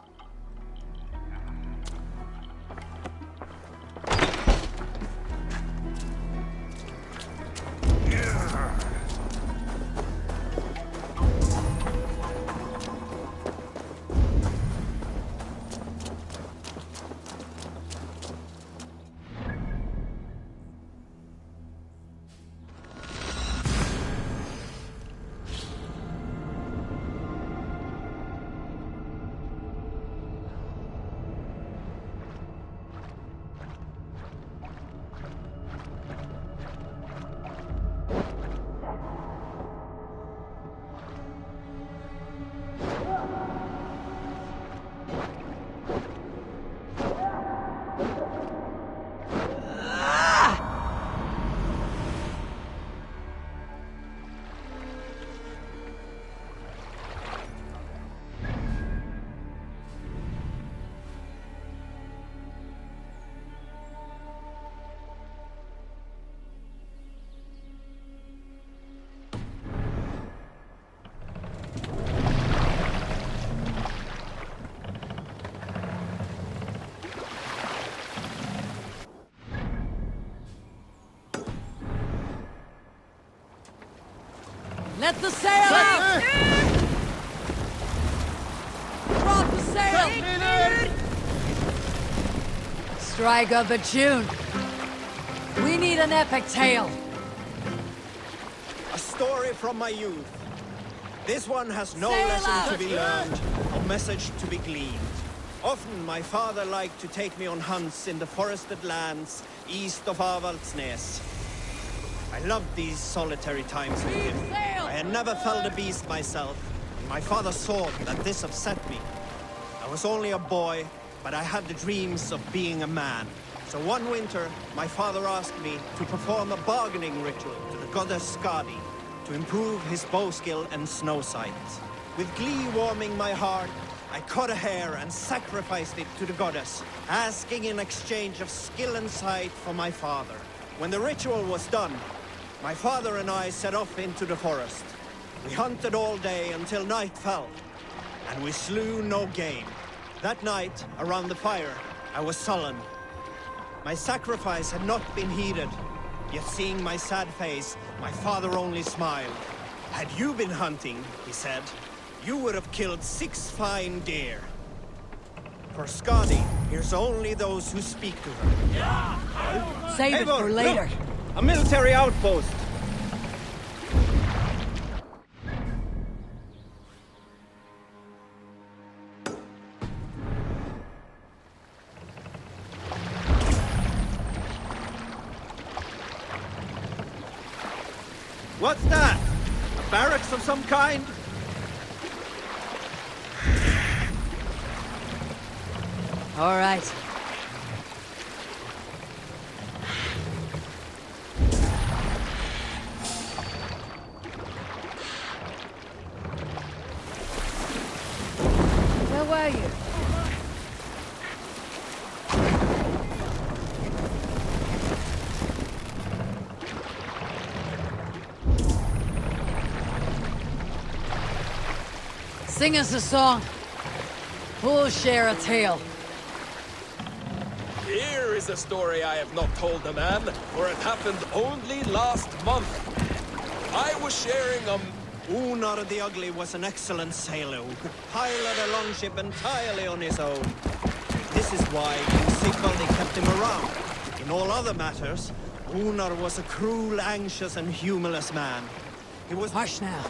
[SPEAKER 15] Let the sail out! Drop the sail! Strike up a tune. We need an epic tale.
[SPEAKER 20] A story from my youth. This one has no
[SPEAKER 15] Sail
[SPEAKER 20] lesson
[SPEAKER 15] out!
[SPEAKER 20] to be learned, or message to be gleaned. Often my father liked to take me on hunts in the forested lands east of Avaldsnes. I loved these solitary times with him. I had never felled a beast myself, and my father saw that this upset me. I was only a boy, but I had the dreams of being a man. So one winter, my father asked me to perform a bargaining ritual to the goddess Skadi to improve his bow skill and snow sight. With glee warming my heart, I cut a hair and sacrificed it to the goddess, asking in exchange of skill and sight for my father. When the ritual was done, my father and I set off into the forest. We hunted all day until night fell, and we slew no game. That night, around the fire, I was sullen. My sacrifice had not been heeded, yet seeing my sad face, my father only smiled. Had you been hunting, he said, you would have killed 6 fine deer. For Skadi, here's only those who speak to her.
[SPEAKER 6] Save it for later.
[SPEAKER 20] Look! A military outpost! What's that? A barracks of some kind?
[SPEAKER 6] All right.
[SPEAKER 18] Where were you?
[SPEAKER 6] Sing us a song. Who'll share a tale?
[SPEAKER 21] Here is a story I have not told the man, for it happened only last month. I was sharing
[SPEAKER 20] Unar the Ugly was an excellent sailor who could pilot a longship entirely on his own. This is why King Sigvaldi kept him around. In all other matters, Unar was a cruel, anxious, and humorless man. He was—
[SPEAKER 6] Hush now.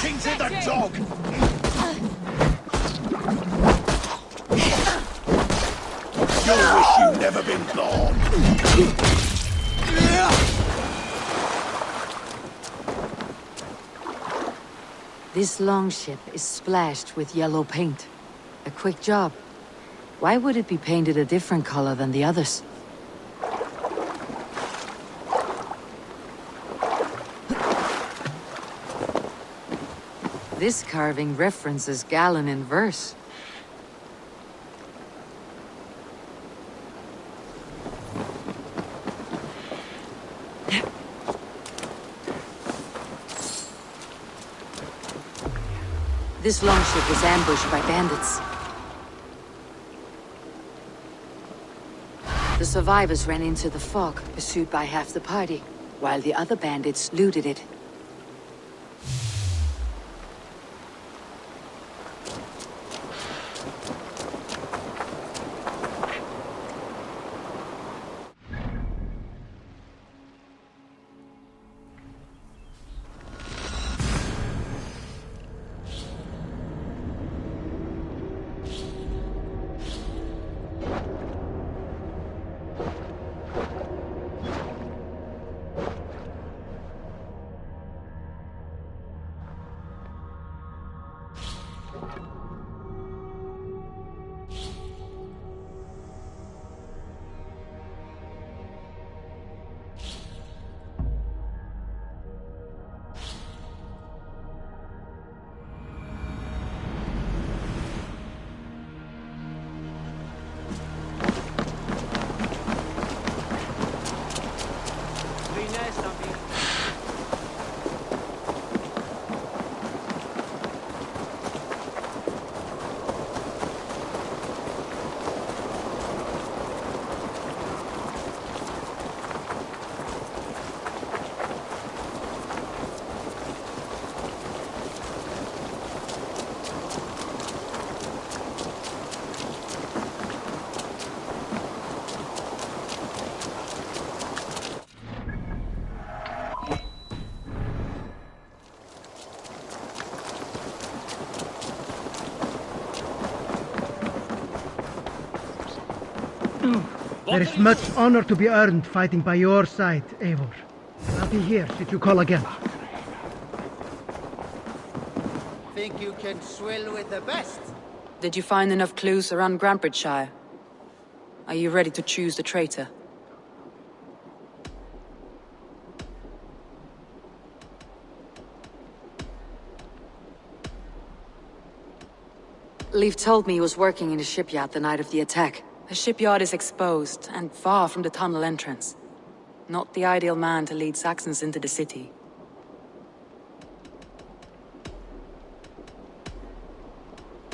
[SPEAKER 5] To the dog! You wish you'd never been born!
[SPEAKER 6] This longship is splashed with yellow paint. A quick job. Why would it be painted a different color than the others? This carving references Galen in verse. This longship was ambushed by bandits. The survivors ran into the fog, pursued by half the party, while the other bandits looted it.
[SPEAKER 22] There is much honor to be earned fighting by your side, Eivor. I'll be here should you call again.
[SPEAKER 11] Think you can swill with the best?
[SPEAKER 1] Did you find enough clues around Grantbridgeshire? Are you ready to choose the traitor?
[SPEAKER 6] Leif told me he was working in a shipyard the night of the attack.
[SPEAKER 1] The shipyard is exposed, and far from the tunnel entrance. Not the ideal man to lead Saxons into the city.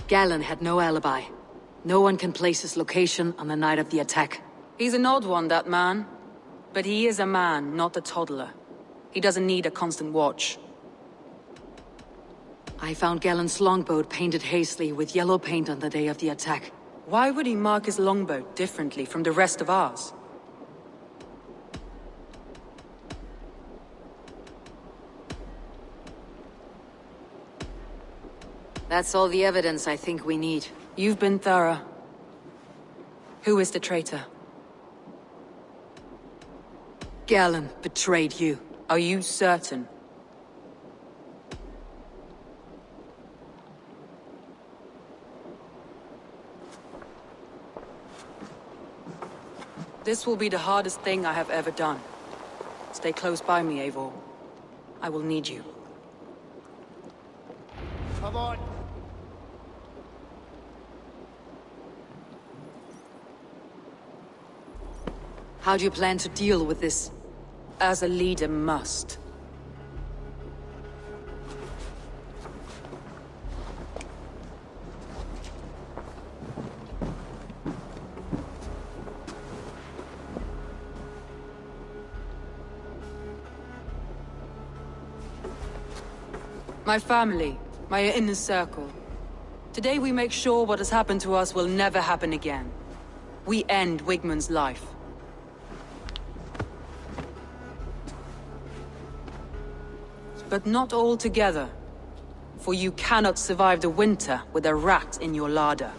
[SPEAKER 6] Galen had no alibi. No one can place his location on the night of the attack.
[SPEAKER 1] He's an odd one, that man. But he is a man, not a toddler. He doesn't need a constant watch.
[SPEAKER 6] I found Galen's longboat painted hastily with yellow paint on the day of the attack.
[SPEAKER 1] Why would he mark his longboat differently from the rest of ours?
[SPEAKER 6] That's all the evidence I think we need.
[SPEAKER 1] You've been thorough. Who is the traitor?
[SPEAKER 6] Galen betrayed you.
[SPEAKER 1] Are you certain? This will be the hardest thing I have ever done. Stay close by me, Eivor. I will need you.
[SPEAKER 11] Come on.
[SPEAKER 6] How do you plan to deal with this?
[SPEAKER 1] As a leader must. My family, my inner circle. Today we make sure what has happened to us will never happen again. We end Wigmund's life. But not all together. For you cannot survive the winter with a rat in your larder.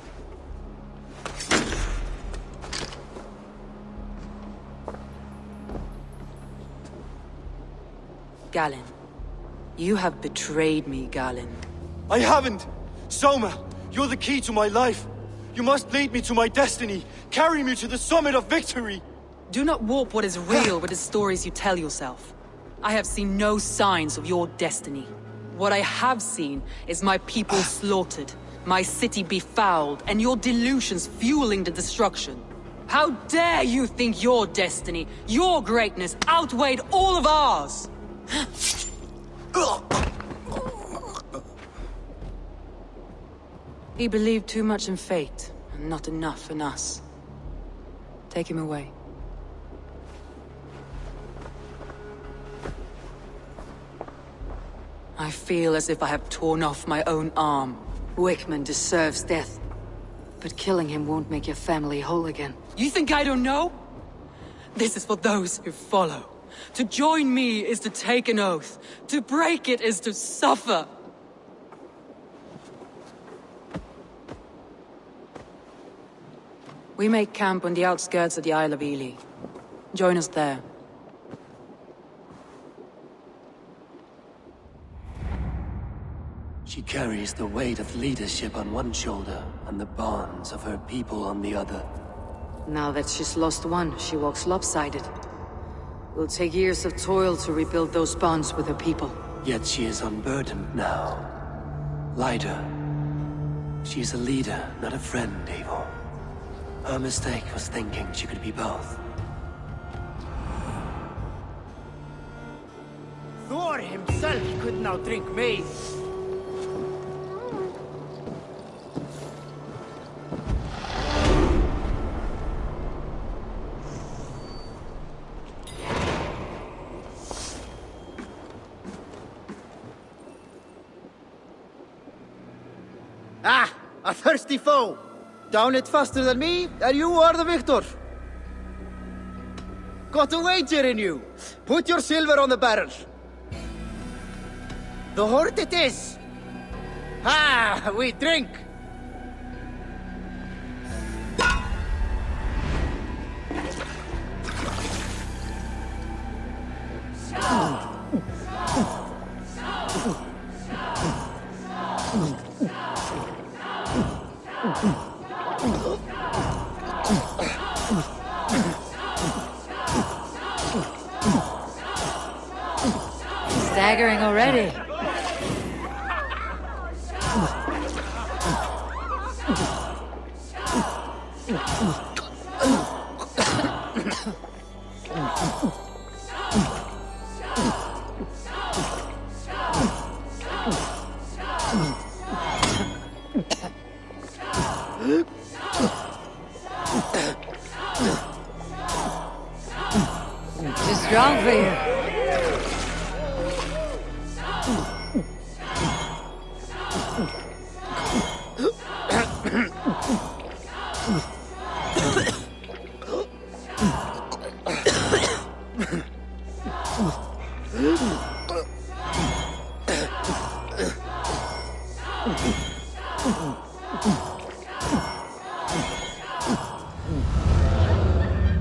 [SPEAKER 1] Galen. You have betrayed me, Galen.
[SPEAKER 13] I haven't! Soma, you're the key to my life. You must lead me to my destiny. Carry me to the summit of victory.
[SPEAKER 1] Do not warp what is real with the stories you tell yourself. I have seen no signs of your destiny. What I have seen is my people slaughtered, my city befouled, and your delusions fueling the destruction. How dare you think your destiny, your greatness, outweighed all of ours? He believed too much in fate, and not enough in us. Take him away. I feel as if I have torn off my own arm.
[SPEAKER 6] Wigmund deserves death. But killing him won't make your family whole again.
[SPEAKER 1] You think I don't know? This is for those who follow. To join me is to take an oath. To break it is to suffer. We make camp on the outskirts of the Isle of Ely. Join us there.
[SPEAKER 23] She carries the weight of leadership on one shoulder and the bonds of her people on the other.
[SPEAKER 6] Now that she's lost one, she walks lopsided. It will take years of toil to rebuild those bonds with her people.
[SPEAKER 23] Yet she is unburdened now. Lighter. She is a leader, not a friend, Eivor. Her mistake was thinking she could be both.
[SPEAKER 11] Thor himself could now drink maize. Ah, a thirsty foe! Down it faster than me, and you are the victor! Got a wager in you! Put your silver on the barrel! The horde it is! Ah, we drink!
[SPEAKER 6] Staggering already. Too strong for you.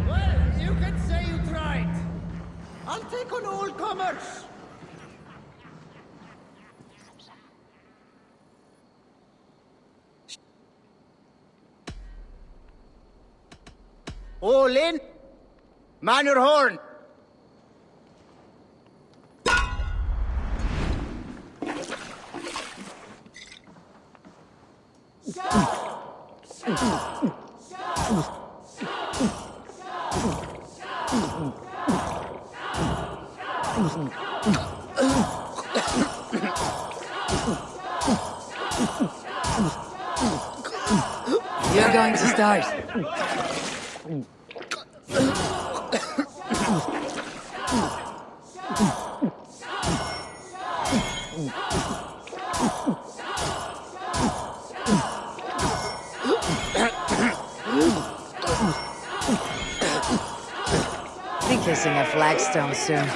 [SPEAKER 11] Well, you can say you tried. I'll take on all comers. All in. Man your horn.
[SPEAKER 6] You're going to start. Be kissing a flagstone soon.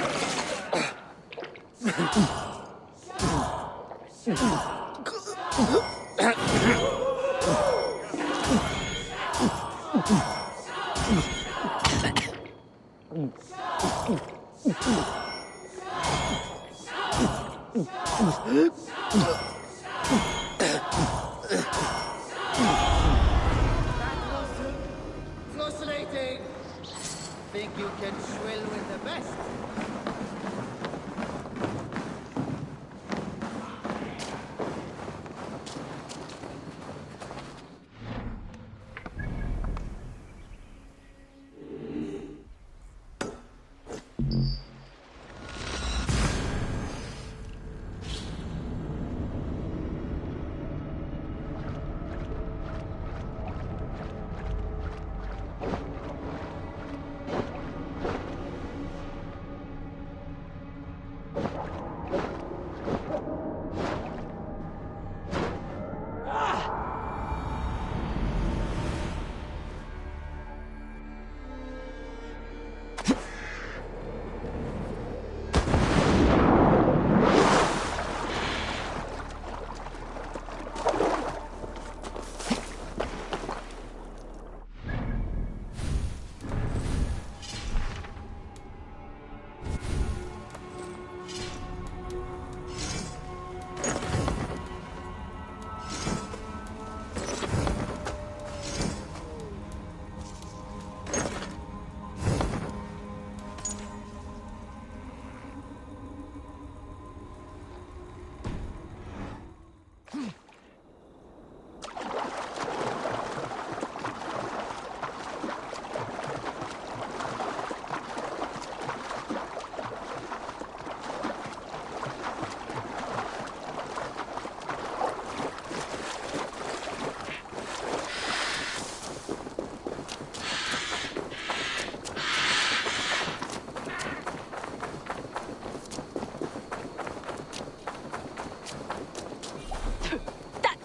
[SPEAKER 11] Fascinating. Think you can swill with the best?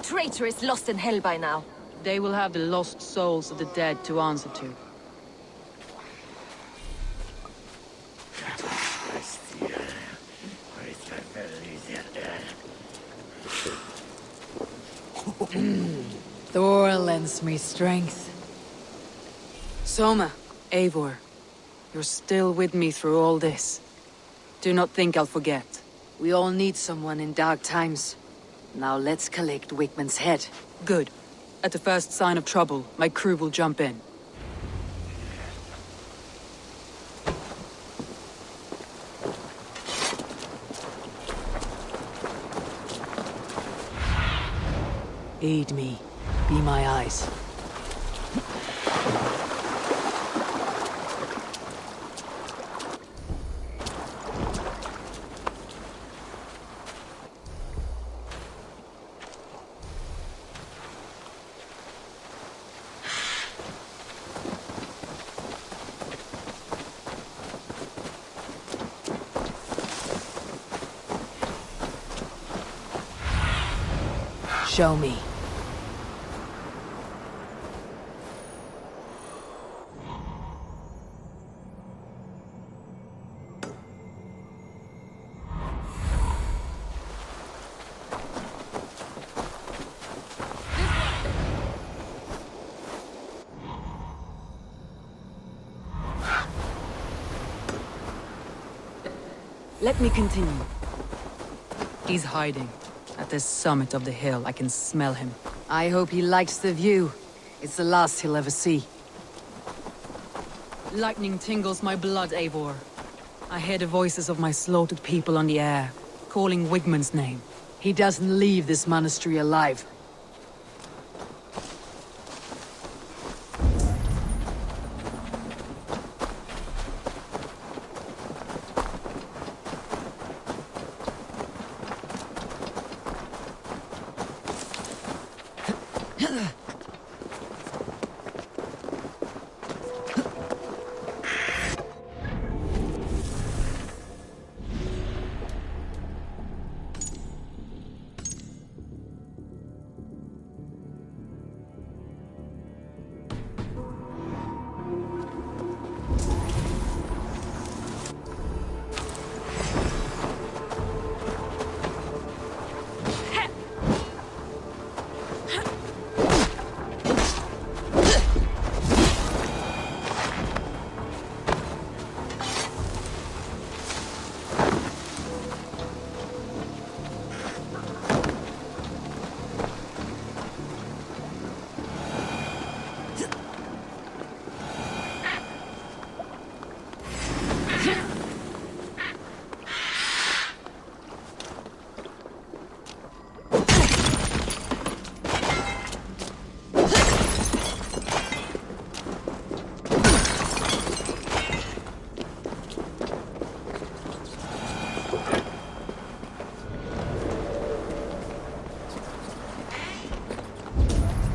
[SPEAKER 10] Traitor is lost in hell by now.
[SPEAKER 1] They will have the lost souls of the dead to answer to.
[SPEAKER 6] Thor lends me strength.
[SPEAKER 1] Soma, Eivor, you're still with me through all this. Do not think I'll forget.
[SPEAKER 6] We all need someone in dark times. Now let's collect Wigman's head.
[SPEAKER 1] Good. At the first sign of trouble, my crew will jump in. Aid me. Be my eyes. Show me. Let me continue. He's hiding. At the summit of the hill, I can smell him.
[SPEAKER 6] I hope he likes the view. It's the last he'll ever see.
[SPEAKER 1] Lightning tingles my blood, Eivor. I hear the voices of my slaughtered people on the air, calling Wigman's name.
[SPEAKER 6] He doesn't leave this monastery alive.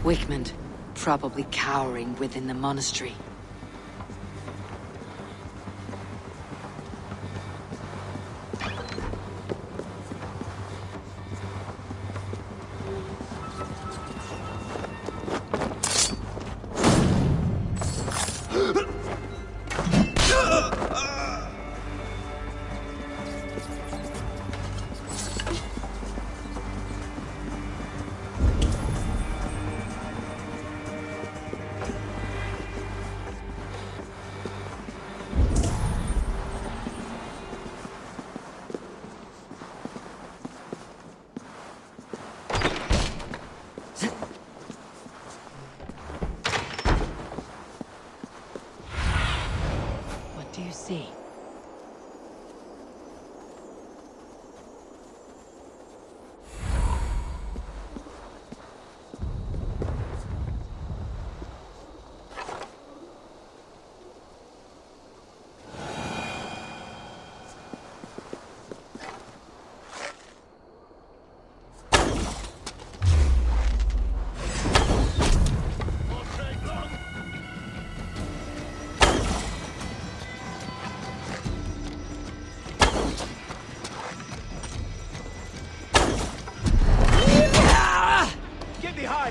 [SPEAKER 6] Wigman, probably cowering within the monastery. What do you see?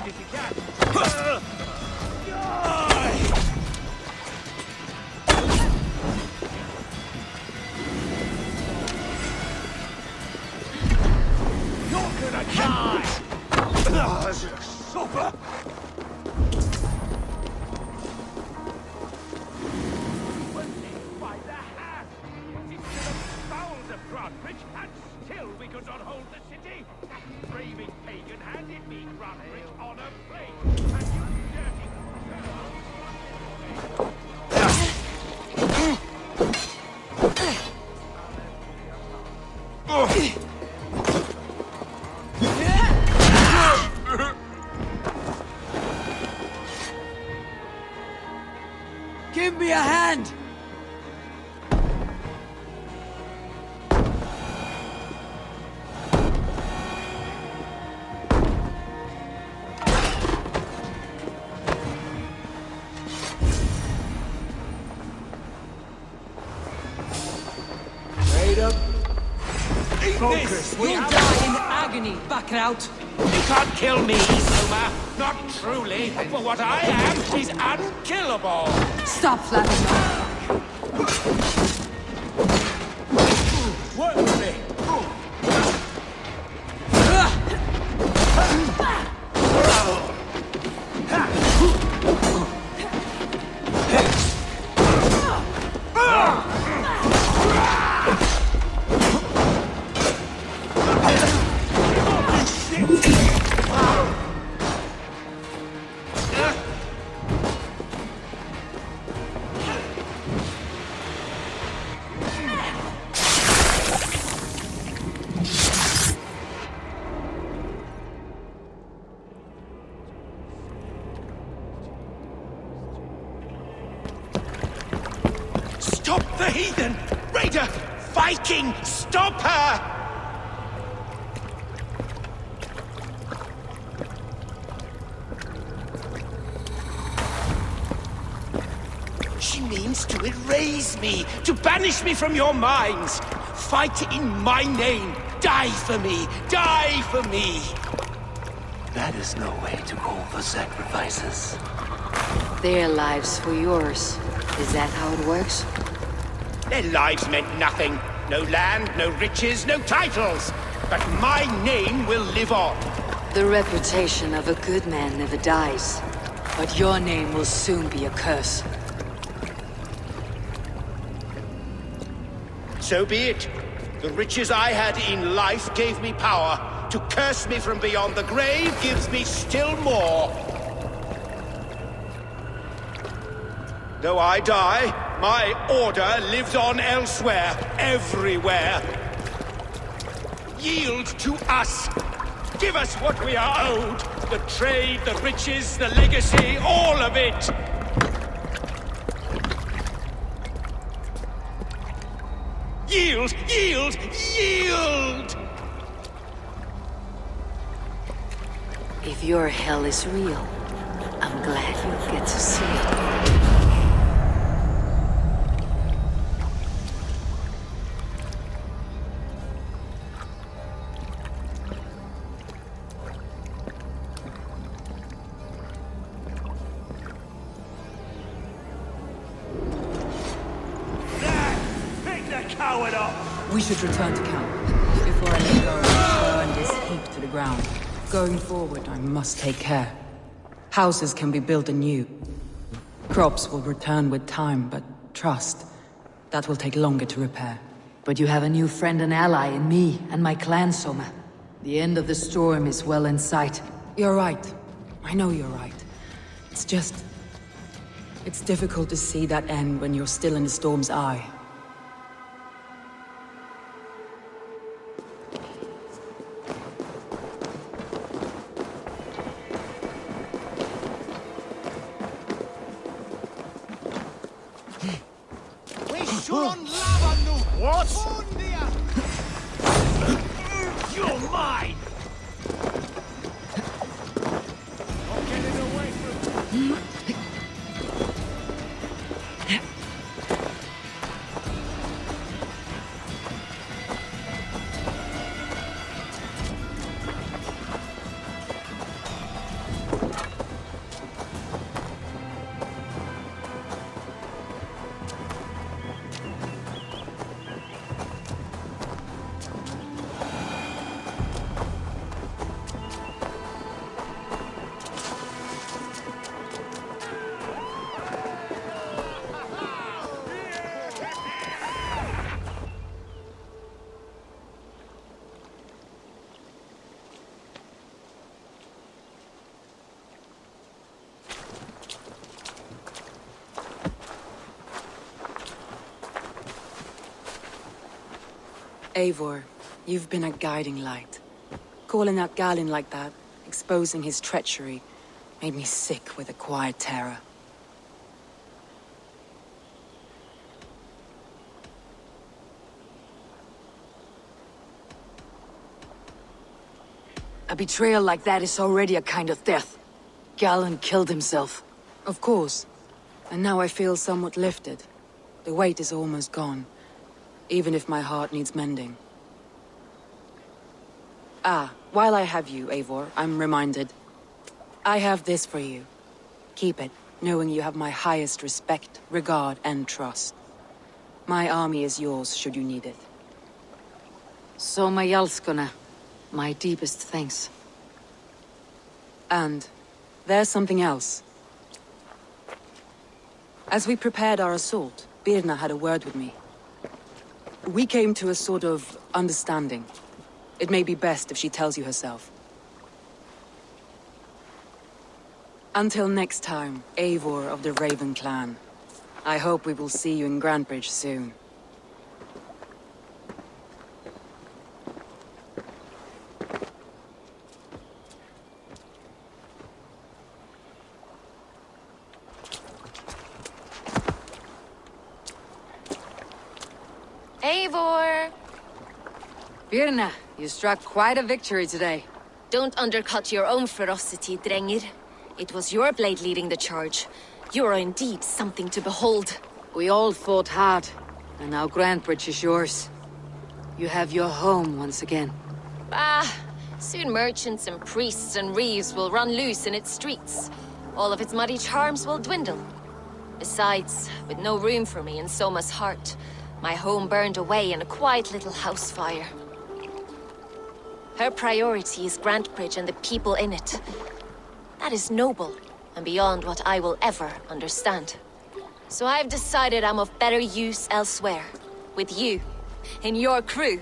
[SPEAKER 16] if you can. You're gonna die! Suffer! By the hand! Into the bowels of
[SPEAKER 5] And still we could not hold the city. That raving pagan handed me Grunwich on a plate. And you dirty...
[SPEAKER 1] Give me a hand!
[SPEAKER 5] Raider,
[SPEAKER 1] Focus! You'll die in agony, Backrout!
[SPEAKER 5] You can't kill me, Soma. Not truly, for what I am is unkillable.
[SPEAKER 1] Stop flapping your...
[SPEAKER 5] Work with me. Stop the heathen! Raider! Viking! Stop her! She means to erase me, to banish me from your minds. Fight in my name. Die for me. Die for me.
[SPEAKER 23] That is no way to call for sacrifices.
[SPEAKER 6] Their lives for yours. Is that how it works?
[SPEAKER 5] Their lives meant nothing. No land, no riches, no titles. But my name will live on.
[SPEAKER 6] The reputation of a good man never dies. But your name will soon be a curse.
[SPEAKER 5] So be it. The riches I had in life gave me power. To curse me from beyond the grave gives me still more. Though I die, my order lives on elsewhere, everywhere. Yield to us. Give us what we are owed. The trade, the riches, the legacy, all of it. Yield! Yield! Yield!
[SPEAKER 6] If your hell is real, I'm glad you'll get to see it.
[SPEAKER 1] We should return to camp. Before I let go, burn this heap to the ground. Going forward, I must take care. Houses can be built anew. Crops will return with time, but trust, that will take longer to repair.
[SPEAKER 6] But you have a new friend and ally in me and my clan, Soma. The end of the storm is well in sight.
[SPEAKER 1] You're right. I know you're right. It's just... it's difficult to see that end when you're still in the storm's eye.
[SPEAKER 5] What? You're mine! I'm getting away from you.
[SPEAKER 1] Eivor, you've been a guiding light. Calling out Galinn like that, exposing his treachery, made me sick with a quiet terror.
[SPEAKER 6] A betrayal like that is already a kind of death. Galinn killed himself.
[SPEAKER 1] Of course. And now I feel somewhat lifted. The weight is almost gone, even if my heart needs mending. Ah, while I have you, Eivor, I'm reminded. I have this for you. Keep it, knowing you have my highest respect, regard, and trust. My army is yours, should you need it.
[SPEAKER 6] Soma Jalskona. My deepest thanks.
[SPEAKER 1] And there's something else. As we prepared our assault, Birna had a word with me. We came to a sort of understanding. It may be best if she tells you herself. Until next time, Eivor of the Raven Clan. I hope we will see you in Grantebridge soon.
[SPEAKER 10] Eivor!
[SPEAKER 6] Birna, you struck quite a victory today.
[SPEAKER 10] Don't undercut your own ferocity, Drengir. It was your blade leading the charge. You are indeed something to behold.
[SPEAKER 6] We all fought hard, and now Grantebridge is yours. You have your home once again.
[SPEAKER 10] Soon merchants and priests and reeves will run loose in its streets. All of its muddy charms will dwindle. Besides, with no room for me in Soma's heart, my home burned away in a quiet little house fire. Her priority is Grantebridge and the people in it. That is noble, and beyond what I will ever understand. So I've decided I'm of better use elsewhere. With you, in your crew.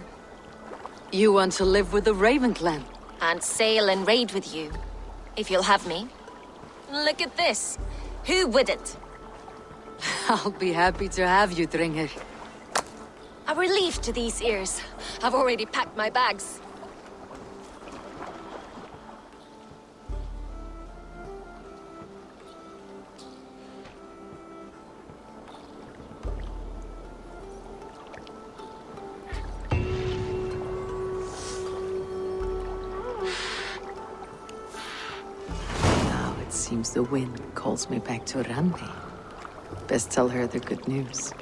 [SPEAKER 6] You want to live with the Raven Clan?
[SPEAKER 10] And sail and raid with you, if you'll have me. Look at this. Who wouldn't?
[SPEAKER 6] I'll be happy to have you, Drengir.
[SPEAKER 10] A relief to these ears. I've already packed my bags.
[SPEAKER 6] Now it seems the wind calls me back to Randi. Best tell her the good news.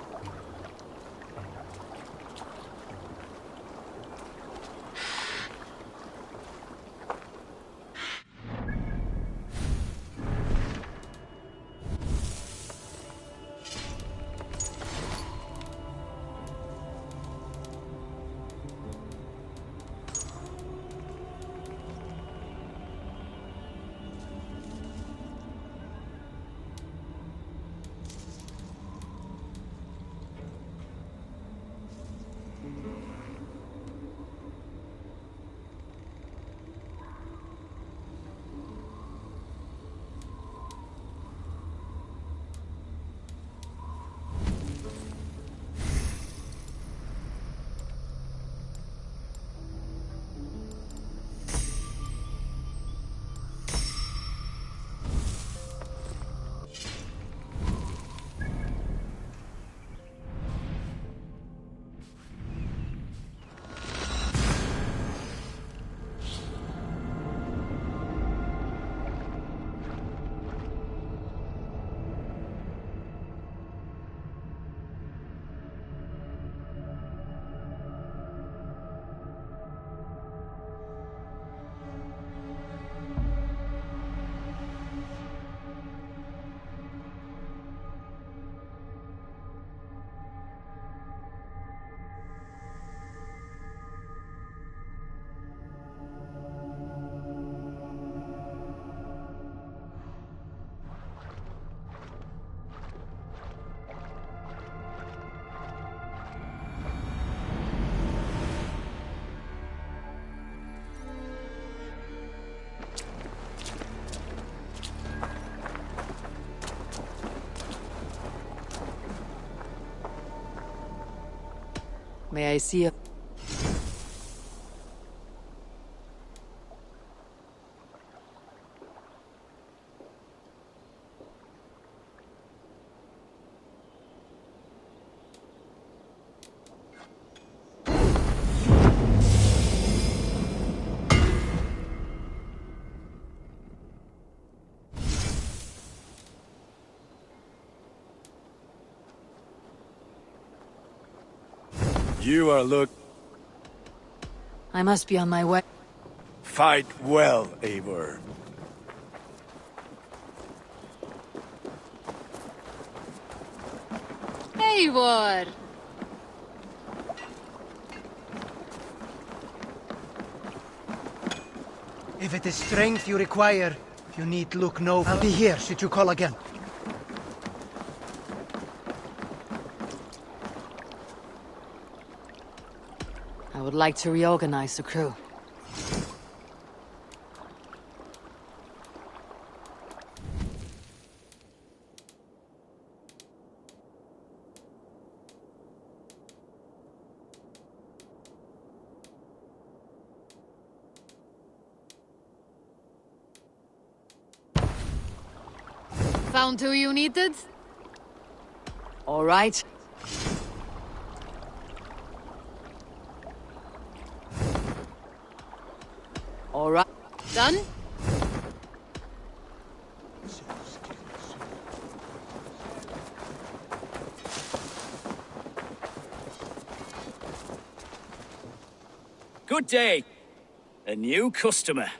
[SPEAKER 6] May I see a...
[SPEAKER 13] You are
[SPEAKER 6] I must be on my way.
[SPEAKER 13] Fight well, Eivor.
[SPEAKER 15] Eivor!
[SPEAKER 22] If it is strength you require, you need look no further. I'll be here should you call again.
[SPEAKER 6] I would like to reorganize the crew.
[SPEAKER 15] Found who you needed?
[SPEAKER 6] All right. All right.
[SPEAKER 15] Done?
[SPEAKER 14] Good day. A new customer.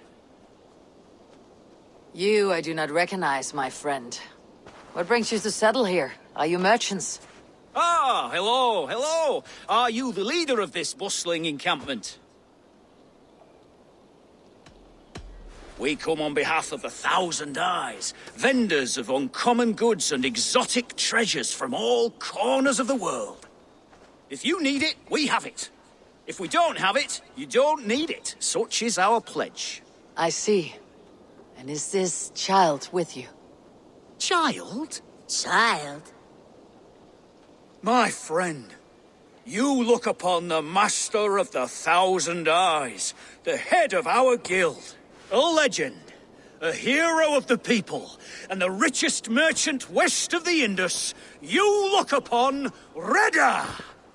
[SPEAKER 6] You I do not recognize, my friend. What brings you to settle here? Are you merchants?
[SPEAKER 14] Ah, hello, hello. Are you the leader of this bustling encampment? We come on behalf of the Thousand Eyes, vendors of uncommon goods and exotic treasures from all corners of the world. If you need it, we have it. If we don't have it, you don't need it. Such is our pledge.
[SPEAKER 6] I see. And is this child with you?
[SPEAKER 14] Child?
[SPEAKER 17] Child?
[SPEAKER 14] My friend, you look upon the master of the Thousand Eyes, the head of our guild, a legend, a hero of the people, and the richest merchant west of the Indus. You look upon Reda!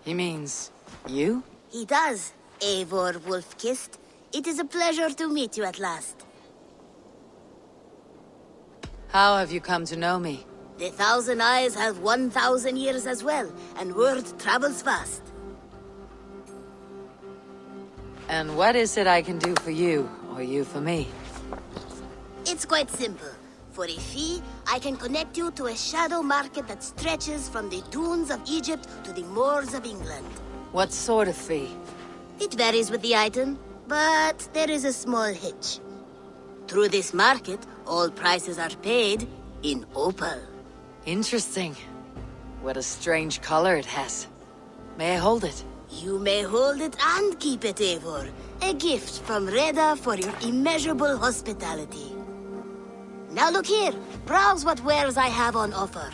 [SPEAKER 6] He means you?
[SPEAKER 17] He does, Eivor Wolf-Kissed. It is a pleasure to meet you at last.
[SPEAKER 6] How have you come to know me?
[SPEAKER 17] The Thousand Eyes have 1,000 years as well, and word travels fast.
[SPEAKER 6] And what is it I can do for you, or you for me?
[SPEAKER 17] It's quite simple. For a fee, I can connect you to a shadow market that stretches from the dunes of Egypt to the moors of England.
[SPEAKER 6] What sort of fee?
[SPEAKER 17] It varies with the item, but there is a small hitch. Through this market, all prices are paid in opal.
[SPEAKER 6] Interesting. What a strange color it has. May I hold it?
[SPEAKER 17] You may hold it and keep it, Eivor. A gift from Reda for your immeasurable hospitality. Now look here. Browse what wares I have on offer.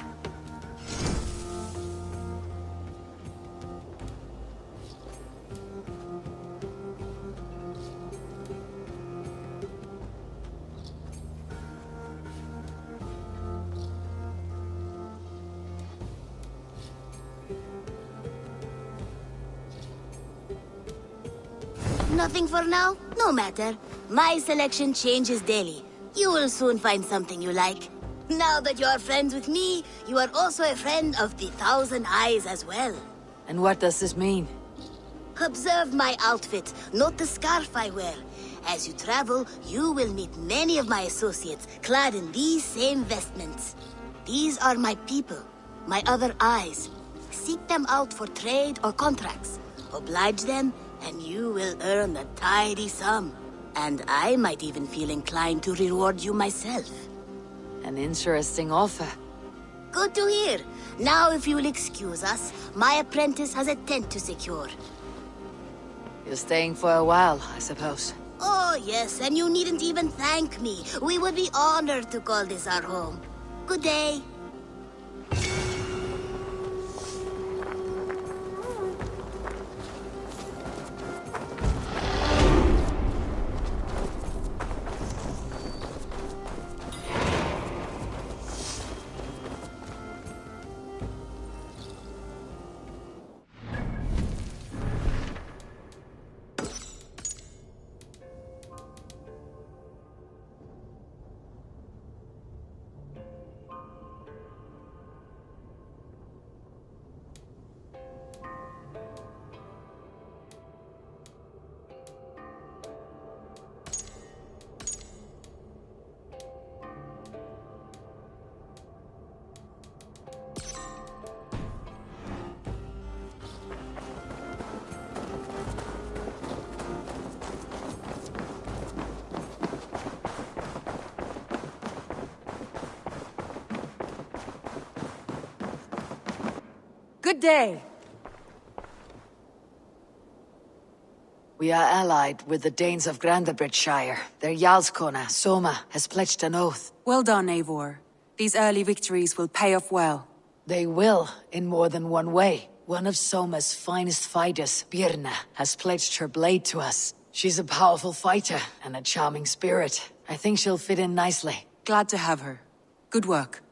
[SPEAKER 17] Nothing for now? No matter. My selection changes daily. You will soon find something you like. Now that you are friends with me, you are also a friend of the Thousand Eyes as well.
[SPEAKER 6] And what does this mean?
[SPEAKER 17] Observe my outfit, note the scarf I wear. As you travel, you will meet many of my associates clad in these same vestments. These are my people, my other eyes. Seek them out for trade or contracts. Oblige them, and you will earn a tidy sum. And I might even feel inclined to reward you myself.
[SPEAKER 6] An interesting offer.
[SPEAKER 17] Good to hear. Now, if you will excuse us, my apprentice has a tent to secure.
[SPEAKER 6] You're staying for a while, I suppose.
[SPEAKER 17] Oh, yes, and you needn't even thank me. We would be honored to call this our home. Good day.
[SPEAKER 1] Good day.
[SPEAKER 6] We are allied with the Danes of Grandabridgeshire. Their Jarlskona, Soma, has pledged an oath.
[SPEAKER 1] Well done, Eivor. These early victories will pay off well.
[SPEAKER 6] They will, in more than one way. One of Soma's finest fighters, Birna, has pledged her blade to us. She's a powerful fighter and a charming spirit. I think she'll fit in nicely.
[SPEAKER 1] Glad to have her. Good work.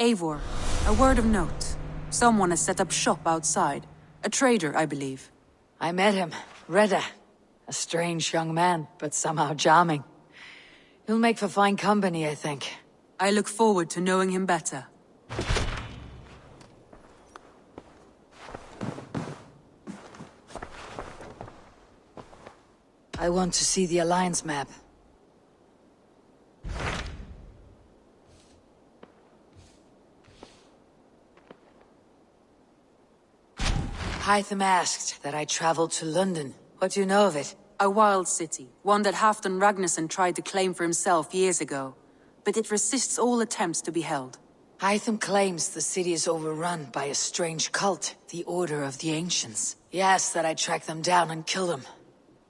[SPEAKER 1] Eivor, a word of note. Someone has set up shop outside. A trader, I believe.
[SPEAKER 6] I met him, Reda. A strange young man, but somehow charming. He'll make for fine company, I think.
[SPEAKER 1] I look forward to knowing him better.
[SPEAKER 6] I want to see the Alliance map. Hytham asked that I travel to London. What do you know of it?
[SPEAKER 1] A wild city, one that Halfdan Ragnarsson tried to claim for himself years ago. But it resists all attempts to be held.
[SPEAKER 6] Hytham claims the city is overrun by a strange cult, the Order of the Ancients. He asks that I track them down and kill them.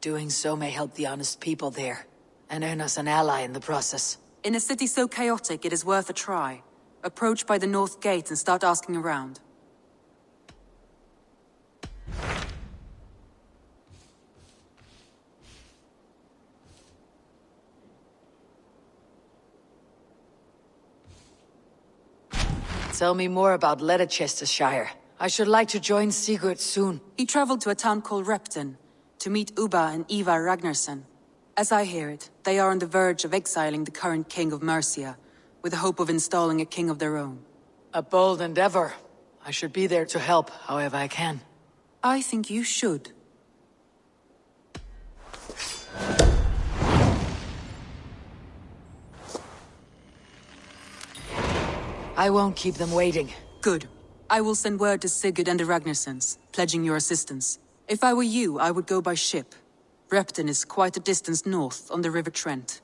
[SPEAKER 6] Doing so may help the honest people there, and earn us an ally in the process.
[SPEAKER 1] In a city so chaotic, it is worth a try. Approach by the North Gate and start asking around.
[SPEAKER 6] Tell me more about Leicestershire. I should like to join Sigurd soon.
[SPEAKER 1] He traveled to a town called Repton, to meet Ubba and Ivar Ragnarsson. As I hear it, they are on the verge of exiling the current king of Mercia, with the hope of installing a king of their own.
[SPEAKER 6] A bold endeavor. I should be there to help, however I can.
[SPEAKER 1] I think you should.
[SPEAKER 6] I won't keep them waiting.
[SPEAKER 1] Good. I will send word to Sigurd and the Ragnarssons, pledging your assistance. If I were you, I would go by ship. Repton is quite a distance north, on the River Trent.